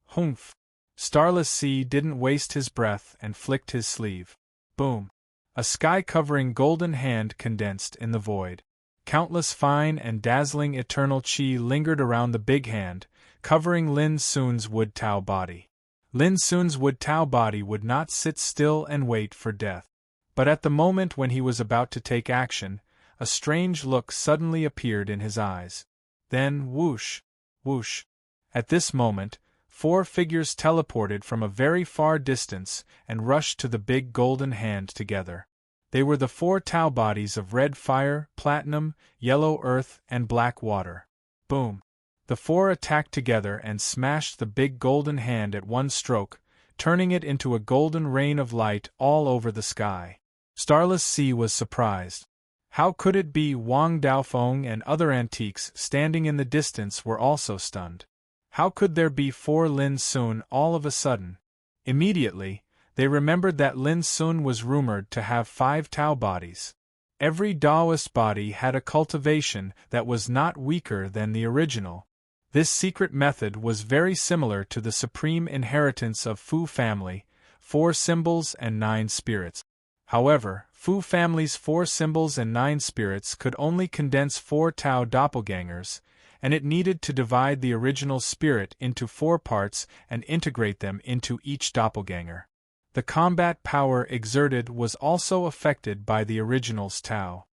"Humph." Starless Sea didn't waste his breath and flicked his sleeve. Boom. A sky-covering golden hand condensed in the void. Countless fine and dazzling eternal chi lingered around the big hand, covering Lin Sun's Wood Tao body. Lin Sun's Wood Tao body would not sit still and wait for death. But at the moment when he was about to take action, a strange look suddenly appeared in his eyes. Then whoosh, whoosh. At this moment, 4 figures teleported from a very far distance and rushed to the big golden hand together. They were the 4 Tau bodies of red fire, platinum, yellow earth, and black water. Boom! The 4 attacked together and smashed the big golden hand at one stroke, turning it into a golden rain of light all over the sky. Starless Sea was surprised. How could it be? Wang Daofeng and other antiques standing in the distance were also stunned. How could there be 4 Lin Sun all of a sudden? Immediately, they remembered that Lin Sun was rumored to have 5 Tau bodies. Every Taoist body had a cultivation that was not weaker than the original. This secret method was very similar to the supreme inheritance of Fu family, 4 symbols and 9 spirits. However, Fu family's 4 symbols and 9 spirits could only condense 4 Tau doppelgangers, and it needed to divide the original spirit into 4 parts and integrate them into each doppelganger. The combat power exerted was also affected by the original's Tau.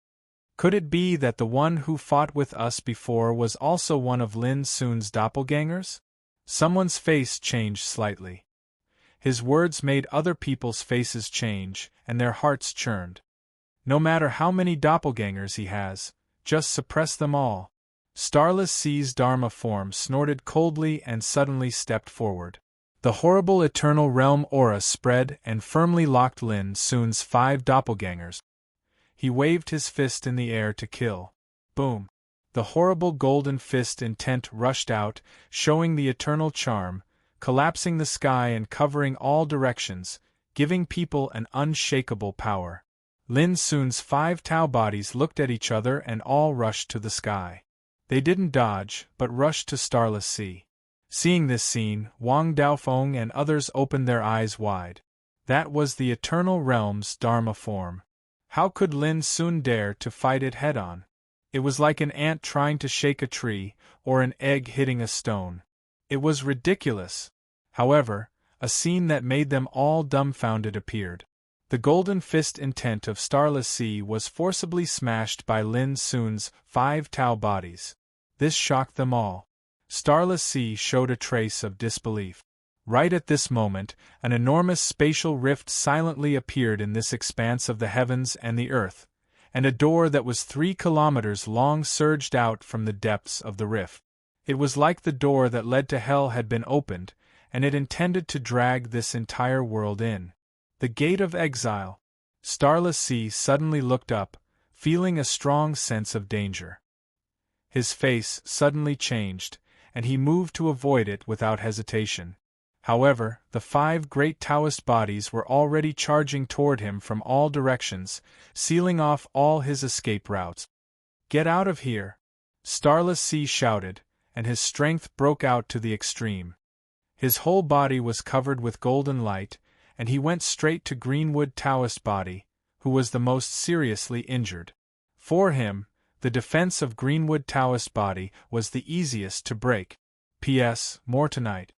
Could it be that the one who fought with us before was also one of Lin Sun's doppelgangers? Someone's face changed slightly. His words made other people's faces change, and their hearts churned. No matter how many doppelgangers he has, just suppress them all. Starless Sea's Dharma form snorted coldly and suddenly stepped forward. The horrible eternal realm aura spread and firmly locked Lin Sun's 5 doppelgangers. He waved his fist in the air to kill. Boom! The horrible golden fist intent rushed out, showing the eternal charm, collapsing the sky and covering all directions, giving people an unshakable power. Lin Sun's 5 Tau bodies looked at each other and all rushed to the sky. They didn't dodge, but rushed to Starless Sea. Seeing this scene, Wang Daofeng and others opened their eyes wide. That was the Eternal Realm's Dharma form. How could Lin Sun dare to fight it head-on? It was like an ant trying to shake a tree, or an egg hitting a stone. It was ridiculous. However, a scene that made them all dumbfounded appeared. The golden fist intent of Starless Sea was forcibly smashed by Lin Sun's 5 Tau bodies. This shocked them all. Starless Sea showed a trace of disbelief. Right at this moment, an enormous spatial rift silently appeared in this expanse of the heavens and the earth, and a door that was 3 kilometers long surged out from the depths of the rift. It was like the door that led to hell had been opened, and it intended to drag this entire world in. The Gate of Exile. Starless Sea suddenly looked up, feeling a strong sense of danger. His face suddenly changed, and he moved to avoid it without hesitation. However, the 5 great Taoist bodies were already charging toward him from all directions, sealing off all his escape routes. "Get out of here!" Starless Sea shouted, and his strength broke out to the extreme. His whole body was covered with golden light, and he went straight to Greenwood Taoist body, who was the most seriously injured. For him, the defense of Greenwood Taoist body was the easiest to break. P.S. More tonight.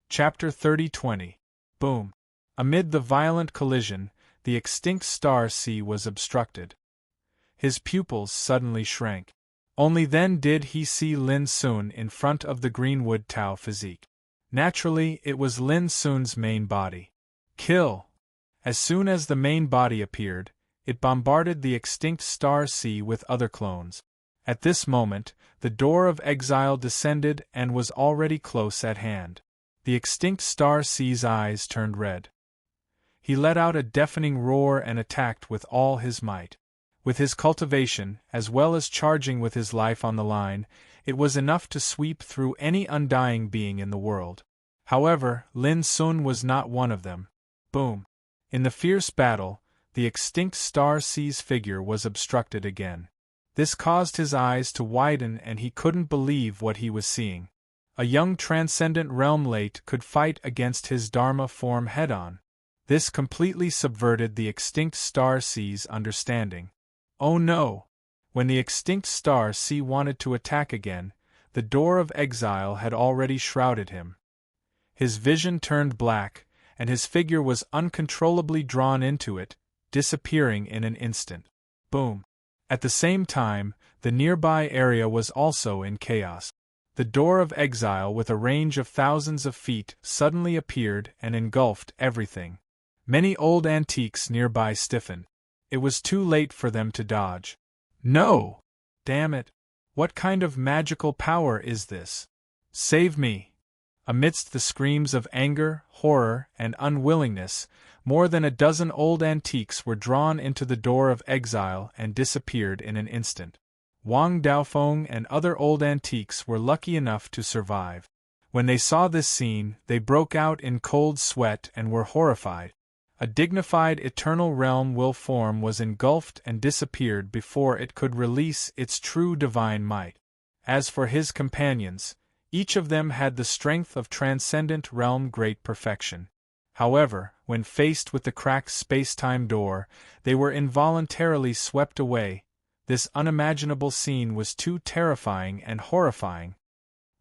Chapter 30-20. Boom. Amid the violent collision, the extinct star sea was obstructed. His pupils suddenly shrank. Only then did he see Lin Sun in front of the Greenwood Tau physique. Naturally, it was Lin Sun's main body. Kill! As soon as the main body appeared, it bombarded the extinct star sea with other clones. At this moment, the door of exile descended and was already close at hand. The extinct star sea's eyes turned red. He let out a deafening roar and attacked with all his might. With his cultivation, as well as charging with his life on the line, it was enough to sweep through any undying being in the world. However, Lin Sun was not one of them. Boom! In the fierce battle, the extinct star sea's figure was obstructed again. This caused his eyes to widen and he couldn't believe what he was seeing. A young transcendent realm late could fight against his Dharma form head-on. This completely subverted the extinct star sea's understanding. Oh no! When the extinct star sea wanted to attack again, the door of exile had already shrouded him. His vision turned black, and his figure was uncontrollably drawn into it, disappearing in an instant. Boom! At the same time, the nearby area was also in chaos. The door of exile with a range of thousands of feet suddenly appeared and engulfed everything. Many old antiques nearby stiffened. It was too late for them to dodge. No! Damn it! What kind of magical power is this? Save me! Amidst the screams of anger, horror, and unwillingness, more than a dozen old antiques were drawn into the door of exile and disappeared in an instant. Wang Daofeng and other old antiques were lucky enough to survive. When they saw this scene, they broke out in cold sweat and were horrified. A dignified eternal realm will form was engulfed and disappeared before it could release its true divine might. As for his companions, each of them had the strength of transcendent realm great perfection. However, when faced with the cracked space-time door, they were involuntarily swept away. This unimaginable scene was too terrifying and horrifying.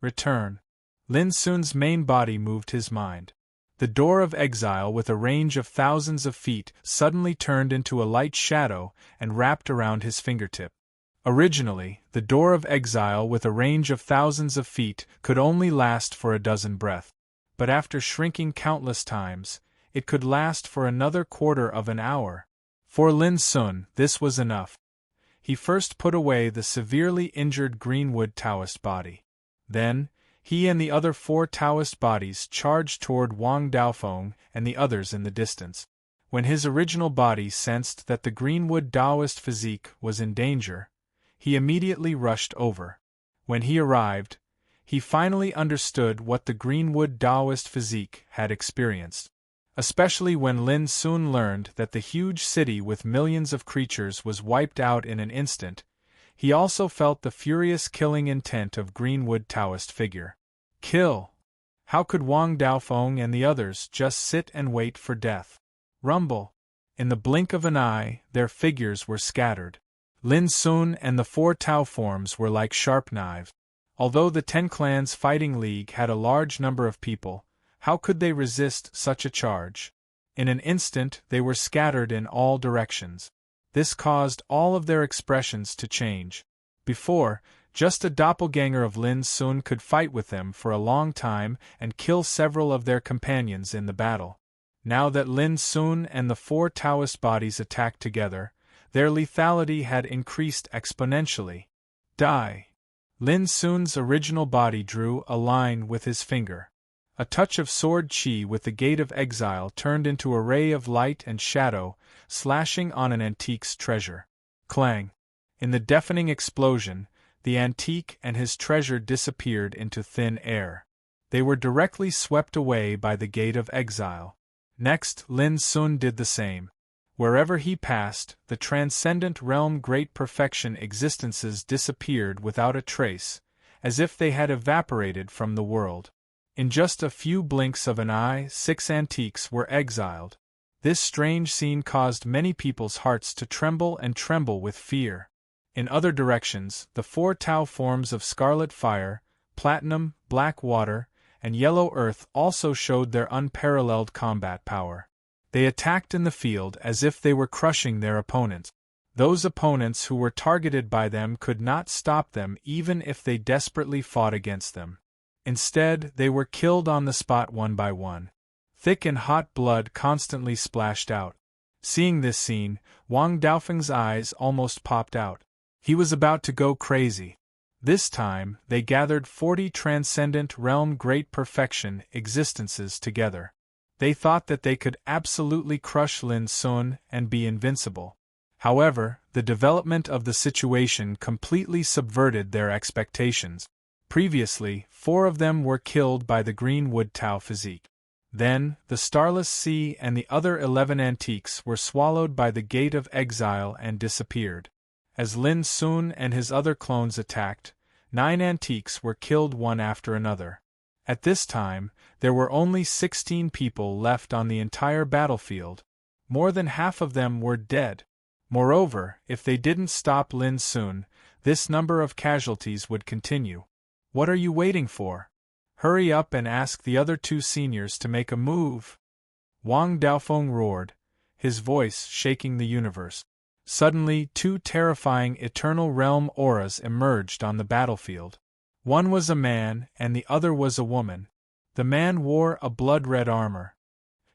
Return. Lin Sun's main body moved his mind. The door of exile with a range of thousands of feet suddenly turned into a light shadow and wrapped around his fingertip. Originally, the door of exile with a range of thousands of feet could only last for a dozen breaths, but after shrinking countless times, it could last for another quarter of an hour. For Lin Sun, this was enough. He first put away the severely injured Greenwood Taoist body. Then, he and the other 4 Taoist bodies charged toward Wang Daofeng and the others in the distance. When his original body sensed that the Greenwood Taoist physique was in danger, he immediately rushed over. When he arrived, he finally understood what the Greenwood Taoist physique had experienced. Especially when Lin Sun learned that the huge city with millions of creatures was wiped out in an instant, he also felt the furious killing intent of Greenwood Taoist figure. Kill! How could Wang Daofeng and the others just sit and wait for death? Rumble! In the blink of an eye, their figures were scattered. Lin Sun and the 4 Tao forms were like sharp knives. Although the 10 Clans Fighting League had a large number of people, how could they resist such a charge? In an instant they were scattered in all directions. This caused all of their expressions to change. Before, just a doppelganger of Lin Sun could fight with them for a long time and kill several of their companions in the battle. Now that Lin Sun and the 4 Taoist bodies attacked together, their lethality had increased exponentially. Die! Lin Sun's original body drew a line with his finger. A touch of sword chi with the Gate of Exile turned into a ray of light and shadow, slashing on an antique's treasure. Clang! In the deafening explosion, the antique and his treasure disappeared into thin air. They were directly swept away by the Gate of Exile. Next, Lin Sun did the same. Wherever he passed, the transcendent realm great perfection existences disappeared without a trace, as if they had evaporated from the world. In just a few blinks of an eye, 6 antiques were exiled. This strange scene caused many people's hearts to tremble with fear. In other directions, the 4 Tao forms of Scarlet Fire, Platinum, Black Water, and Yellow Earth also showed their unparalleled combat power. They attacked in the field as if they were crushing their opponents. Those opponents who were targeted by them could not stop them even if they desperately fought against them. Instead, they were killed on the spot one by one. Thick and hot blood constantly splashed out. Seeing this scene, Wang Daofeng's eyes almost popped out. He was about to go crazy. This time, they gathered 40 transcendent realm great perfection existences together. They thought that they could absolutely crush Lin Sun and be invincible. However, the development of the situation completely subverted their expectations. Previously, 4 of them were killed by the Greenwood Tao physique. Then, the Starless Sea and the other 11 antiques were swallowed by the Gate of Exile and disappeared. As Lin Sun and his other clones attacked, 9 antiques were killed one after another. At this time, there were only 16 people left on the entire battlefield. More than half of them were dead. Moreover, if they didn't stop Lin Sun, this number of casualties would continue. What are you waiting for? Hurry up and ask the other 2 seniors to make a move. Wang Daofeng roared, his voice shaking the universe. Suddenly, 2 terrifying eternal realm auras emerged on the battlefield. One was a man and the other was a woman. The man wore a blood-red armor.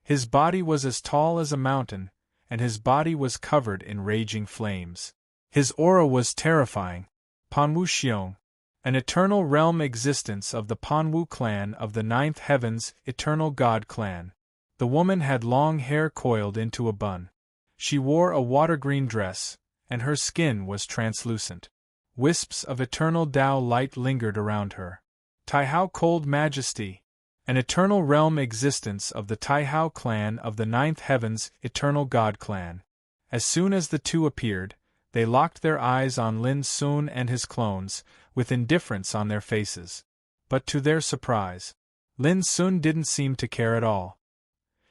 His body was as tall as a mountain, and his body was covered in raging flames. His aura was terrifying. Panwu Xiong, an eternal realm existence of the Panwu clan of the Ninth Heaven's eternal god clan. The woman had long hair coiled into a bun. She wore a water-green dress, and her skin was translucent. Wisps of eternal Tao light lingered around her. Taihao Cold Majesty, an eternal realm existence of the Taihao clan of the Ninth Heaven's eternal god clan. As soon as the two appeared, they locked their eyes on Lin Sun and his clones, with indifference on their faces. But to their surprise, Lin Sun didn't seem to care at all.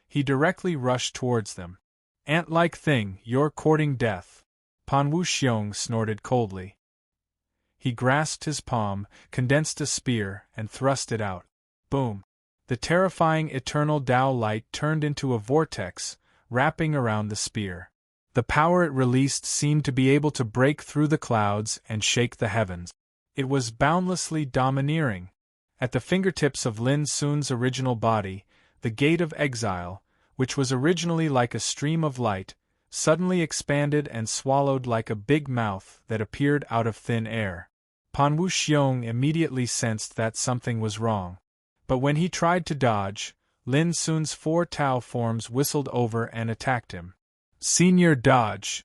He directly rushed towards them. "Ant-like thing, you're courting death," Panwu Xiong snorted coldly. He grasped his palm, condensed a spear, and thrust it out. Boom! The terrifying eternal Tao light turned into a vortex, wrapping around the spear. The power it released seemed to be able to break through the clouds and shake the heavens. It was boundlessly domineering. At the fingertips of Lin Sun's original body, the Gate of Exile, which was originally like a stream of light, suddenly expanded and swallowed like a big mouth that appeared out of thin air. Panwu Xiong immediately sensed that something was wrong. But when he tried to dodge, Lin Sun's 4 Tao forms whistled over and attacked him. "Senior dodge!"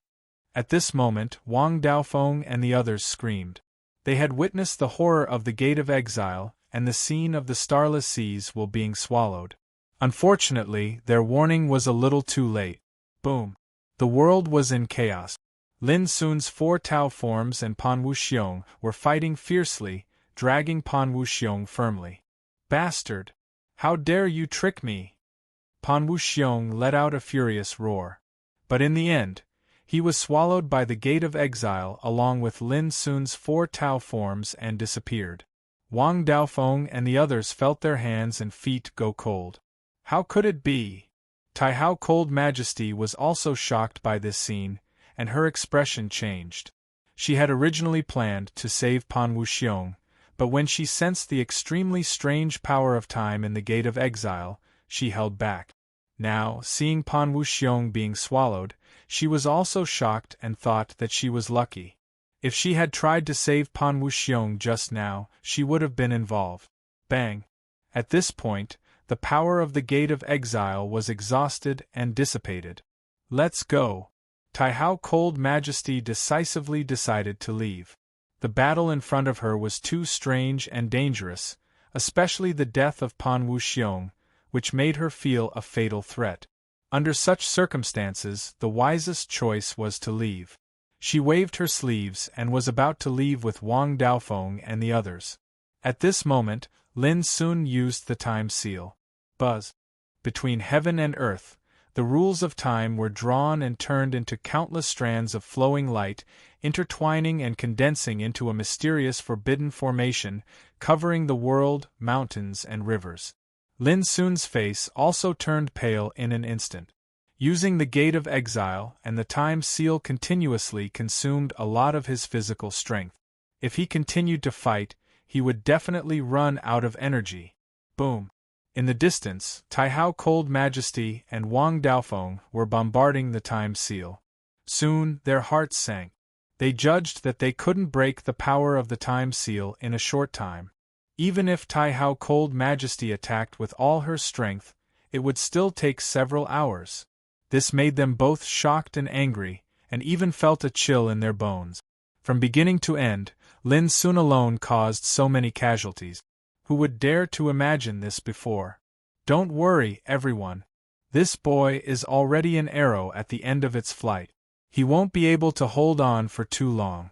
At this moment, Wang Daofeng and the others screamed. They had witnessed the horror of the Gate of Exile and the scene of the starless seas while being swallowed. Unfortunately, their warning was a little too late. Boom! The world was in chaos. Lin Sun's 4 Tao forms and Panwu Xiong were fighting fiercely, dragging Panwu Xiong firmly. "Bastard! How dare you trick me!" Panwu Xiong let out a furious roar. But in the end, he was swallowed by the Gate of Exile along with Lin Sun's 4 Tao forms and disappeared. Wang Daofeng and the others felt their hands and feet go cold. How could it be? Taihao Cold Majesty was also shocked by this scene, and her expression changed. She had originally planned to save Panwu Xiong, but when she sensed the extremely strange power of time in the Gate of Exile, she held back. Now, seeing Panwu Xiong being swallowed, she was also shocked and thought that she was lucky. If she had tried to save Panwu Xiong just now, she would have been involved. Bang! At this point, the power of the Gate of Exile was exhausted and dissipated. "Let's go." Taihao Cold Majesty decisively decided to leave. The battle in front of her was too strange and dangerous, especially the death of Panwu Xiong, which made her feel a fatal threat. Under such circumstances, the wisest choice was to leave. She waved her sleeves and was about to leave with Wang Daofeng and the others. At this moment, Lin Sun used the time seal. Buzz. Between heaven and earth, the rules of time were drawn and turned into countless strands of flowing light, intertwining and condensing into a mysterious forbidden formation, covering the world, mountains, and rivers. Lin Sun's face also turned pale in an instant. Using the Gate of Exile and the time seal continuously consumed a lot of his physical strength. If he continued to fight, he would definitely run out of energy. Boom! In the distance, Taihao Cold Majesty and Wang Daofeng were bombarding the time seal. Soon, their hearts sank. They judged that they couldn't break the power of the time seal in a short time. Even if Taihao Cold Majesty attacked with all her strength, it would still take several hours. This made them both shocked and angry, and even felt a chill in their bones. From beginning to end, Lin Sun alone caused so many casualties. Who would dare to imagine this before? Don't worry, everyone. This boy is already an arrow at the end of its flight. He won't be able to hold on for too long.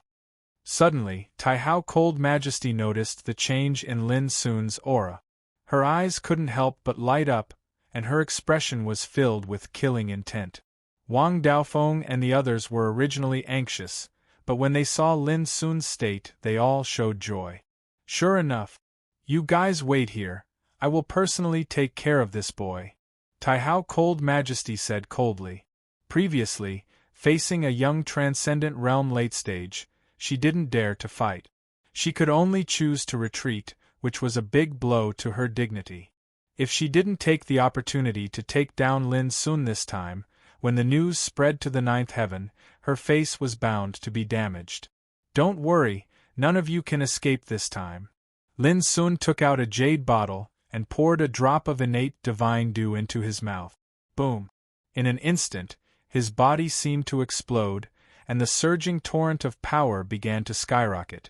Suddenly, Taihao Cold Majesty noticed the change in Lin Sun's aura. Her eyes couldn't help but light up, and her expression was filled with killing intent. Wang Daofeng and the others were originally anxious, but when they saw Lin Sun's state, they all showed joy. "Sure enough. You guys wait here, I will personally take care of this boy," Taihao Cold Majesty said coldly. Previously, facing a young transcendent realm late stage, she didn't dare to fight. She could only choose to retreat, which was a big blow to her dignity. If she didn't take the opportunity to take down Lin Sun this time, When the news spread to the ninth heaven, her face was bound to be damaged. "Don't worry, none of you can escape this time." Lin Sun took out a jade bottle and poured a drop of innate divine dew into his mouth. Boom! In an instant, his body seemed to explode, and the surging torrent of power began to skyrocket.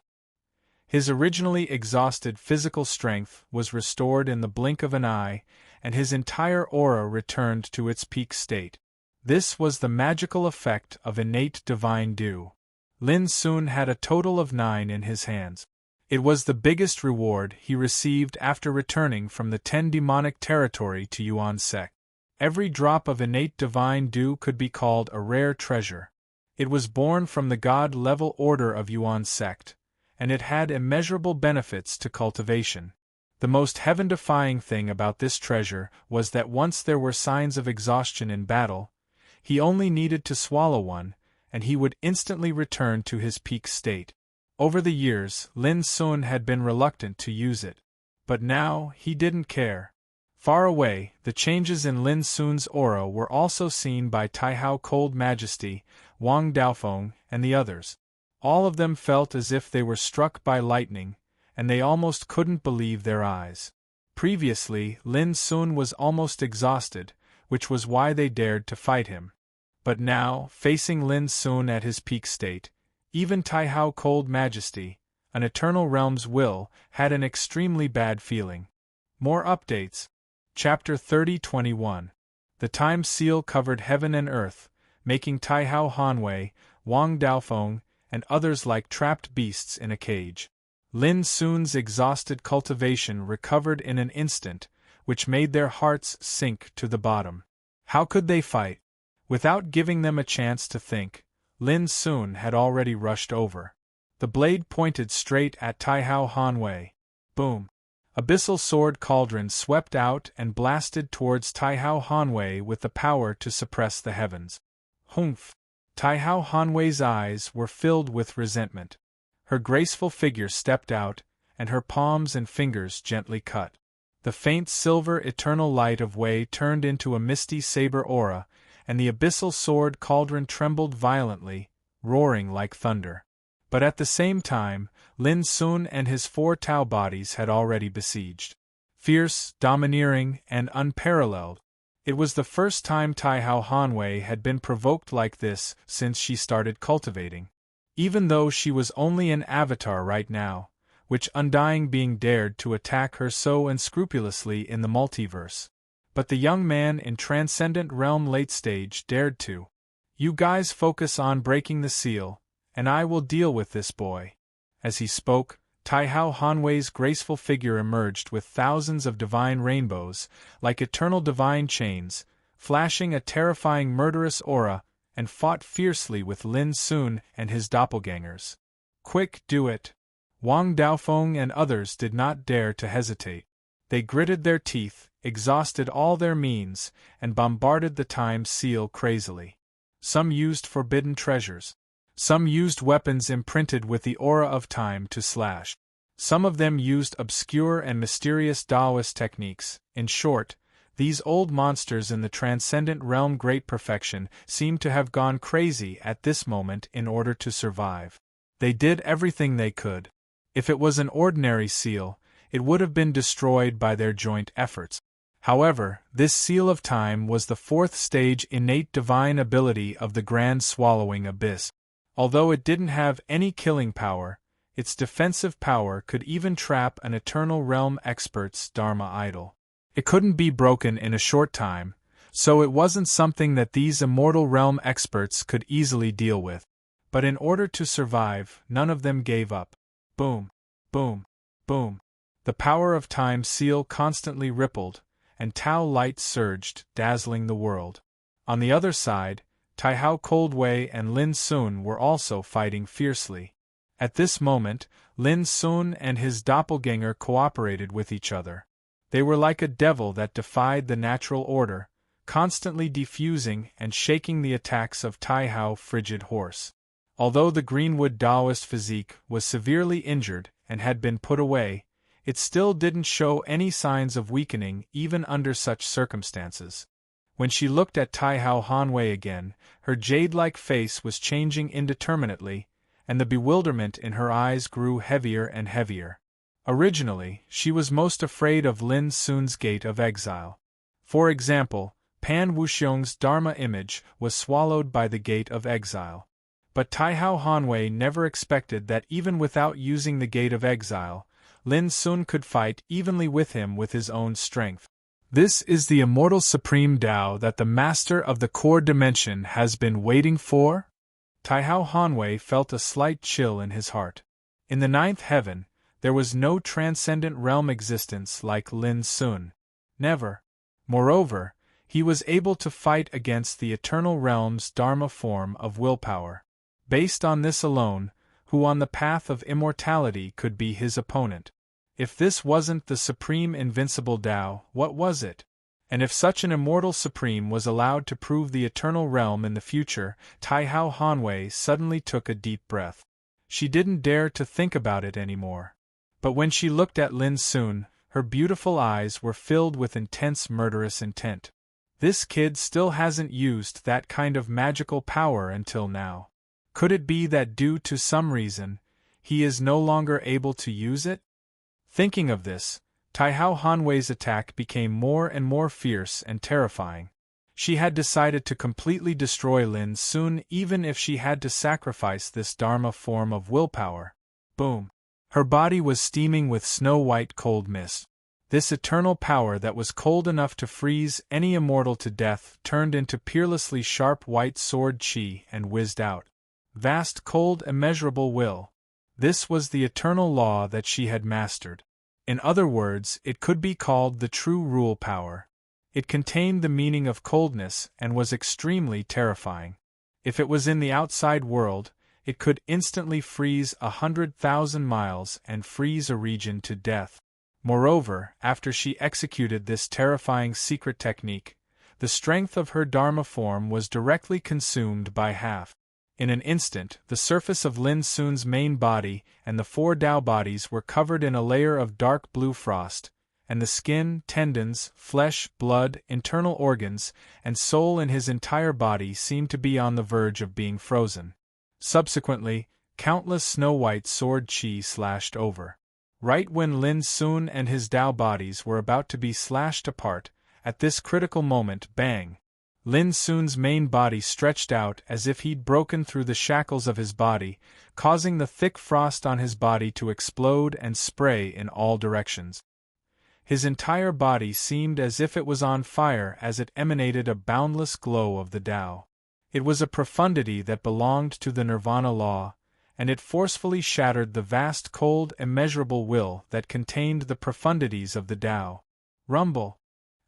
His originally exhausted physical strength was restored in the blink of an eye, and his entire aura returned to its peak state. This was the magical effect of innate divine dew. Lin Sun had a total of 9 in his hands. It was the biggest reward he received after returning from the 10 demonic territory to Yuan sect. Every drop of innate divine dew could be called a rare treasure. It was born from the god-level order of Yuan sect, and it had immeasurable benefits to cultivation. The most heaven-defying thing about this treasure was that once there were signs of exhaustion in battle, he only needed to swallow one, and he would instantly return to his peak state. Over the years, Lin Sun had been reluctant to use it. But now, he didn't care. Far away, the changes in Lin Sun's aura were also seen by Taihao Cold Majesty, Wang Daofeng, and the others. All of them felt as if they were struck by lightning, and they almost couldn't believe their eyes. Previously, Lin Sun was almost exhausted, which was why they dared to fight him. But now, facing Lin Sun at his peak state, even Taihao Cold Majesty, an Eternal Realm's will, had an extremely bad feeling. More updates. Chapter 30-21. The time seal covered heaven and earth, making Taihao Hanwei, Wang Daofeng, and others like trapped beasts in a cage. Lin Sun's exhausted cultivation recovered in an instant, which made their hearts sink to the bottom. How could they fight? Without giving them a chance to think, Lin Sun had already rushed over. The blade pointed straight at Taihao Hanwei. Boom! Abyssal sword cauldron swept out and blasted towards Taihao Hanwei with the power to suppress the heavens. Humph! Taihao Hanwei's eyes were filled with resentment. Her graceful figure stepped out, and her palms and fingers gently cut. The faint silver eternal light of Wei turned into a misty saber aura, and the abyssal sword cauldron trembled violently, roaring like thunder. But at the same time, Lin Sun and his 4 Tao bodies had already besieged. Fierce, domineering, and unparalleled. It was the first time Taihao Hanwei had been provoked like this since she started cultivating. Even though she was only an avatar right now, which undying being dared to attack her so unscrupulously in the multiverse. But the young man in Transcendent Realm late stage dared to. "You guys focus on breaking the seal, and I will deal with this boy." As he spoke, Taihao Hanwei's graceful figure emerged with thousands of divine rainbows, like eternal divine chains, flashing a terrifying murderous aura, and fought fiercely with Lin Sun and his doppelgangers. "Quick, do it!" Wang Daofeng and others did not dare to hesitate. They gritted their teeth, exhausted all their means, and bombarded the time seal crazily. Some used forbidden treasures. Some used weapons imprinted with the aura of time to slash. Some of them used obscure and mysterious Taoist techniques. In short, these old monsters in the Transcendent Realm Great Perfection seemed to have gone crazy at this moment in order to survive. They did everything they could. If it was an ordinary seal, it would have been destroyed by their joint efforts. However, this seal of time was the 4th stage innate divine ability of the Grand Swallowing Abyss. Although it didn't have any killing power, its defensive power could even trap an Eternal Realm expert's Dharma idol. It couldn't be broken in a short time, so it wasn't something that these Immortal Realm experts could easily deal with. But in order to survive, none of them gave up. Boom, boom, boom. The power of time seal constantly rippled, and Tao light surged, dazzling the world. On the other side, Taihao Coldway and Lin Sun were also fighting fiercely. At this moment, Lin Sun and his doppelganger cooperated with each other. They were like a devil that defied the natural order, constantly defusing and shaking the attacks of Taihao Frigid Horse. Although the Greenwood Taoist physique was severely injured and had been put away, it still didn't show any signs of weakening even under such circumstances. When she looked at Tai Hao Hanwei again, her jade-like face was changing indeterminately, and the bewilderment in her eyes grew heavier and heavier. Originally, she was most afraid of Lin Sun's Gate of Exile. For example, Pan Wuxiong's Dharma image was swallowed by the Gate of Exile. But Tai Hao Hanwei never expected that even without using the Gate of Exile, Lin Sun could fight evenly with him with his own strength. This is the immortal supreme Tao that the master of the core dimension has been waiting for? Tai Hao Hanwei felt a slight chill in his heart. In the ninth heaven, there was no transcendent realm existence like Lin Sun. Never. Moreover, he was able to fight against the eternal realm's Dharma form of willpower. Based on this alone, who on the path of immortality could be his opponent? If this wasn't the supreme invincible Tao, what was it? And if such an immortal supreme was allowed to prove the eternal realm in the future, Tai Hao Hanwei suddenly took a deep breath. She didn't dare to think about it anymore. But when she looked at Lin Sun, her beautiful eyes were filled with intense murderous intent. This kid still hasn't used that kind of magical power until now. Could it be that due to some reason, he is no longer able to use it? Thinking of this, Tai Hao Hanwei's attack became more and more fierce and terrifying. She had decided to completely destroy Lin Sun even if she had to sacrifice this Dharma form of willpower. Boom! Her body was steaming with snow-white cold mist. This eternal power that was cold enough to freeze any immortal to death turned into peerlessly sharp white sword qi and whizzed out. Vast cold immeasurable will. This was the eternal law that she had mastered. In other words, it could be called the true rule power. It contained the meaning of coldness and was extremely terrifying. If it was in the outside world, it could instantly freeze 100,000 miles and freeze a region to death. Moreover, after she executed this terrifying secret technique, the strength of her Dharma form was directly consumed by half. In an instant, the surface of Lin Sun's main body and the 4 Tao bodies were covered in a layer of dark blue frost, and the skin, tendons, flesh, blood, internal organs, and soul in his entire body seemed to be on the verge of being frozen. Subsequently, countless snow-white sword qi slashed over. Right when Lin Sun and his Tao bodies were about to be slashed apart, at this critical moment, bang! Lin Sun's main body stretched out as if he'd broken through the shackles of his body, causing the thick frost on his body to explode and spray in all directions. His entire body seemed as if it was on fire as it emanated a boundless glow of the Tao. It was a profundity that belonged to the Nirvana law, and it forcefully shattered the vast cold immeasurable will that contained the profundities of the Tao. Rumble!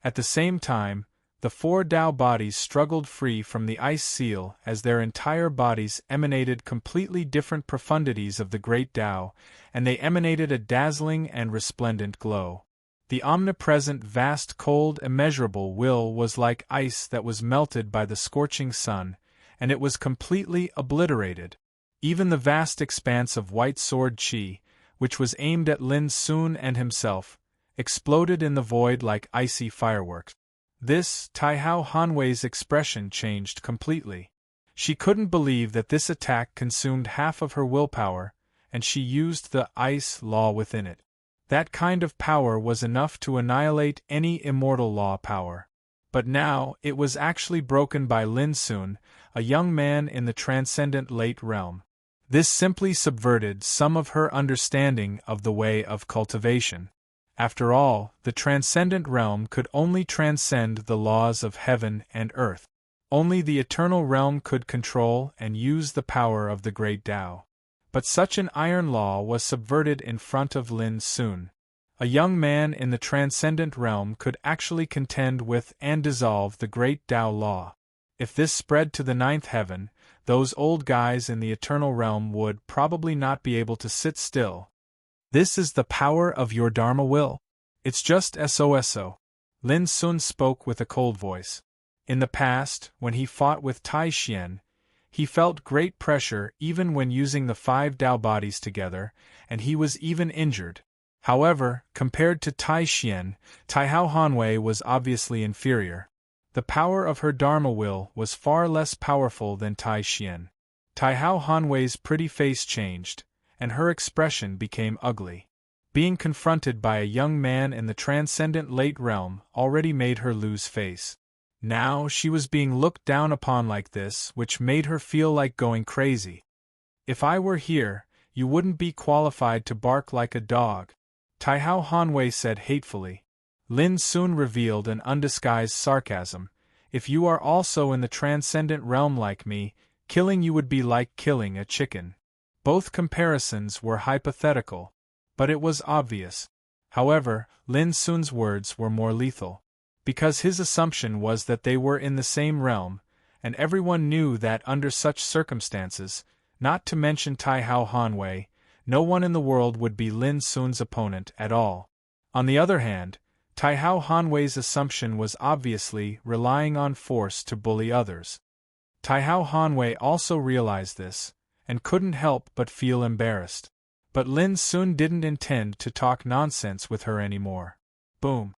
At the same time, the 4 Tao bodies struggled free from the ice seal as their entire bodies emanated completely different profundities of the great Tao, and they emanated a dazzling and resplendent glow. The omnipresent vast cold immeasurable will was like ice that was melted by the scorching sun, and it was completely obliterated. Even the vast expanse of white sword qi, which was aimed at Lin Sun and himself, exploded in the void like icy fireworks. This, Tai Hao Hanwei's expression changed completely. She couldn't believe that this attack consumed half of her willpower, and she used the ice law within it. That kind of power was enough to annihilate any immortal law power. But now, it was actually broken by Lin Sun, a young man in the transcendent late realm. This simply subverted some of her understanding of the way of cultivation. After all, the transcendent realm could only transcend the laws of heaven and earth. Only the eternal realm could control and use the power of the great Tao. But such an iron law was subverted in front of Lin Sun. A young man in the transcendent realm could actually contend with and dissolve the great Tao law. If this spread to the ninth heaven, those old guys in the eternal realm would probably not be able to sit still. This is the power of your Dharma will. It's just SOSO. Lin Sun spoke with a cold voice. In the past, when he fought with Tai Xian, he felt great pressure even when using the 5 Tao bodies together, and he was even injured. However, compared to Tai Xian, Tai Hao Hanwei was obviously inferior. The power of her Dharma will was far less powerful than Tai Xian. Tai Hao Hanwei's pretty face changed, and her expression became ugly. Being confronted by a young man in the transcendent late realm already made her lose face. Now she was being looked down upon like this, which made her feel like going crazy. If I were here, you wouldn't be qualified to bark like a dog, Tai Hao Hanwei said hatefully. Lin soon revealed an undisguised sarcasm. If you are also in the transcendent realm like me, killing you would be like killing a chicken. Both comparisons were hypothetical, but it was obvious. However, Lin Sun's words were more lethal. Because his assumption was that they were in the same realm, and everyone knew that under such circumstances, not to mention Tai Hao Hanwei, no one in the world would be Lin Sun's opponent at all. On the other hand, Tai Hao Hanwei's assumption was obviously relying on force to bully others. Tai Hao Hanwei also realized this, and couldn't help but feel embarrassed. But Lin Sun didn't intend to talk nonsense with her anymore. Boom.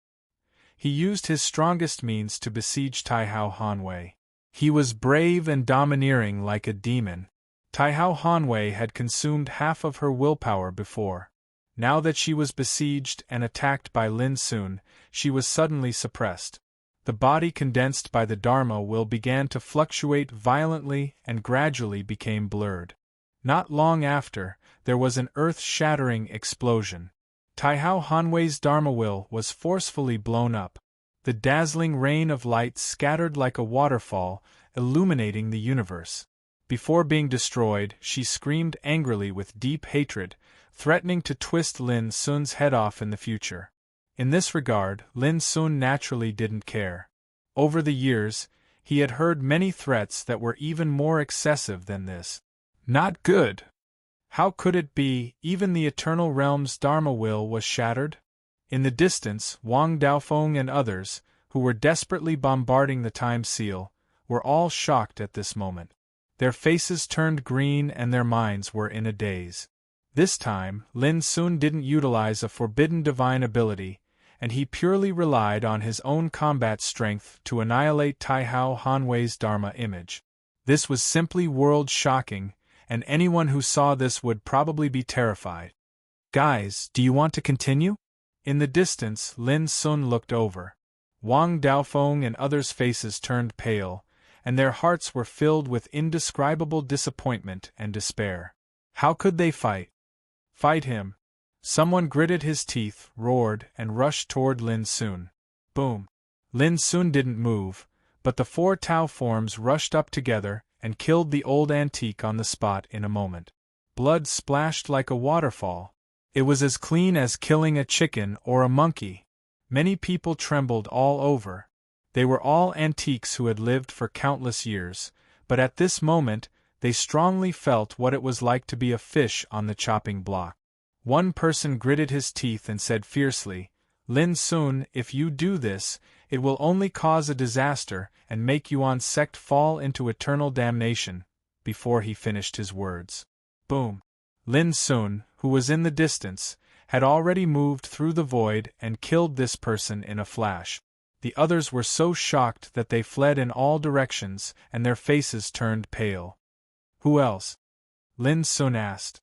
He used his strongest means to besiege Tai Hao Hanwei. He was brave and domineering like a demon. Tai Hao Hanwei had consumed half of her willpower before. Now that she was besieged and attacked by Lin Sun, she was suddenly suppressed. The body condensed by the Dharma will began to fluctuate violently and gradually became blurred. Not long after, there was an earth-shattering explosion. Tai Hao Hanwei's Dharma will was forcefully blown up. The dazzling rain of light scattered like a waterfall, illuminating the universe. Before being destroyed, she screamed angrily with deep hatred, threatening to twist Lin Sun's head off in the future. In this regard, Lin Sun naturally didn't care. Over the years, he had heard many threats that were even more excessive than this. Not good. How could it be, even the Eternal Realm's Dharma will was shattered? In the distance, Wang Daofeng and others, who were desperately bombarding the time seal, were all shocked at this moment. Their faces turned green and their minds were in a daze. This time, Lin Sun didn't utilize a forbidden divine ability, and he purely relied on his own combat strength to annihilate Tai Hao Hanwei's Dharma image. This was simply world-shocking, and anyone who saw this would probably be terrified. Guys, do you want to continue? In the distance, Lin Sun looked over. Wang Daofeng and others' faces turned pale, and their hearts were filled with indescribable disappointment and despair. How could they fight? Fight him. Someone gritted his teeth, roared, and rushed toward Lin Sun. Boom. Lin Sun didn't move, but the four Tao forms rushed up together and killed the old antique on the spot in a moment. Blood splashed like a waterfall. It was as clean as killing a chicken or a monkey. Many people trembled all over. They were all antiques who had lived for countless years, but at this moment, they strongly felt what it was like to be a fish on the chopping block. One person gritted his teeth and said fiercely, "Lin Sun, if you do this, it will only cause a disaster and make Yuan's sect fall into eternal damnation." Before he finished his words. Boom. Lin Sun, who was in the distance, had already moved through the void and killed this person in a flash. The others were so shocked that they fled in all directions and their faces turned pale. Who else? Lin Sun asked.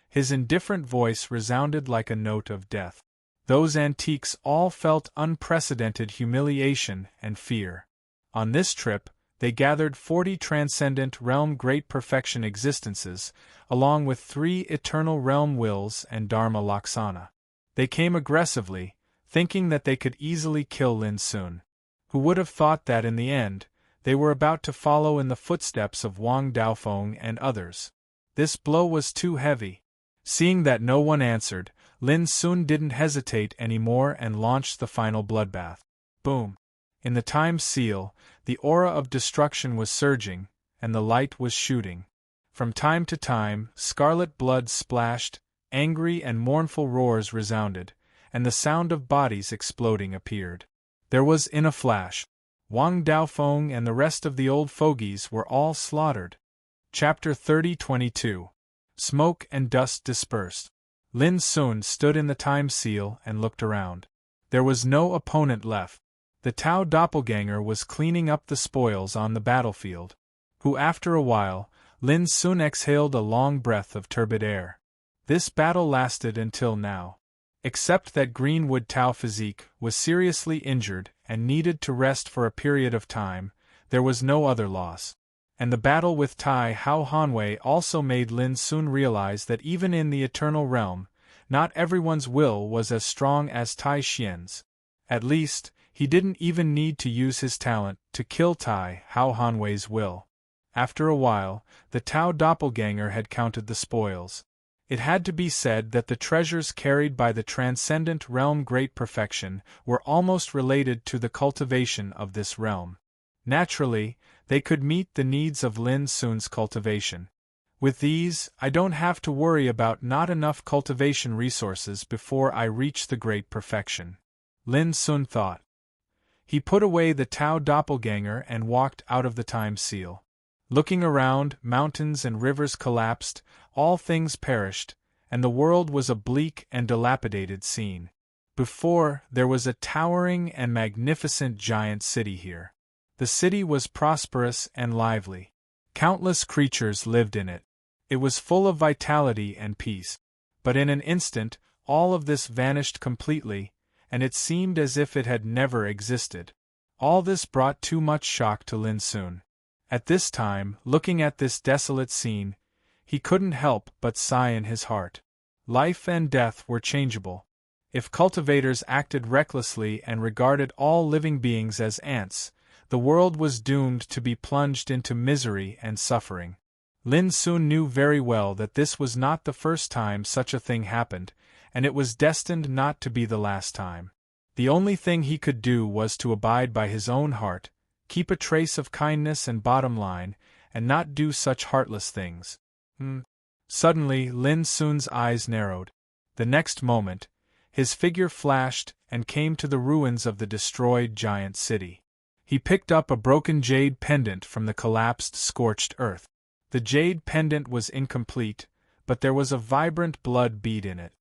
His indifferent voice resounded like a note of death. Those antiques all felt unprecedented humiliation and fear. On this trip, they gathered 40 transcendent realm great perfection existences, along with 3 eternal realm wills and Dharma Laksana. They came aggressively, thinking that they could easily kill Lin Sun. Who would have thought that in the end, they were about to follow in the footsteps of Wang Daofeng and others. This blow was too heavy. Seeing that no one answered, Lin Sun didn't hesitate anymore and launched the final bloodbath. Boom. In the time seal, the aura of destruction was surging, and the light was shooting. From time to time, scarlet blood splashed, angry and mournful roars resounded, and the sound of bodies exploding appeared. There was in a flash. Wang Daofeng and the rest of the old fogies were all slaughtered. Chapter 30-22. Smoke and dust dispersed. Lin Sun stood in the time seal and looked around. There was no opponent left. The Tao doppelganger was cleaning up the spoils on the battlefield. Who after a while, Lin Sun exhaled a long breath of turbid air. This battle lasted until now. Except that Greenwood Tao Physique was seriously injured and needed to rest for a period of time, there was no other loss. And the battle with Tai Hao Hanwei also made Lin Sun realize that even in the Eternal Realm, not everyone's will was as strong as Tai Xian's. At least, he didn't even need to use his talent to kill Tai Hao Hanwei's will. After a while, the Tao doppelganger had counted the spoils. It had to be said that the treasures carried by the transcendent realm Great Perfection were almost related to the cultivation of this realm. Naturally, they could meet the needs of Lin Sun's cultivation. With these, I don't have to worry about not enough cultivation resources before I reach the Great Perfection. Lin Sun thought. He put away the Tao doppelganger and walked out of the time seal. Looking around, mountains and rivers collapsed, all things perished, and the world was a bleak and dilapidated scene. Before, there was a towering and magnificent giant city here. The city was prosperous and lively. Countless creatures lived in it. It was full of vitality and peace. But in an instant, all of this vanished completely, and it seemed as if it had never existed. All this brought too much shock to Lin Sun. At this time, looking at this desolate scene, he couldn't help but sigh in his heart. Life and death were changeable. If cultivators acted recklessly and regarded all living beings as ants, the world was doomed to be plunged into misery and suffering. Lin Sun knew very well that this was not the first time such a thing happened, and it was destined not to be the last time. The only thing he could do was to abide by his own heart, keep a trace of kindness and bottom line, and not do such heartless things. Suddenly, Lin Sun's eyes narrowed. The next moment, his figure flashed and came to the ruins of the destroyed giant city. He picked up a broken jade pendant from the collapsed, scorched earth. The jade pendant was incomplete, but there was a vibrant blood bead in it.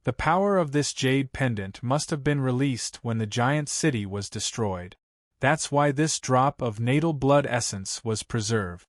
The power of this jade pendant must have been released when the giant city was destroyed. That's why this drop of natal blood essence was preserved.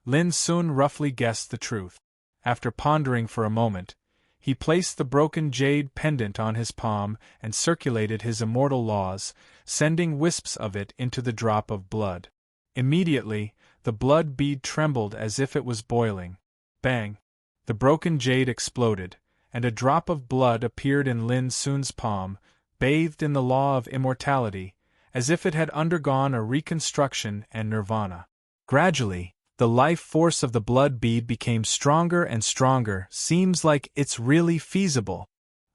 Lin Sun roughly guessed the truth. After pondering for a moment, he placed the broken jade pendant on his palm and circulated his immortal laws, sending wisps of it into the drop of blood. Immediately, the blood bead trembled as if it was boiling. Bang! The broken jade exploded, and a drop of blood appeared in Lin Sun's palm, bathed in the law of immortality, as if it had undergone a reconstruction and nirvana. Gradually, the life force of the blood bead became stronger and stronger. Seems like it's really feasible.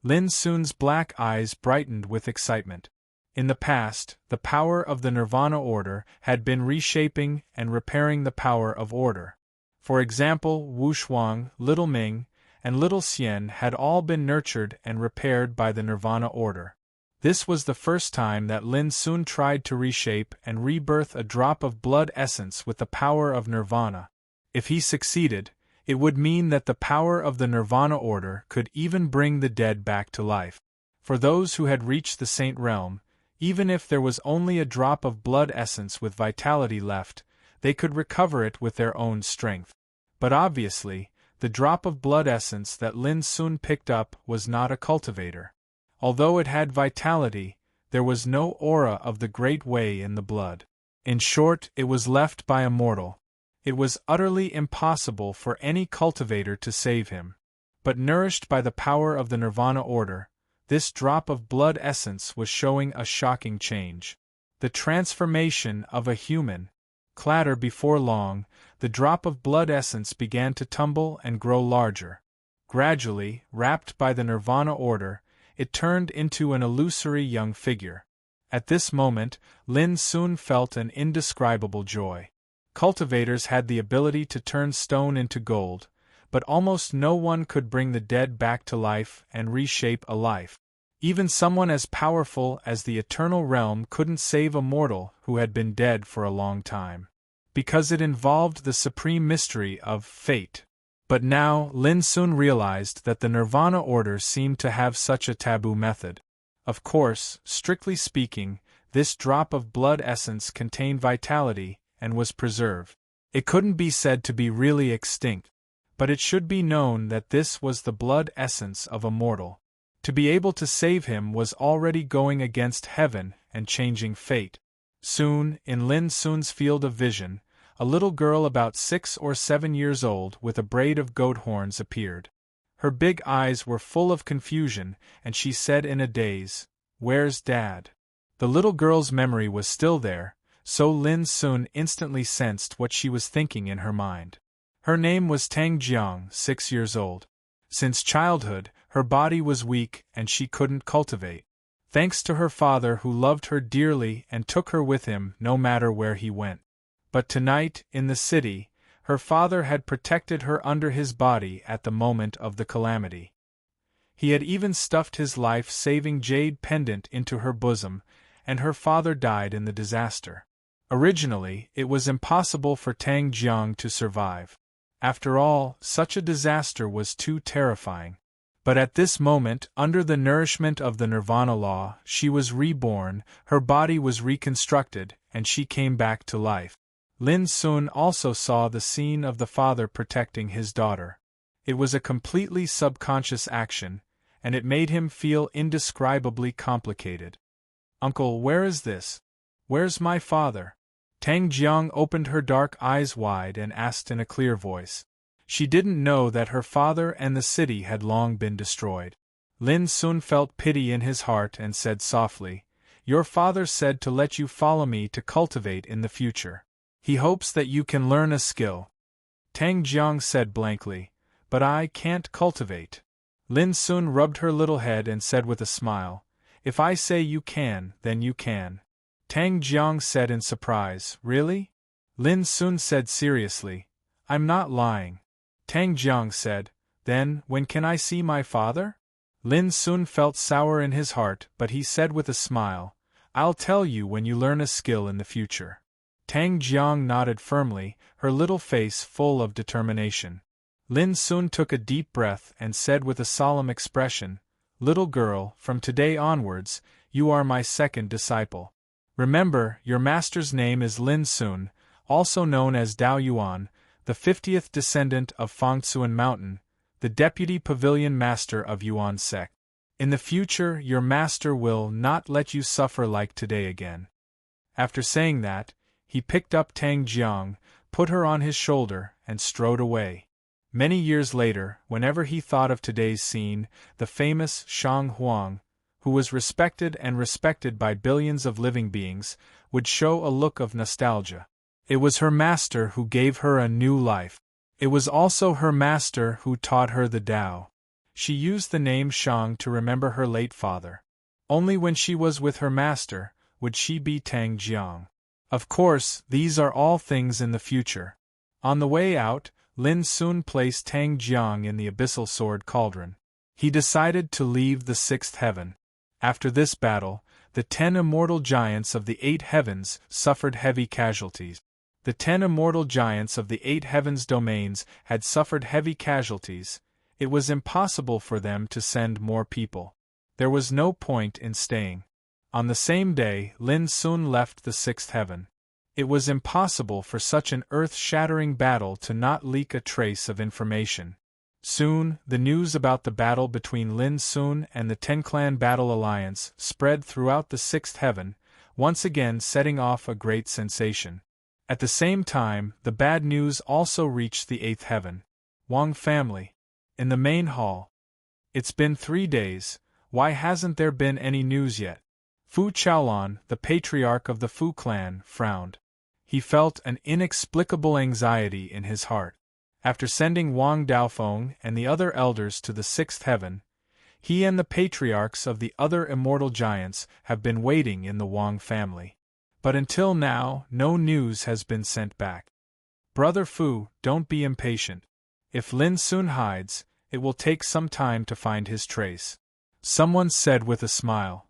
Lin Sun's black eyes brightened with excitement. In the past, the power of the Nirvana order had been reshaping and repairing the power of order. For example, Wu Shuang, Little Ming, and Little Xian had all been nurtured and repaired by the Nirvana order. This was the first time that Lin Sun tried to reshape and rebirth a drop of blood essence with the power of Nirvana. If he succeeded, it would mean that the power of the Nirvana order could even bring the dead back to life. For those who had reached the Saint Realm, even if there was only a drop of blood essence with vitality left, they could recover it with their own strength. But obviously, the drop of blood essence that Lin Sun picked up was not a cultivator. Although it had vitality, there was no aura of the Great Way in the blood. In short, it was left by a mortal. It was utterly impossible for any cultivator to save him. But nourished by the power of the Nirvana order, this drop of blood essence was showing a shocking change. The transformation of a human. Clatter before long, the drop of blood essence began to tumble and grow larger. Gradually, wrapped by the Nirvana order, it turned into an illusory young figure. At this moment, Lin Sun felt an indescribable joy. Cultivators had the ability to turn stone into gold, but almost no one could bring the dead back to life and reshape a life. Even someone as powerful as the Eternal Realm couldn't save a mortal who had been dead for a long time, because it involved the supreme mystery of fate. But now, Lin Sun realized that the Nirvana order seemed to have such a taboo method. Of course, strictly speaking, This drop of blood essence contained vitality, and was preserved. It couldn't be said to be really extinct, but it should be known that this was the blood essence of a mortal. To be able to save him was already going against heaven and changing fate. Soon, in Lin Sun's field of vision, a little girl about 6 or 7 years old with a braid of goat horns appeared. Her big eyes were full of confusion, and she said in a daze, "Where's Dad?" The little girl's memory was still there, so Lin Sun instantly sensed what she was thinking in her mind. Her name was Tang Jiang, 6 years old. Since childhood, her body was weak and she couldn't cultivate. Thanks to her father who loved her dearly and took her with him no matter where he went. But tonight, in the city, her father had protected her under his body at the moment of the calamity. He had even stuffed his life-saving jade pendant into her bosom, and her father died in the disaster. Originally, it was impossible for Tang Jiang to survive. After all, such a disaster was too terrifying. But at this moment, under the nourishment of the Nirvana law, she was reborn, her body was reconstructed, and she came back to life. Lin Sun also saw the scene of the father protecting his daughter. It was a completely subconscious action, and it made him feel indescribably complicated. "Uncle, where is this? Where's my father?" Tang Jiang opened her dark eyes wide and asked in a clear voice. She didn't know that her father and the city had long been destroyed. Lin Sun felt pity in his heart and said softly, "Your father said to let you follow me to cultivate in the future. He hopes that you can learn a skill." Tang Jiang said blankly, "But I can't cultivate." Lin Sun rubbed her little head and said with a smile, "If I say you can, then you can." Tang Jiang said in surprise, "Really?" Lin Sun said seriously, "I'm not lying." Tang Jiang said, "Then, when can I see my father?" Lin Sun felt sour in his heart, but he said with a smile, "I'll tell you when you learn a skill in the future." Tang Jiang nodded firmly, her little face full of determination. Lin Sun took a deep breath and said with a solemn expression, "Little girl, from today onwards, you are my second disciple. Remember, your master's name is Lin Sun, also known as Dao Yuan, the 50th descendant of Fangtsuan Mountain, the deputy pavilion master of Yuan sect. In the future, your master will not let you suffer like today again." After saying that, he picked up Tang Jiang, put her on his shoulder, and strode away. Many years later, whenever he thought of today's scene, the famous Shang Huang, who was respected by billions of living beings, would show a look of nostalgia. It was her master who gave her a new life. It was also her master who taught her the Tao. She used the name Shang to remember her late father. Only when she was with her master would she be Tang Jiang. Of course, these are all things in the future. On the way out, Lin Sun placed Tang Jiang in the abyssal sword cauldron. He decided to leave the 6th heaven. After this battle, the 10 immortal giants of the 8 heavens suffered heavy casualties. The 10 immortal giants of the 8 heavens domains had suffered heavy casualties. It was impossible for them to send more people. There was no point in staying. On the same day, Lin Sun left the 6th heaven. It was impossible for such an earth-shattering battle to not leak a trace of information. Soon, the news about the battle between Lin Sun and the Ten-Clan Battle Alliance spread throughout the 6th heaven, once again setting off a great sensation. At the same time, the bad news also reached the 8th heaven. Wang family. In the main hall. "It's been 3 days, why hasn't there been any news yet?" Fu Chaolan, the patriarch of the Fu clan, frowned. He felt an inexplicable anxiety in his heart. After sending Wang Daofeng and the other elders to the 6th heaven, he and the patriarchs of the other immortal giants have been waiting in the Wang family. But until now, no news has been sent back. "Brother Fu, don't be impatient. If Lin Sun hides, it will take some time to find his trace," someone said with a smile.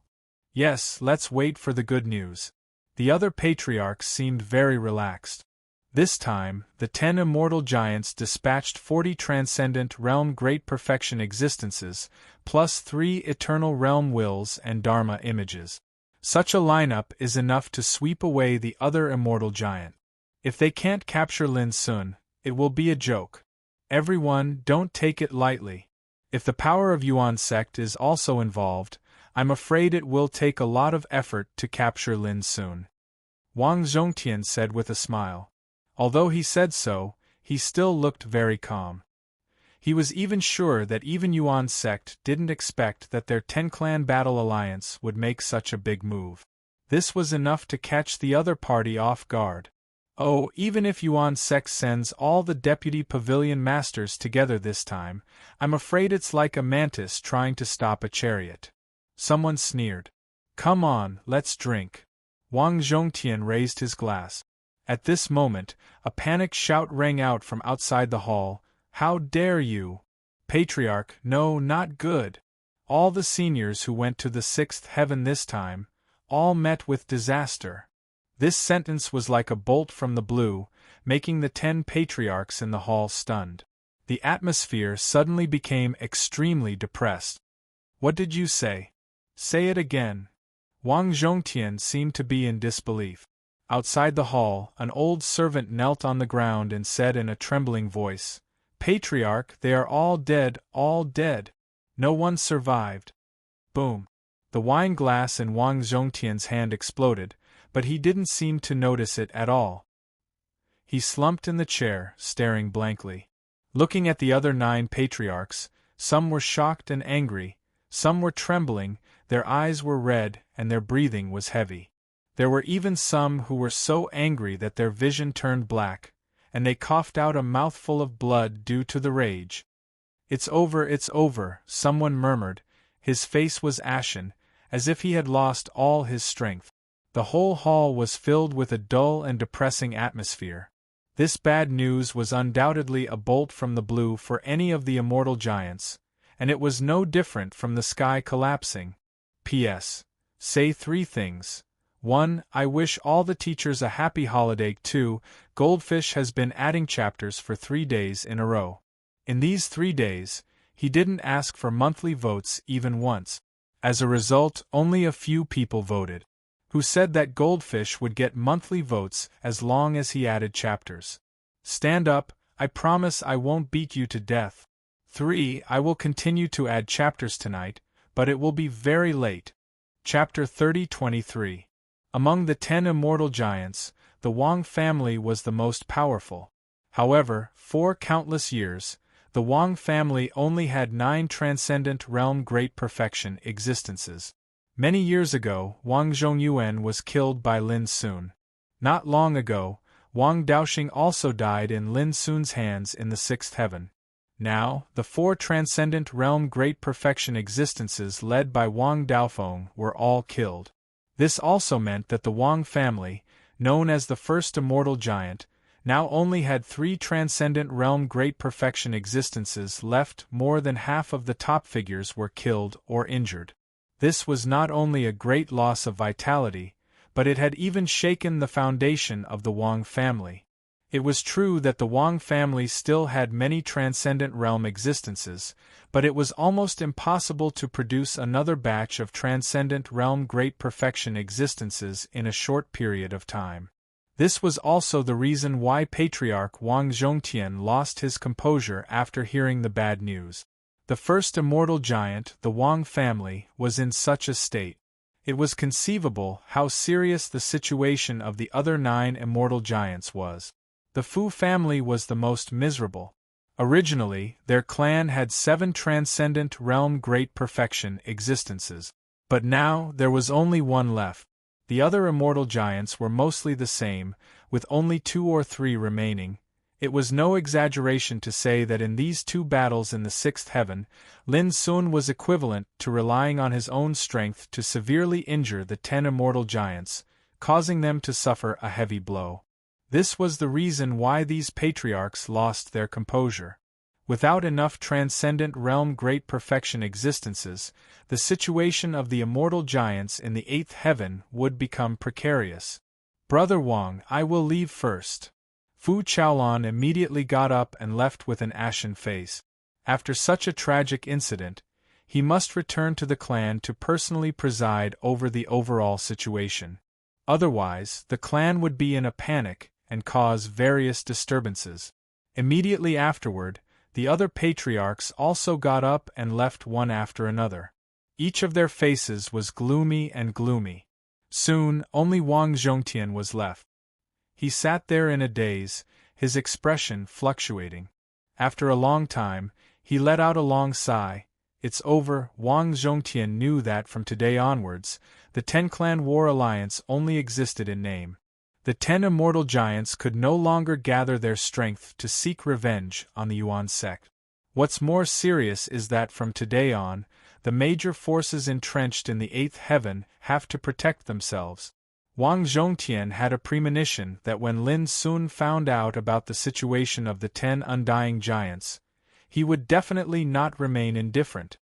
"Yes, let's wait for the good news." The other patriarchs seemed very relaxed. This time, the 10 immortal giants dispatched 40 transcendent realm great perfection existences, plus 3 eternal realm wills and dharma images. Such a lineup is enough to sweep away the other immortal giant. If they can't capture Lin Sun, it will be a joke. Everyone, don't take it lightly. If the power of Yuan sect is also involved, I'm afraid it will take a lot of effort to capture Lin Sun. Wang Zhongtian said with a smile. Although he said so, he still looked very calm. He was even sure that even Yuan sect didn't expect that their 10-clan battle alliance would make such a big move. This was enough to catch the other party off guard. Oh, even if Yuan sect sends all the deputy pavilion masters together this time, I'm afraid it's like a mantis trying to stop a chariot. Someone sneered. Come on, let's drink. Wang Zhongtian raised his glass. At this moment, a panicked shout rang out from outside the hall. How dare you! Patriarch, no, not good. All the seniors who went to the 6th heaven this time, all met with disaster. This sentence was like a bolt from the blue, making the 10 patriarchs in the hall stunned. The atmosphere suddenly became extremely depressed. What did you say? Say it again. Wang Zhongtian seemed to be in disbelief. Outside the hall, an old servant knelt on the ground and said in a trembling voice, Patriarch, they are all dead, all dead. No one survived. Boom. The wine glass in Wang Zhongtian's hand exploded, but he didn't seem to notice it at all. He slumped in the chair, staring blankly. Looking at the other 9 patriarchs, some were shocked and angry, some were trembling, their eyes were red, and their breathing was heavy. There were even some who were so angry that their vision turned black, and they coughed out a mouthful of blood due to the rage. It's over, someone murmured. His face was ashen, as if he had lost all his strength. The whole hall was filled with a dull and depressing atmosphere. This bad news was undoubtedly a bolt from the blue for any of the immortal giants, and it was no different from the sky collapsing. P.S. Say 3 things. 1. I wish all the teachers a happy holiday. 2. Goldfish has been adding chapters for 3 days in a row. In these 3 days, he didn't ask for monthly votes even once. As a result, only a few people voted. Who said that Goldfish would get monthly votes as long as he added chapters? Stand up, I promise I won't beat you to death. 3. I will continue to add chapters tonight, but it will be very late. Chapter 30-23. Among the 10 immortal giants, the Wang family was the most powerful. However, for countless years, the Wang family only had 9 transcendent realm great perfection existences. Many years ago, Wang Zhongyuan was killed by Lin Sun. Not long ago, Wang Daoxing also died in Lin Sun's hands in the 6th heaven. Now, the 4 transcendent realm great perfection existences led by Wang Daofeng were all killed. This also meant that the Wang family, known as the first immortal giant, now only had 3 transcendent realm great perfection existences left. More than half of the top figures were killed or injured. This was not only a great loss of vitality, but it had even shaken the foundation of the Wang family. It was true that the Wang family still had many transcendent realm existences, but it was almost impossible to produce another batch of transcendent realm great perfection existences in a short period of time. This was also the reason why Patriarch Wang Zhongtian lost his composure after hearing the bad news. The first immortal giant, the Wang family, was in such a state. It was conceivable how serious the situation of the other 9 immortal giants was. The Fu family was the most miserable. Originally, their clan had 7 transcendent realm great perfection existences. But now, there was only 1 left. The other immortal giants were mostly the same, with only 2 or 3 remaining. It was no exaggeration to say that in these 2 battles in the 6th heaven, Lin Sun was equivalent to relying on his own strength to severely injure the 10 immortal giants, causing them to suffer a heavy blow. This was the reason why these patriarchs lost their composure. Without enough transcendent realm great perfection existences, the situation of the immortal giants in the 8th heaven would become precarious. Brother Wang, I will leave first. Fu Chaolan immediately got up and left with an ashen face. After such a tragic incident, he must return to the clan to personally preside over the overall situation. Otherwise, the clan would be in a panic and cause various disturbances. Immediately afterward, the other patriarchs also got up and left one after another. Each of their faces was gloomy and gloomy. Soon, only Wang Zhongtian was left. He sat there in a daze, his expression fluctuating. After a long time, he let out a long sigh. It's over. Wang Zhongtian knew that from today onwards, the Ten-Clan War Alliance only existed in name. The 10 immortal giants could no longer gather their strength to seek revenge on the Yuan sect. What's more serious is that from today on, the major forces entrenched in the 8th heaven have to protect themselves. Wang Zhongtian had a premonition that when Lin Sun found out about the situation of the 10 undying giants, he would definitely not remain indifferent.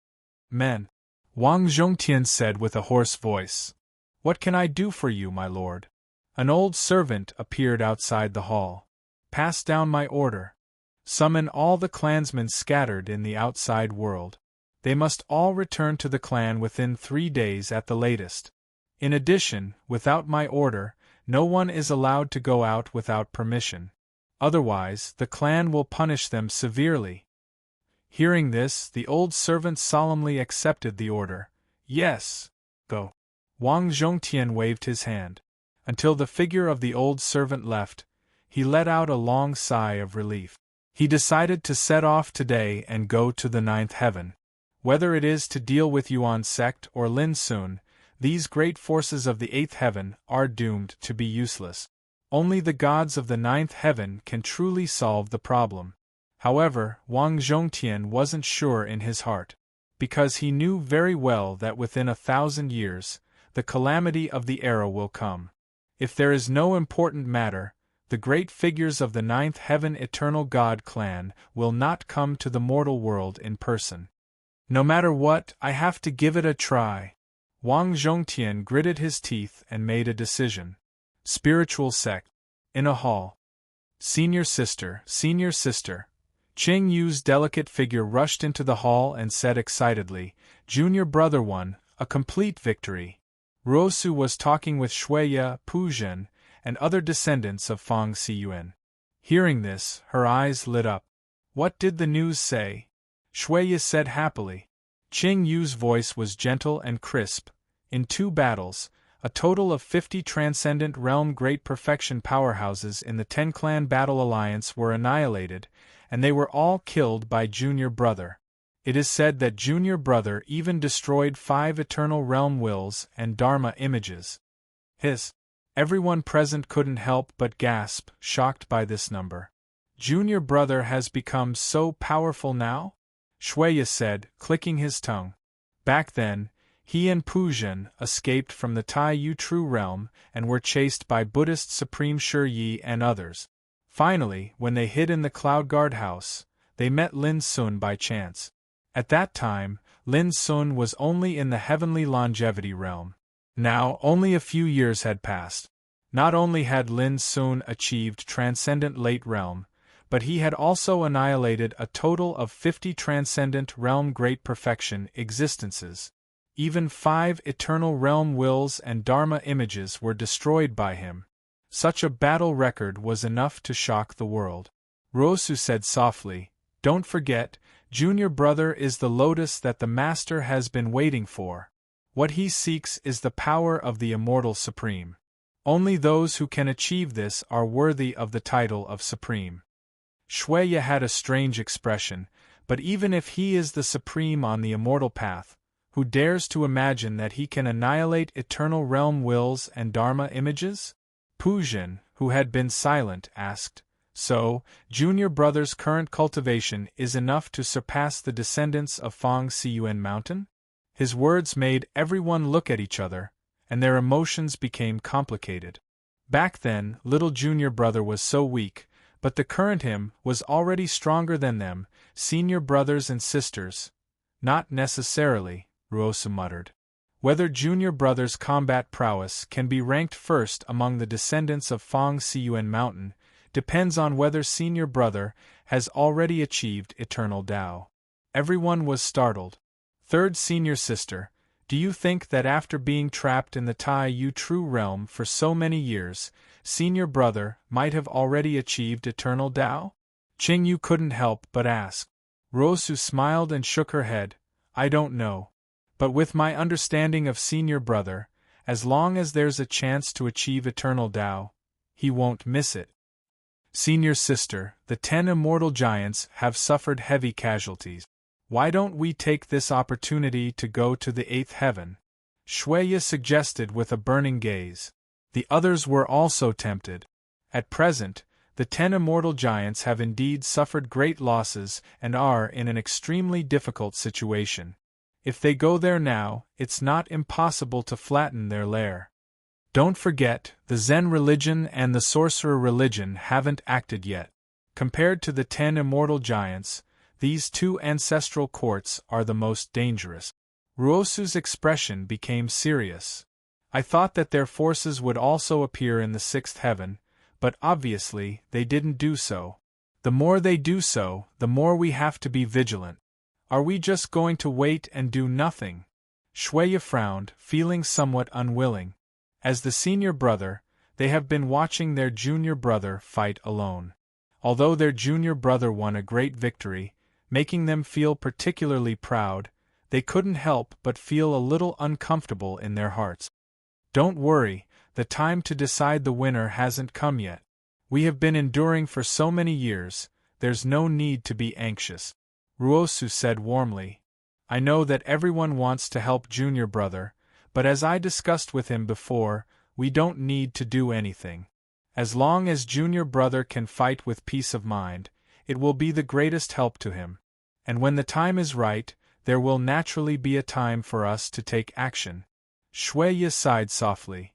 Men, Wang Zhongtian said with a hoarse voice. What can I do for you, my lord? An old servant appeared outside the hall. Pass down my order. Summon all the clansmen scattered in the outside world. They must all return to the clan within 3 days at the latest. In addition, without my order, no one is allowed to go out without permission. Otherwise, the clan will punish them severely. Hearing this, the old servant solemnly accepted the order. Yes, go. Wang Zhongtian waved his hand. Until the figure of the old servant left, he let out a long sigh of relief. He decided to set off today and go to the 9th heaven. Whether it is to deal with Yuan sect or Lin Sun, these great forces of the 8th heaven are doomed to be useless. Only the gods of the 9th heaven can truly solve the problem. However, Wang Zhongtian wasn't sure in his heart, because he knew very well that within 1,000 years, the calamity of the era will come. If there is no important matter, the great figures of the 9th heaven eternal god clan will not come to the mortal world in person. No matter what, I have to give it a try. Wang Zhongtian gritted his teeth and made a decision. Spiritual sect. In a hall. Senior sister, senior sister. Qing Yu's delicate figure rushed into the hall and said excitedly, Junior brother won, a complete victory. Ruosu was talking with Shueya, Pu Zhen, and other descendants of Fang Xiyuan. Hearing this, her eyes lit up. What did the news say? Shueya said happily. Qing Yu's voice was gentle and crisp. In 2 battles, a total of 50 Transcendent Realm Great Perfection powerhouses in the 10-Clan Battle Alliance were annihilated, and they were all killed by Junior Brother. It is said that Junior Brother even destroyed 5 Eternal Realm Wills and Dharma images. Everyone present couldn't help but gasp, shocked by this number. Junior Brother has become so powerful now? Shueya said, clicking his tongue. Back then, he and Pu Zhen escaped from the Tai Yu True Realm and were chased by Buddhist Supreme Shi Yi and others. Finally, when they hid in the Cloud Guard house, they met Lin Sun by chance. At that time, Lin Sun was only in the heavenly longevity realm. Now, only a few years had passed. Not only had Lin Sun achieved Transcendent Late Realm, but he had also annihilated a total of 50 Transcendent Realm Great Perfection existences. Even 5 Eternal Realm Wills and Dharma images were destroyed by him. Such a battle record was enough to shock the world. Ruosu said softly, Don't forget, Junior Brother is the lotus that the Master has been waiting for. What he seeks is the power of the Immortal Supreme. Only those who can achieve this are worthy of the title of Supreme. Shueya had a strange expression, but even if he is the Supreme on the immortal path, who dares to imagine that he can annihilate Eternal Realm Wills and Dharma images? Pu Zhen, who had been silent, asked, So, Junior Brother's current cultivation is enough to surpass the descendants of Fang Xiyuan Mountain? His words made everyone look at each other, and their emotions became complicated. Back then, little Junior Brother was so weak, but the current him was already stronger than them, senior brothers and sisters. Not necessarily, Ruosu muttered. Whether Junior Brother's combat prowess can be ranked first among the descendants of Fang Xiyuan Mountain depends on whether Senior Brother has already achieved Eternal Tao. Everyone was startled. Third senior sister, do you think that after being trapped in the Tai Yu True Realm for so many years, senior brother might have already achieved eternal Tao? Qing Yu couldn't help but ask. Ruosu smiled and shook her head. I don't know. But with my understanding of senior brother, as long as there's a chance to achieve eternal Tao, he won't miss it. Senior sister, the 10 immortal giants have suffered heavy casualties. Why don't we take this opportunity to go to the 8th heaven? Shueya suggested with a burning gaze. The others were also tempted. At present, the 10 immortal giants have indeed suffered great losses and are in an extremely difficult situation. If they go there now, it's not impossible to flatten their lair. Don't forget, the Zen religion and the sorcerer religion haven't acted yet. Compared to the 10 immortal giants, these 2 ancestral courts are the most dangerous. Ruosu's expression became serious. I thought that their forces would also appear in the 6th heaven, but obviously they didn't do so. The more they do so, the more we have to be vigilant. Are we just going to wait and do nothing? Shueya frowned, feeling somewhat unwilling. As the senior brother, they have been watching their junior brother fight alone. Although their junior brother won a great victory, making them feel particularly proud, they couldn't help but feel a little uncomfortable in their hearts. Don't worry, the time to decide the winner hasn't come yet. We have been enduring for so many years, there's no need to be anxious. Ruosu said warmly. I know that everyone wants to help junior brother, but as I discussed with him before, we don't need to do anything. As long as junior brother can fight with peace of mind, it will be the greatest help to him. And when the time is right, there will naturally be a time for us to take action. Shueya sighed softly.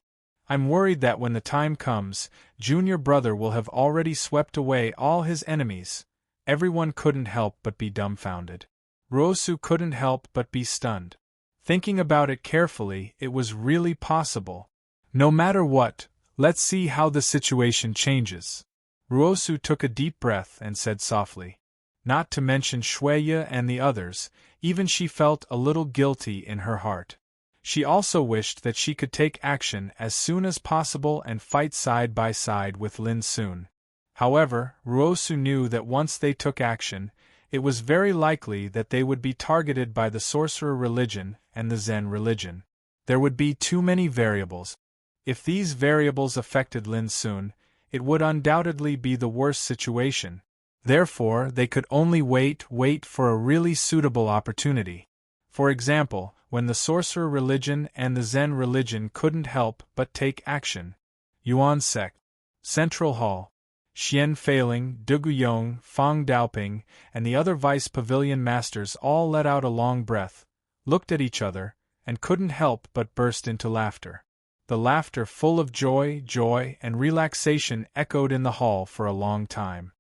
I'm worried that when the time comes, junior brother will have already swept away all his enemies. Everyone couldn't help but be dumbfounded. Ruosu couldn't help but be stunned. Thinking about it carefully, it was really possible. No matter what, let's see how the situation changes. Ruosu took a deep breath and said softly. Not to mention Shueya and the others, even she felt a little guilty in her heart. She also wished that she could take action as soon as possible and fight side by side with Lin Sun. However, Ruosu knew that once they took action, it was very likely that they would be targeted by the sorcerer religion and the Zen religion. There would be too many variables. If these variables affected Lin Sun, it would undoubtedly be the worst situation. Therefore, they could only wait for a really suitable opportunity. For example, when the sorcerer religion and the Zen religion couldn't help but take action. Yuan sect. Central Hall. Xian Feiling, De Guyong, Fang Daoping, and the other vice pavilion masters all let out a long breath, looked at each other, and couldn't help but burst into laughter. The laughter full of joy, and relaxation echoed in the hall for a long time.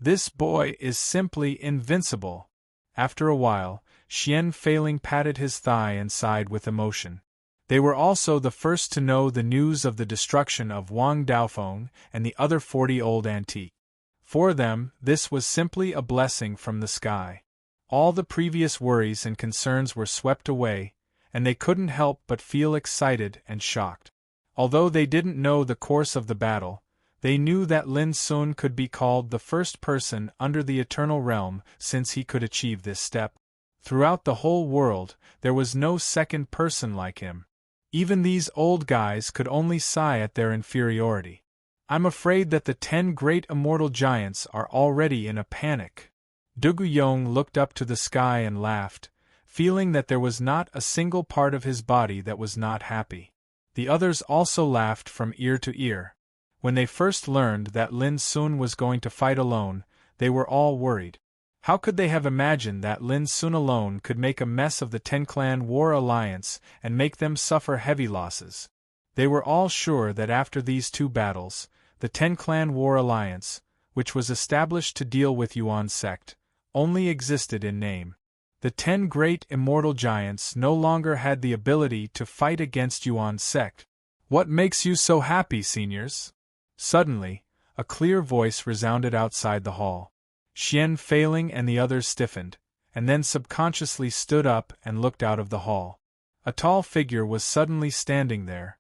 This boy is simply invincible. After a while, Xian Feiling patted his thigh and sighed with emotion. They were also the first to know the news of the destruction of Wang Daofeng and the other 40-old antique. For them, this was simply a blessing from the sky. All the previous worries and concerns were swept away, and they couldn't help but feel excited and shocked. Although they didn't know the course of the battle, they knew that Lin Sun could be called the first person under the Eternal Realm since he could achieve this step. Throughout the whole world, there was no second person like him. Even these old guys could only sigh at their inferiority. I'm afraid that the 10 great immortal giants are already in a panic. De Guyong looked up to the sky and laughed, feeling that there was not a single part of his body that was not happy. The others also laughed from ear to ear. When they first learned that Lin Sun was going to fight alone, they were all worried. How could they have imagined that Lin Sun alone could make a mess of the 10-clan war alliance and make them suffer heavy losses? They were all sure that after these 2 battles, the 10-clan war alliance, which was established to deal with Yuan sect, only existed in name. The 10 great immortal giants no longer had the ability to fight against Yuan sect. What makes you so happy, seniors? Suddenly, a clear voice resounded outside the hall. Xian Feiling and the others stiffened, and then subconsciously stood up and looked out of the hall. A tall figure was suddenly standing there.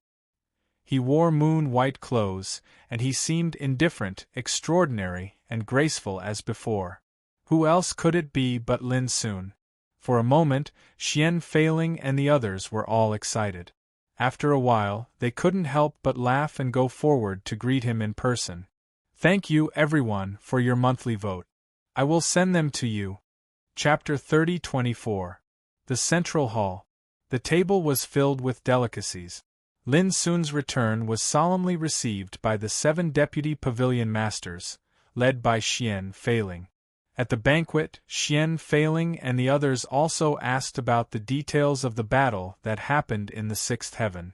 He wore moon-white clothes, and he seemed indifferent, extraordinary, and graceful as before. Who else could it be but Lin Sun? For a moment, Xian Feiling and the others were all excited. After a while, they couldn't help but laugh and go forward to greet him in person. Thank you, everyone, for your monthly vote. I will send them to you. Chapter 30-24. The Central Hall. The table was filled with delicacies. Lin Sun's return was solemnly received by the 7 deputy pavilion masters, led by Xian Feiling. At the banquet, Xian Feiling and the others also asked about the details of the battle that happened in the 6th heaven.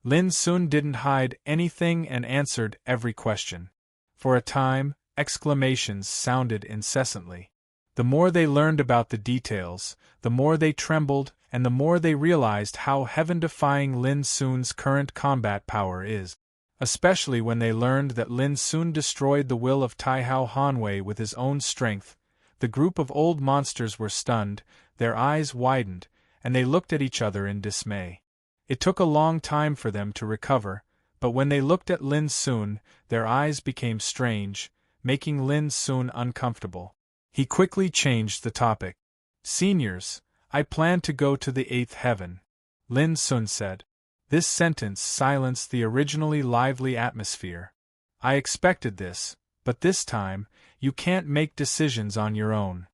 Lin Sun didn't hide anything and answered every question. For a time, exclamations sounded incessantly. The more they learned about the details, the more they trembled, and the more they realized how heaven-defying Lin Sun's current combat power is. Especially when they learned that Lin Sun destroyed the will of Taihao Hanwei with his own strength. The group of old monsters were stunned, their eyes widened, and they looked at each other in dismay. It took a long time for them to recover, but when they looked at Lin Sun, their eyes became strange, making Lin Sun uncomfortable. He quickly changed the topic. Seniors, I plan to go to the 8th heaven, Lin Sun said. This sentence silenced the originally lively atmosphere. I expected this, but this time, you can't make decisions on your own,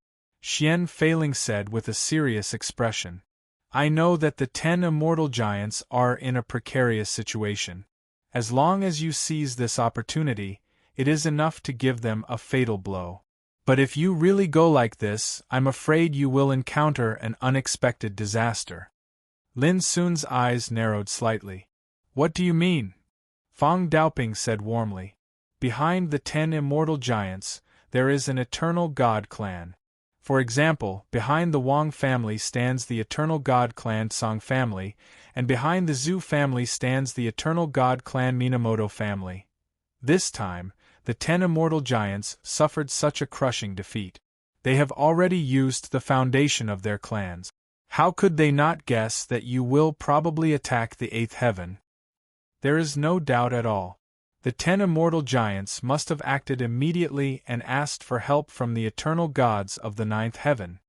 Xian Feiling said with a serious expression. I know that the 10 immortal giants are in a precarious situation. As long as you seize this opportunity, it is enough to give them a fatal blow. But if you really go like this, I'm afraid you will encounter an unexpected disaster. Lin Sun's eyes narrowed slightly. What do you mean? Fang Daoping said warmly. Behind the 10 immortal giants, there is an eternal god clan. For example, behind the Wang family stands the eternal god clan Song family, and behind the Zhu family stands the eternal god clan Minamoto family. This time, the 10 immortal giants suffered such a crushing defeat. They have already used the foundation of their clans. How could they not guess that you will probably attack the 8th heaven? There is no doubt at all. The 10 immortal giants must have acted immediately and asked for help from the eternal gods of the 9th heaven.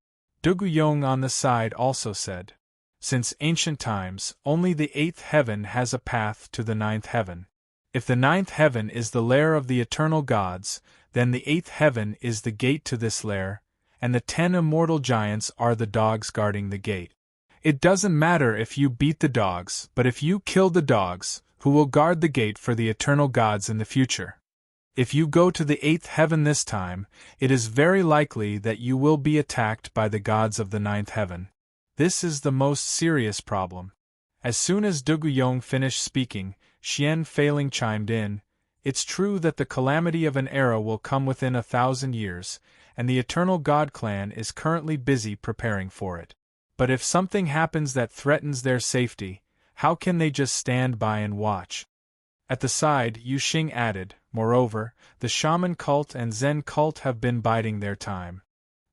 Duguyong on the side also said. Since ancient times, only the 8th heaven has a path to the 9th heaven. If the 9th heaven is the lair of the eternal gods, then the 8th heaven is the gate to this lair, and the 10 immortal giants are the dogs guarding the gate. It doesn't matter if you beat the dogs, but if you kill the dogs, who will guard the gate for the eternal gods in the future? If you go to the 8th heaven this time, it is very likely that you will be attacked by the gods of the 9th heaven. This is the most serious problem. As soon as Duguyong finished speaking, Xian Feiling chimed in. It's true that the calamity of an era will come within 1,000 years, and the eternal god clan is currently busy preparing for it. But if something happens that threatens their safety, how can they just stand by and watch? At the side, Yu Xing added, moreover, the shaman cult and Zen cult have been biding their time.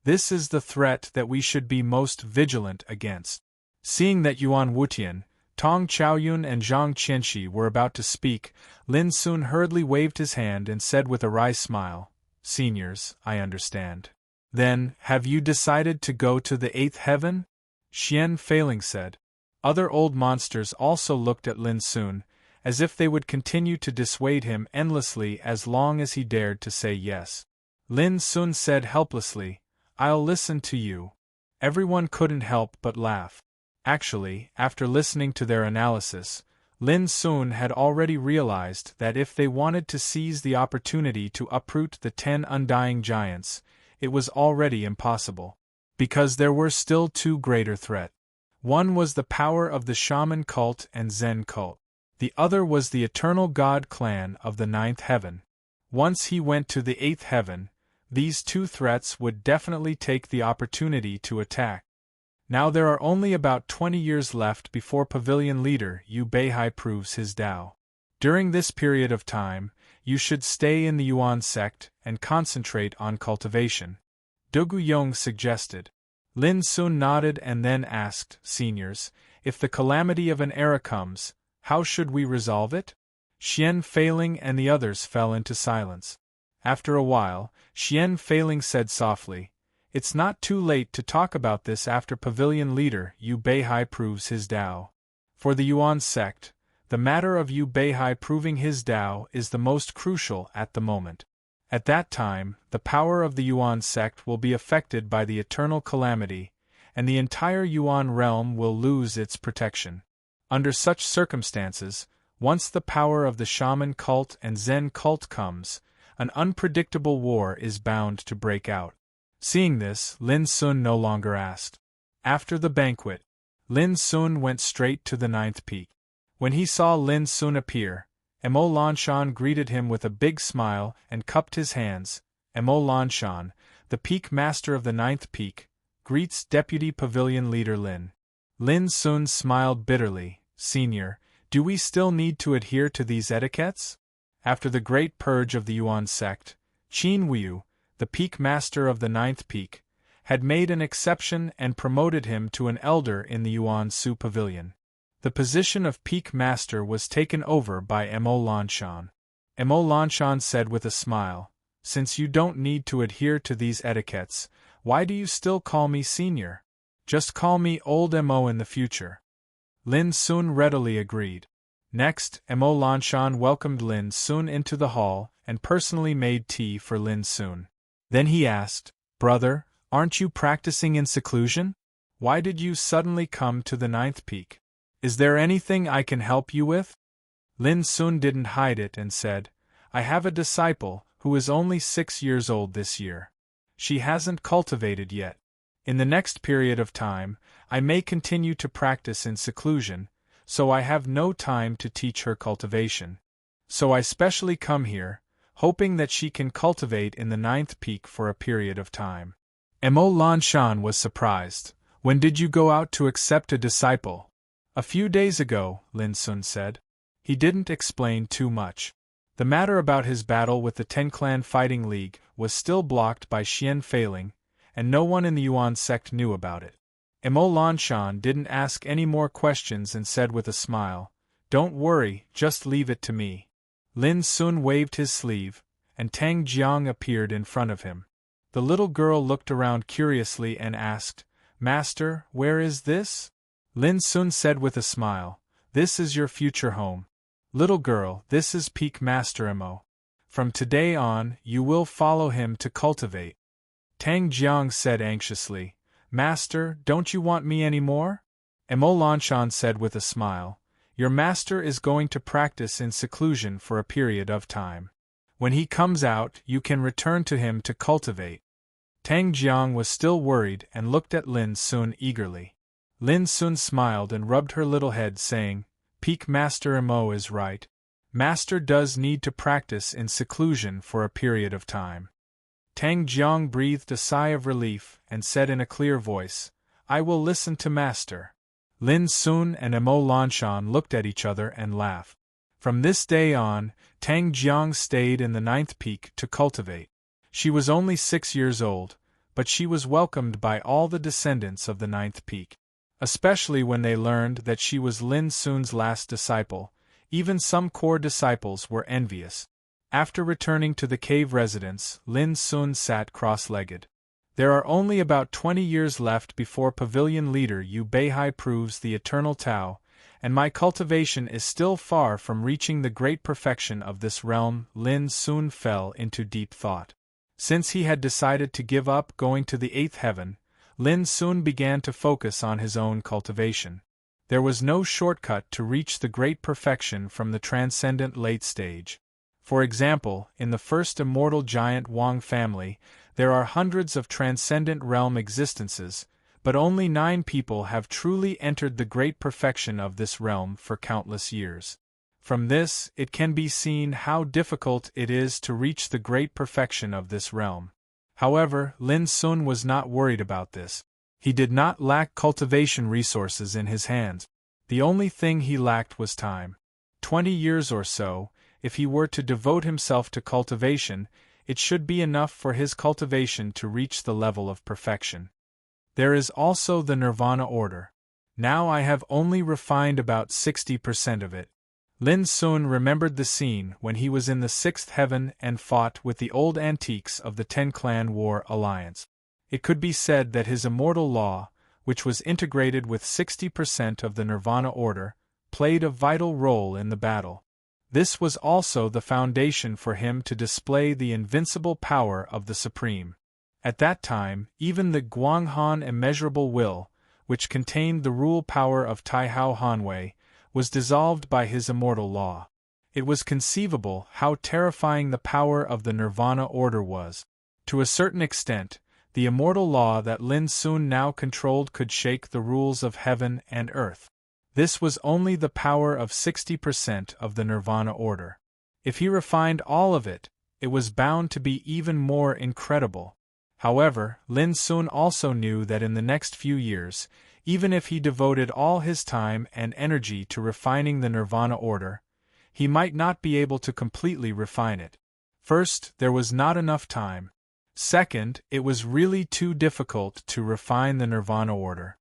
This is the threat that we should be most vigilant against. Seeing that Yuan Wutian, Tong Chaoyun and Zhang Qianxi were about to speak, Lin Sun hurriedly waved his hand and said with a wry smile, Seniors, I understand. Then, have you decided to go to the 8th heaven? Xian Feiling said. Other old monsters also looked at Lin Sun, as if they would continue to dissuade him endlessly as long as he dared to say yes. Lin Sun said helplessly, I'll listen to you. Everyone couldn't help but laugh. Actually, after listening to their analysis, Lin Sun had already realized that if they wanted to seize the opportunity to uproot the 10 undying giants, it was already impossible. Because there were still 2 greater threats. One was the power of the shaman cult and Zen cult. The other was the eternal god clan of the 9th heaven. Once he went to the 8th heaven, these 2 threats would definitely take the opportunity to attack. Now there are only about 20 years left before pavilion leader Yu Beihai proves his Tao. During this period of time, you should stay in the Yuan sect and concentrate on cultivation. Duguyong suggested. Lin Sun nodded and then asked, Seniors, if the calamity of an era comes, how should we resolve it? Xian Feiling and the others fell into silence. After a while, Xian Feiling said softly, It's not too late to talk about this after Pavilion Leader Yu Beihai proves his Tao. For the Yuan sect, the matter of Yu Beihai proving his Tao is the most crucial at the moment. At that time, the power of the Yuan sect will be affected by the eternal calamity, and the entire Yuan realm will lose its protection. Under such circumstances, once the power of the shaman cult and Zen cult comes, an unpredictable war is bound to break out. Seeing this, Lin Sun no longer asked. After the banquet, Lin Sun went straight to the 9th peak. When he saw Lin Sun appear, Mo Lanshan greeted him with a big smile and cupped his hands. Mo Lanshan, the peak master of the 9th peak, greets Deputy Pavilion Leader Lin. Lin Sun smiled bitterly. Senior, do we still need to adhere to these etiquettes? After the great purge of the Yuan sect, Qin Wu, the peak master of the 9th peak, had made an exception and promoted him to an elder in the Yuan Su Pavilion. The position of peak master was taken over by Mo Lanshan. Mo Lanshan said with a smile, Since you don't need to adhere to these etiquettes, why do you still call me senior? Just call me old Mo in the future. Lin Sun readily agreed. Next, Mo Lanshan welcomed Lin Sun into the hall and personally made tea for Lin Sun. Then he asked, Brother, aren't you practicing in seclusion? Why did you suddenly come to the 9th peak? Is there anything I can help you with? Lin Sun didn't hide it and said, I have a disciple who is only 6 years old this year. She hasn't cultivated yet. In the next period of time, I may continue to practice in seclusion, so I have no time to teach her cultivation. So I specially come here, hoping that she can cultivate in the 9th peak for a period of time. Mo Lanshan was surprised. When did you go out to accept a disciple? A few days ago, Lin Sun said. He didn't explain too much. The matter about his battle with the Ten-Clan Fighting League was still blocked by Xian Feiling, and no one in the Yuan sect knew about it. Mo Lanshan didn't ask any more questions and said with a smile, Don't worry, just leave it to me. Lin Sun waved his sleeve, and Tang Jiang appeared in front of him. The little girl looked around curiously and asked, Master, where is this? Lin Sun said with a smile, This is your future home. Little girl, this is Peak Master Mo. From today on, you will follow him to cultivate. Tang Jiang said anxiously, Master, don't you want me any more? Mo Lanshan said with a smile, Your master is going to practice in seclusion for a period of time. When he comes out, you can return to him to cultivate. Tang Jiang was still worried and looked at Lin Sun eagerly. Lin Sun smiled and rubbed her little head saying, Peak Master Mo is right. Master does need to practice in seclusion for a period of time. Tang Jiang breathed a sigh of relief and said in a clear voice, I will listen to Master. Lin Sun and Mo Lanshan looked at each other and laughed. From this day on, Tang Jiang stayed in the 9th peak to cultivate. She was only 6 years old, but she was welcomed by all the descendants of the 9th peak. Especially when they learned that she was Lin Sun's last disciple, even some core disciples were envious. After returning to the cave residence, Lin Sun sat cross-legged. There are only about 20 years left before Pavilion Leader Yu Beihai proves the eternal Tao, and my cultivation is still far from reaching the great perfection of this realm. Lin Sun fell into deep thought. Since he had decided to give up going to the 8th heaven, Lin Sun began to focus on his own cultivation. There was no shortcut to reach the great perfection from the transcendent late stage. For example, in the first immortal giant Wang family, there are hundreds of transcendent realm existences, but only 9 people have truly entered the great perfection of this realm for countless years. From this, it can be seen how difficult it is to reach the great perfection of this realm. However, Lin Sun was not worried about this. He did not lack cultivation resources in his hands. The only thing he lacked was time. 20 years or so, if he were to devote himself to cultivation, it should be enough for his cultivation to reach the level of perfection. There is also the Nirvana order. Now I have only refined about 60% of it. Lin Sun remembered the scene when he was in the sixth heaven and fought with the old antiques of the Ten-Clan War Alliance. It could be said that his immortal law, which was integrated with 60% of the Nirvana order, played a vital role in the battle. This was also the foundation for him to display the invincible power of the Supreme. At that time, even the Guanghan immeasurable will, which contained the rule power of Taihao Hanwei, was dissolved by his immortal law. It was conceivable how terrifying the power of the Nirvana order was. To a certain extent, the immortal law that Lin Sun now controlled could shake the rules of heaven and earth. This was only the power of 60% of the Nirvana order. If he refined all of it, it was bound to be even more incredible. However, Lin Sun also knew that in the next few years, even if he devoted all his time and energy to refining the Nirvana order, he might not be able to completely refine it. First, there was not enough time. Second, it was really too difficult to refine the Nirvana order.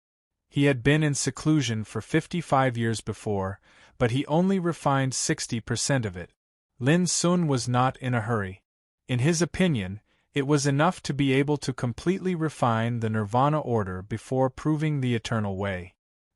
He had been in seclusion for 55 years before, but he only refined 60% of it. Lin Sun was not in a hurry. In his opinion, it was enough to be able to completely refine the Nirvana order before proving the eternal way.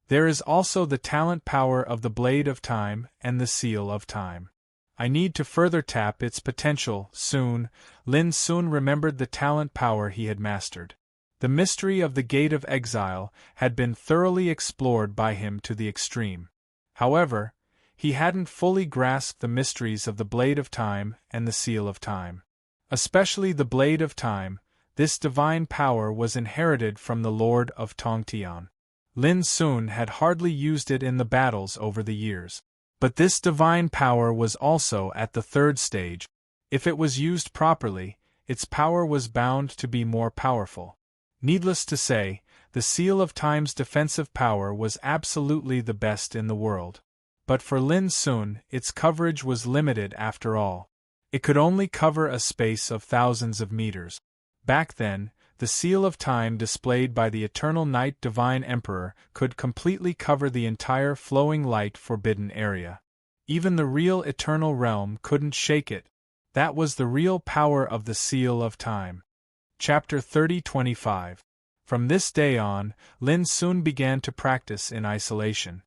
There is also the talent power of the Blade of Time and the Seal of Time. I need to further tap its potential soon. Lin Sun remembered the talent power he had mastered. The mystery of the Gate of Exile had been thoroughly explored by him to the extreme. However, he hadn't fully grasped the mysteries of the Blade of Time and the Seal of Time. Especially the Blade of Time, this divine power was inherited from the Lord of Tongtian. Lin Sun had hardly used it in the battles over the years. But this divine power was also at the third stage. If it was used properly, its power was bound to be more powerful. Needless to say, the Seal of Time's defensive power was absolutely the best in the world. But for Lin Sun, its coverage was limited after all. It could only cover a space of thousands of meters. Back then, the Seal of Time displayed by the Eternal Night Divine Emperor could completely cover the entire flowing light forbidden area. Even the real Eternal Realm couldn't shake it. That was the real power of the Seal of Time. Chapter 30-25. From this day on, Lin Sun began to practice in isolation.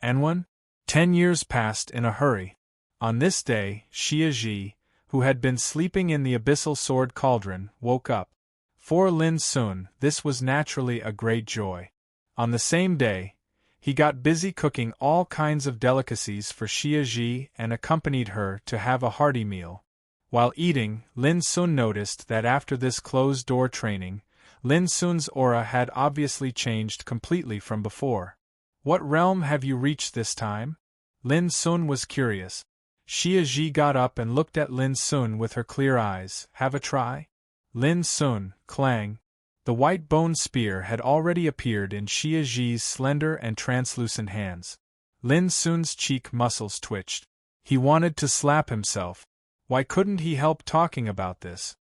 And 10 years passed in a hurry. On this day, Xia Ji, who had been sleeping in the abyssal sword cauldron, woke up. For Lin Sun, this was naturally a great joy. On the same day, he got busy cooking all kinds of delicacies for Xia Ji and accompanied her to have a hearty meal. While eating, Lin Sun noticed that after this closed-door training, Lin Sun's aura had obviously changed completely from before. What realm have you reached this time? Lin Sun was curious. Xia Ji got up and looked at Lin Sun with her clear eyes. Have a try? Lin Sun, clang. The white bone spear had already appeared in Xia Ji's slender and translucent hands. Lin Sun's cheek muscles twitched. He wanted to slap himself. Why couldn't he help talking about this?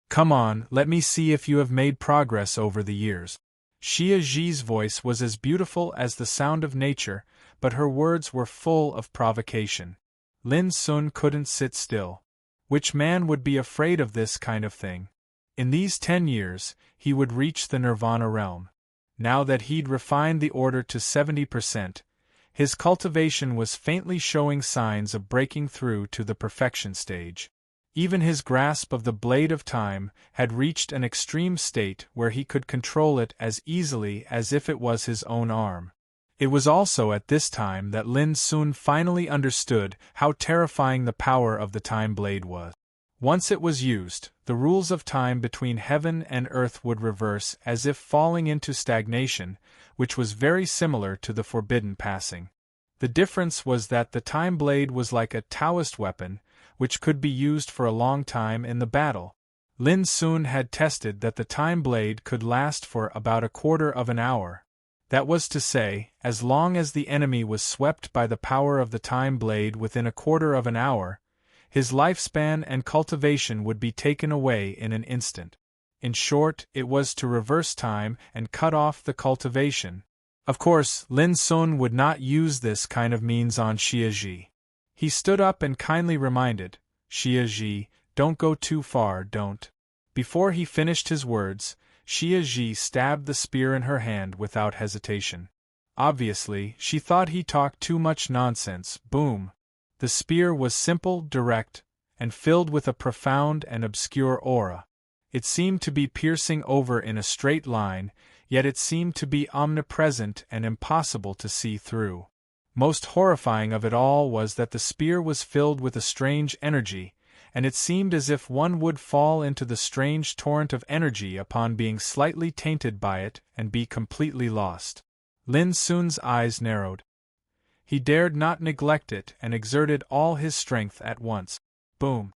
Come on, let me see if you have made progress over the years. Xia Ji's voice was as beautiful as the sound of nature, but her words were full of provocation. Lin Sun couldn't sit still. Which man would be afraid of this kind of thing? In these 10 years, he would reach the Nirvana realm. Now that he'd refined the order to 70%, his cultivation was faintly showing signs of breaking through to the perfection stage. Even his grasp of the Blade of Time had reached an extreme state where he could control it as easily as if it was his own arm. It was also at this time that Lin Sun finally understood how terrifying the power of the Time Blade was. Once it was used, the rules of time between heaven and earth would reverse as if falling into stagnation, which was very similar to the Forbidden Passing. The difference was that the Time Blade was like a Taoist weapon, which could be used for a long time in the battle. Lin Sun had tested that the Time Blade could last for about a quarter of an hour. That was to say, as long as the enemy was swept by the power of the Time Blade within a quarter of an hour, his lifespan and cultivation would be taken away in an instant. In short, it was to reverse time and cut off the cultivation. Of course, Lin Sun would not use this kind of means on Xie Ji. He stood up and kindly reminded, Xie Ji, don't go too far, don't. Before he finished his words, Xie Ji stabbed the spear in her hand without hesitation. Obviously, she thought he talked too much nonsense. Boom! The spear was simple, direct, and filled with a profound and obscure aura. It seemed to be piercing over in a straight line, yet it seemed to be omnipresent and impossible to see through. Most horrifying of it all was that the spear was filled with a strange energy, and it seemed as if one would fall into the strange torrent of energy upon being slightly tainted by it and be completely lost. Lin Sun's eyes narrowed. He dared not neglect it and exerted all his strength at once. Boom!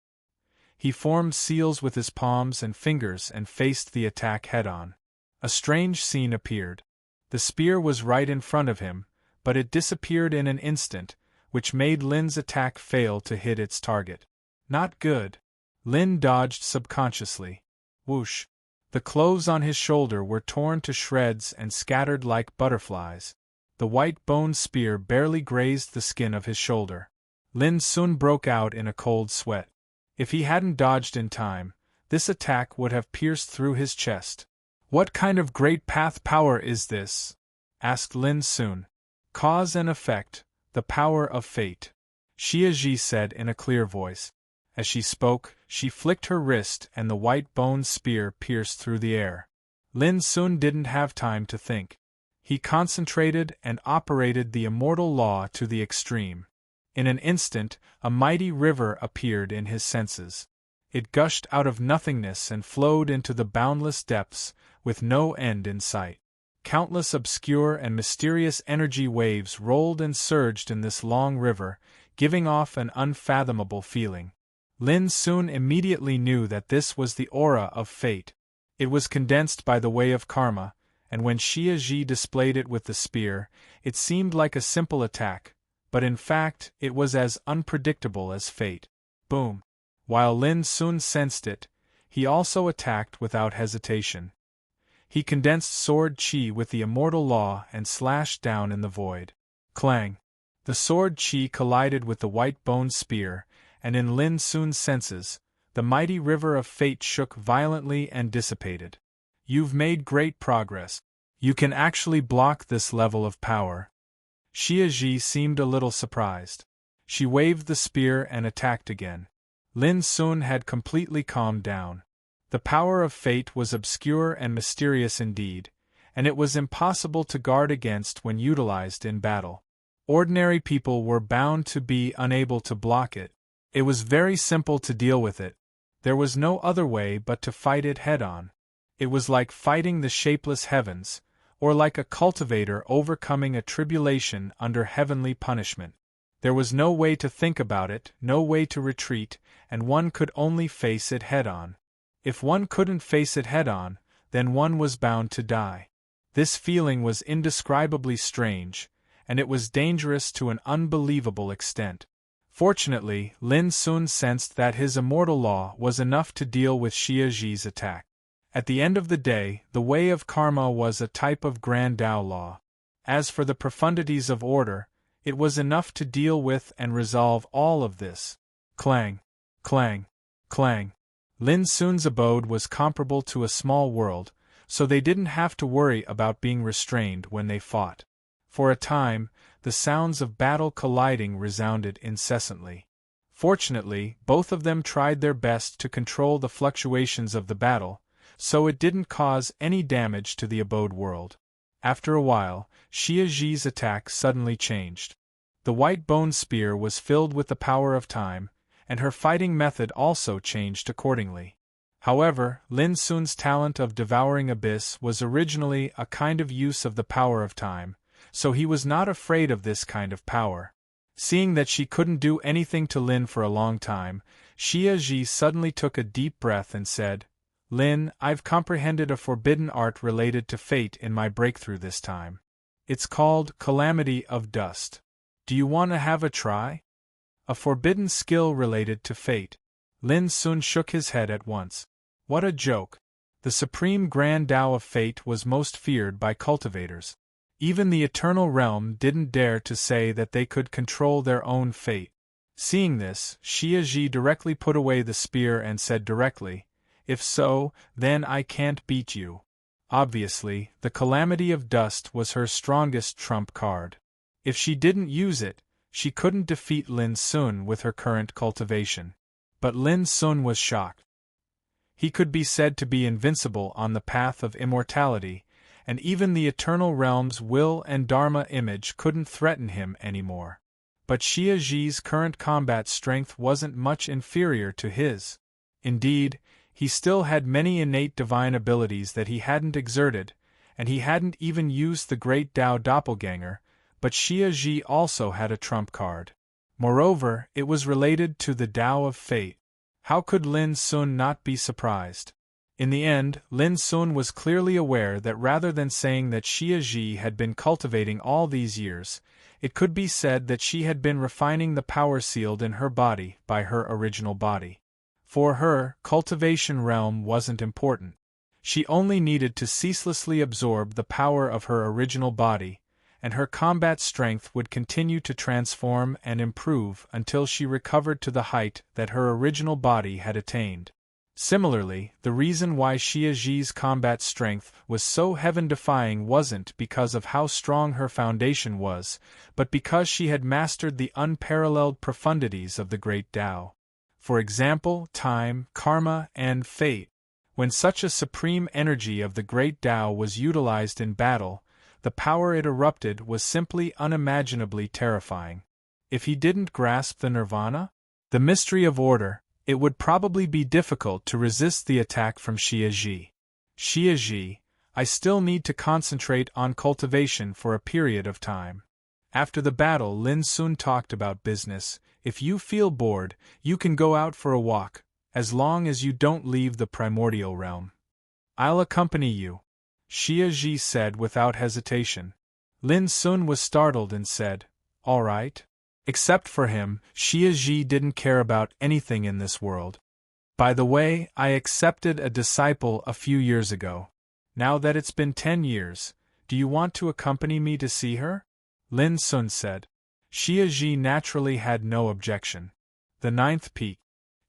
He formed seals with his palms and fingers and faced the attack head-on. A strange scene appeared. The spear was right in front of him, but it disappeared in an instant, which made Lin's attack fail to hit its target. Not good. Lin dodged subconsciously. Whoosh! The clothes on his shoulder were torn to shreds and scattered like butterflies. The white-boned spear barely grazed the skin of his shoulder. Lin Sun broke out in a cold sweat. If he hadn't dodged in time, this attack would have pierced through his chest. What kind of great path power is this? Asked Lin Sun. Cause and effect, the power of fate, Xie Ji said in a clear voice. As she spoke, she flicked her wrist and the white-boned spear pierced through the air. Lin Sun didn't have time to think. He concentrated and operated the immortal law to the extreme. In an instant, a mighty river appeared in his senses. It gushed out of nothingness and flowed into the boundless depths, with no end in sight. Countless obscure and mysterious energy waves rolled and surged in this long river, giving off an unfathomable feeling. Lin Sun immediately knew that this was the aura of fate. It was condensed by the way of karma, and when Xie Ji displayed it with the spear, it seemed like a simple attack, but in fact it was as unpredictable as fate. Boom! While Lin Sun sensed it, he also attacked without hesitation. He condensed sword chi with the immortal law and slashed down in the void. Clang! The sword chi collided with the white-boned spear, and in Lin Sun's senses, the mighty river of fate shook violently and dissipated. You've made great progress. You can actually block this level of power. Xie Ji seemed a little surprised. She waved the spear and attacked again. Lin Sun had completely calmed down. The power of fate was obscure and mysterious indeed, and it was impossible to guard against when utilized in battle. Ordinary people were bound to be unable to block it. It was very simple to deal with it. There was no other way but to fight it head-on. It was like fighting the shapeless heavens, or like a cultivator overcoming a tribulation under heavenly punishment. There was no way to think about it, no way to retreat, and one could only face it head-on. If one couldn't face it head-on, then one was bound to die. This feeling was indescribably strange, and it was dangerous to an unbelievable extent. Fortunately, Lin Sun sensed that his immortal law was enough to deal with Xie Ji's attack. At the end of the day, the way of karma was a type of grand Tao law. As for the profundities of order, it was enough to deal with and resolve all of this. Clang! Clang! Clang! Lin Sun's abode was comparable to a small world, so they didn't have to worry about being restrained when they fought. For a time, the sounds of battle colliding resounded incessantly. Fortunately, both of them tried their best to control the fluctuations of the battle, so it didn't cause any damage to the abode world. After a while, Xie Ji's attack suddenly changed. The white-boned spear was filled with the power of time, and her fighting method also changed accordingly. However, Lin Sun's talent of devouring abyss was originally a kind of use of the power of time, so he was not afraid of this kind of power. Seeing that she couldn't do anything to Lin for a long time, Xie Ji suddenly took a deep breath and said, Lin, I've comprehended a forbidden art related to fate in my breakthrough this time. It's called Calamity of Dust. Do you want to have a try? A forbidden skill related to fate. Lin Sun shook his head at once. What a joke. The supreme grand Tao of fate was most feared by cultivators. Even the eternal realm didn't dare to say that they could control their own fate. Seeing this, Xia Zhi directly put away the spear and said directly, "If so, then I can't beat you." Obviously, the calamity of dust was her strongest trump card. If she didn't use it, she couldn't defeat Lin Sun with her current cultivation. But Lin Sun was shocked. He could be said to be invincible on the path of immortality, and even the eternal realm's will and dharma image couldn't threaten him anymore. But Xia Zhi's current combat strength wasn't much inferior to his. Indeed, he still had many innate divine abilities that he hadn't exerted, and he hadn't even used the great Tao doppelganger, but Xia Zhi also had a trump card. Moreover, it was related to the Tao of fate. How could Lin Sun not be surprised? In the end, Lin Sun was clearly aware that rather than saying that Xia Zhi had been cultivating all these years, it could be said that she had been refining the power sealed in her body by her original body. For her, cultivation realm wasn't important. She only needed to ceaselessly absorb the power of her original body, and her combat strength would continue to transform and improve until she recovered to the height that her original body had attained. Similarly, the reason why Xia Zhi's combat strength was so heaven-defying wasn't because of how strong her foundation was, but because she had mastered the unparalleled profundities of the great Tao. For example, time, karma, and fate. When such a supreme energy of the great Tao was utilized in battle, the power it erupted was simply unimaginably terrifying. If he didn't grasp the nirvana, the mystery of order, it would probably be difficult to resist the attack from Xia Zhi. "Xia Zhi, I still need to concentrate on cultivation for a period of time." After the battle, Lin Sun talked about business. "If you feel bored, you can go out for a walk, as long as you don't leave the primordial realm. I'll accompany you," Xia Zhi said without hesitation. Lin Sun was startled and said, "All right." Except for him, Xia Zhi didn't care about anything in this world. "By the way, I accepted a disciple a few years ago. Now that it's been 10 years, do you want to accompany me to see her?" Lin Sun said. Xia Zhi naturally had no objection. The 9th peak.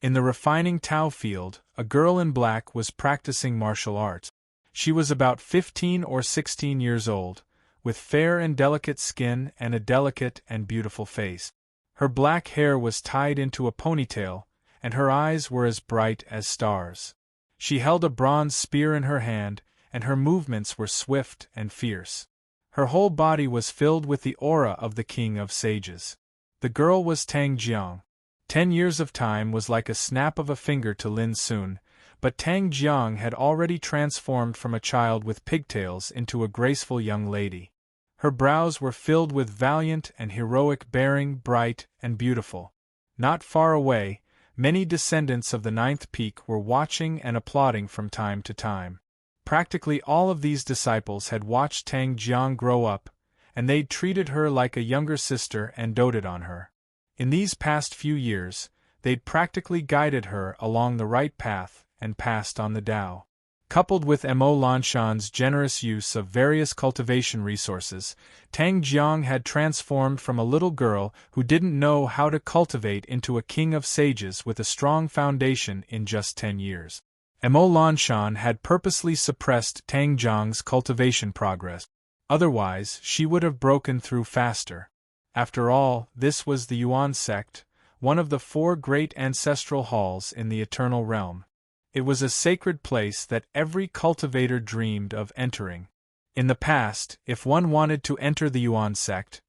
In the refining Tao field, a girl in black was practicing martial arts. She was about 15 or 16 years old, with fair and delicate skin and a delicate and beautiful face. Her black hair was tied into a ponytail, and her eyes were as bright as stars. She held a bronze spear in her hand, and her movements were swift and fierce. Her whole body was filled with the aura of the King of Sages. The girl was Tang Jiang. 10 years of time was like a snap of a finger to Lin Sun, but Tang Jiang had already transformed from a child with pigtails into a graceful young lady. Her brows were filled with valiant and heroic bearing, bright and beautiful. Not far away, many descendants of the 9th peak were watching and applauding from time to time. Practically all of these disciples had watched Tang Jiang grow up, and they'd treated her like a younger sister and doted on her. In these past few years, they'd practically guided her along the right path and passed on the Tao. Coupled with Mo Lanshan's generous use of various cultivation resources, Tang Jiang had transformed from a little girl who didn't know how to cultivate into a king of sages with a strong foundation in just 10 years. Mo Lanshan had purposely suppressed Tang Jiang's cultivation progress. Otherwise, she would have broken through faster. After all, this was the Yuan sect, one of the 4 great ancestral halls in the eternal realm. It was a sacred place that every cultivator dreamed of entering. In the past, if one wanted to enter the Yuan sect,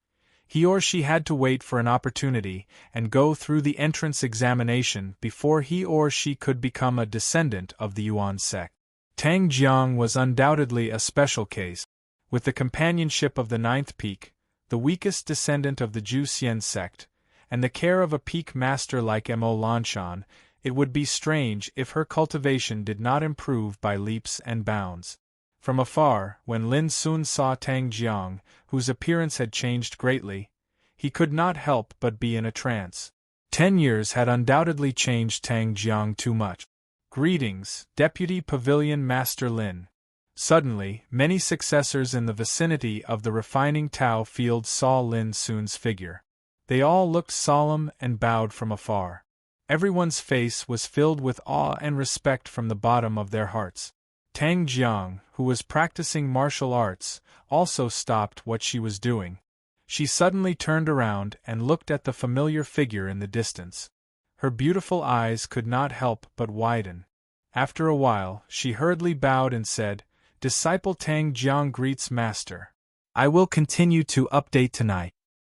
he or she had to wait for an opportunity and go through the entrance examination before he or she could become a descendant of the Yuan sect. Tang Jiang was undoubtedly a special case. With the companionship of the 9th peak, the weakest descendant of the Ju Xian sect, and the care of a peak master like Mo Lanshan, it would be strange if her cultivation did not improve by leaps and bounds. From afar, when Lin Sun saw Tang Jiang, whose appearance had changed greatly, he could not help but be in a trance. 10 years had undoubtedly changed Tang Jiang too much. Greetings, Deputy Pavilion Master Lin. Suddenly, many successors in the vicinity of the refining Tao field saw Lin Sun's figure. They all looked solemn and bowed from afar. Everyone's face was filled with awe and respect from the bottom of their hearts. Tang Jiang, who was practicing martial arts, also stopped what she was doing. She suddenly turned around and looked at the familiar figure in the distance. Her beautiful eyes could not help but widen. After a while, she hurriedly bowed and said, "Disciple Tang Jiang greets Master. I will continue to update tonight."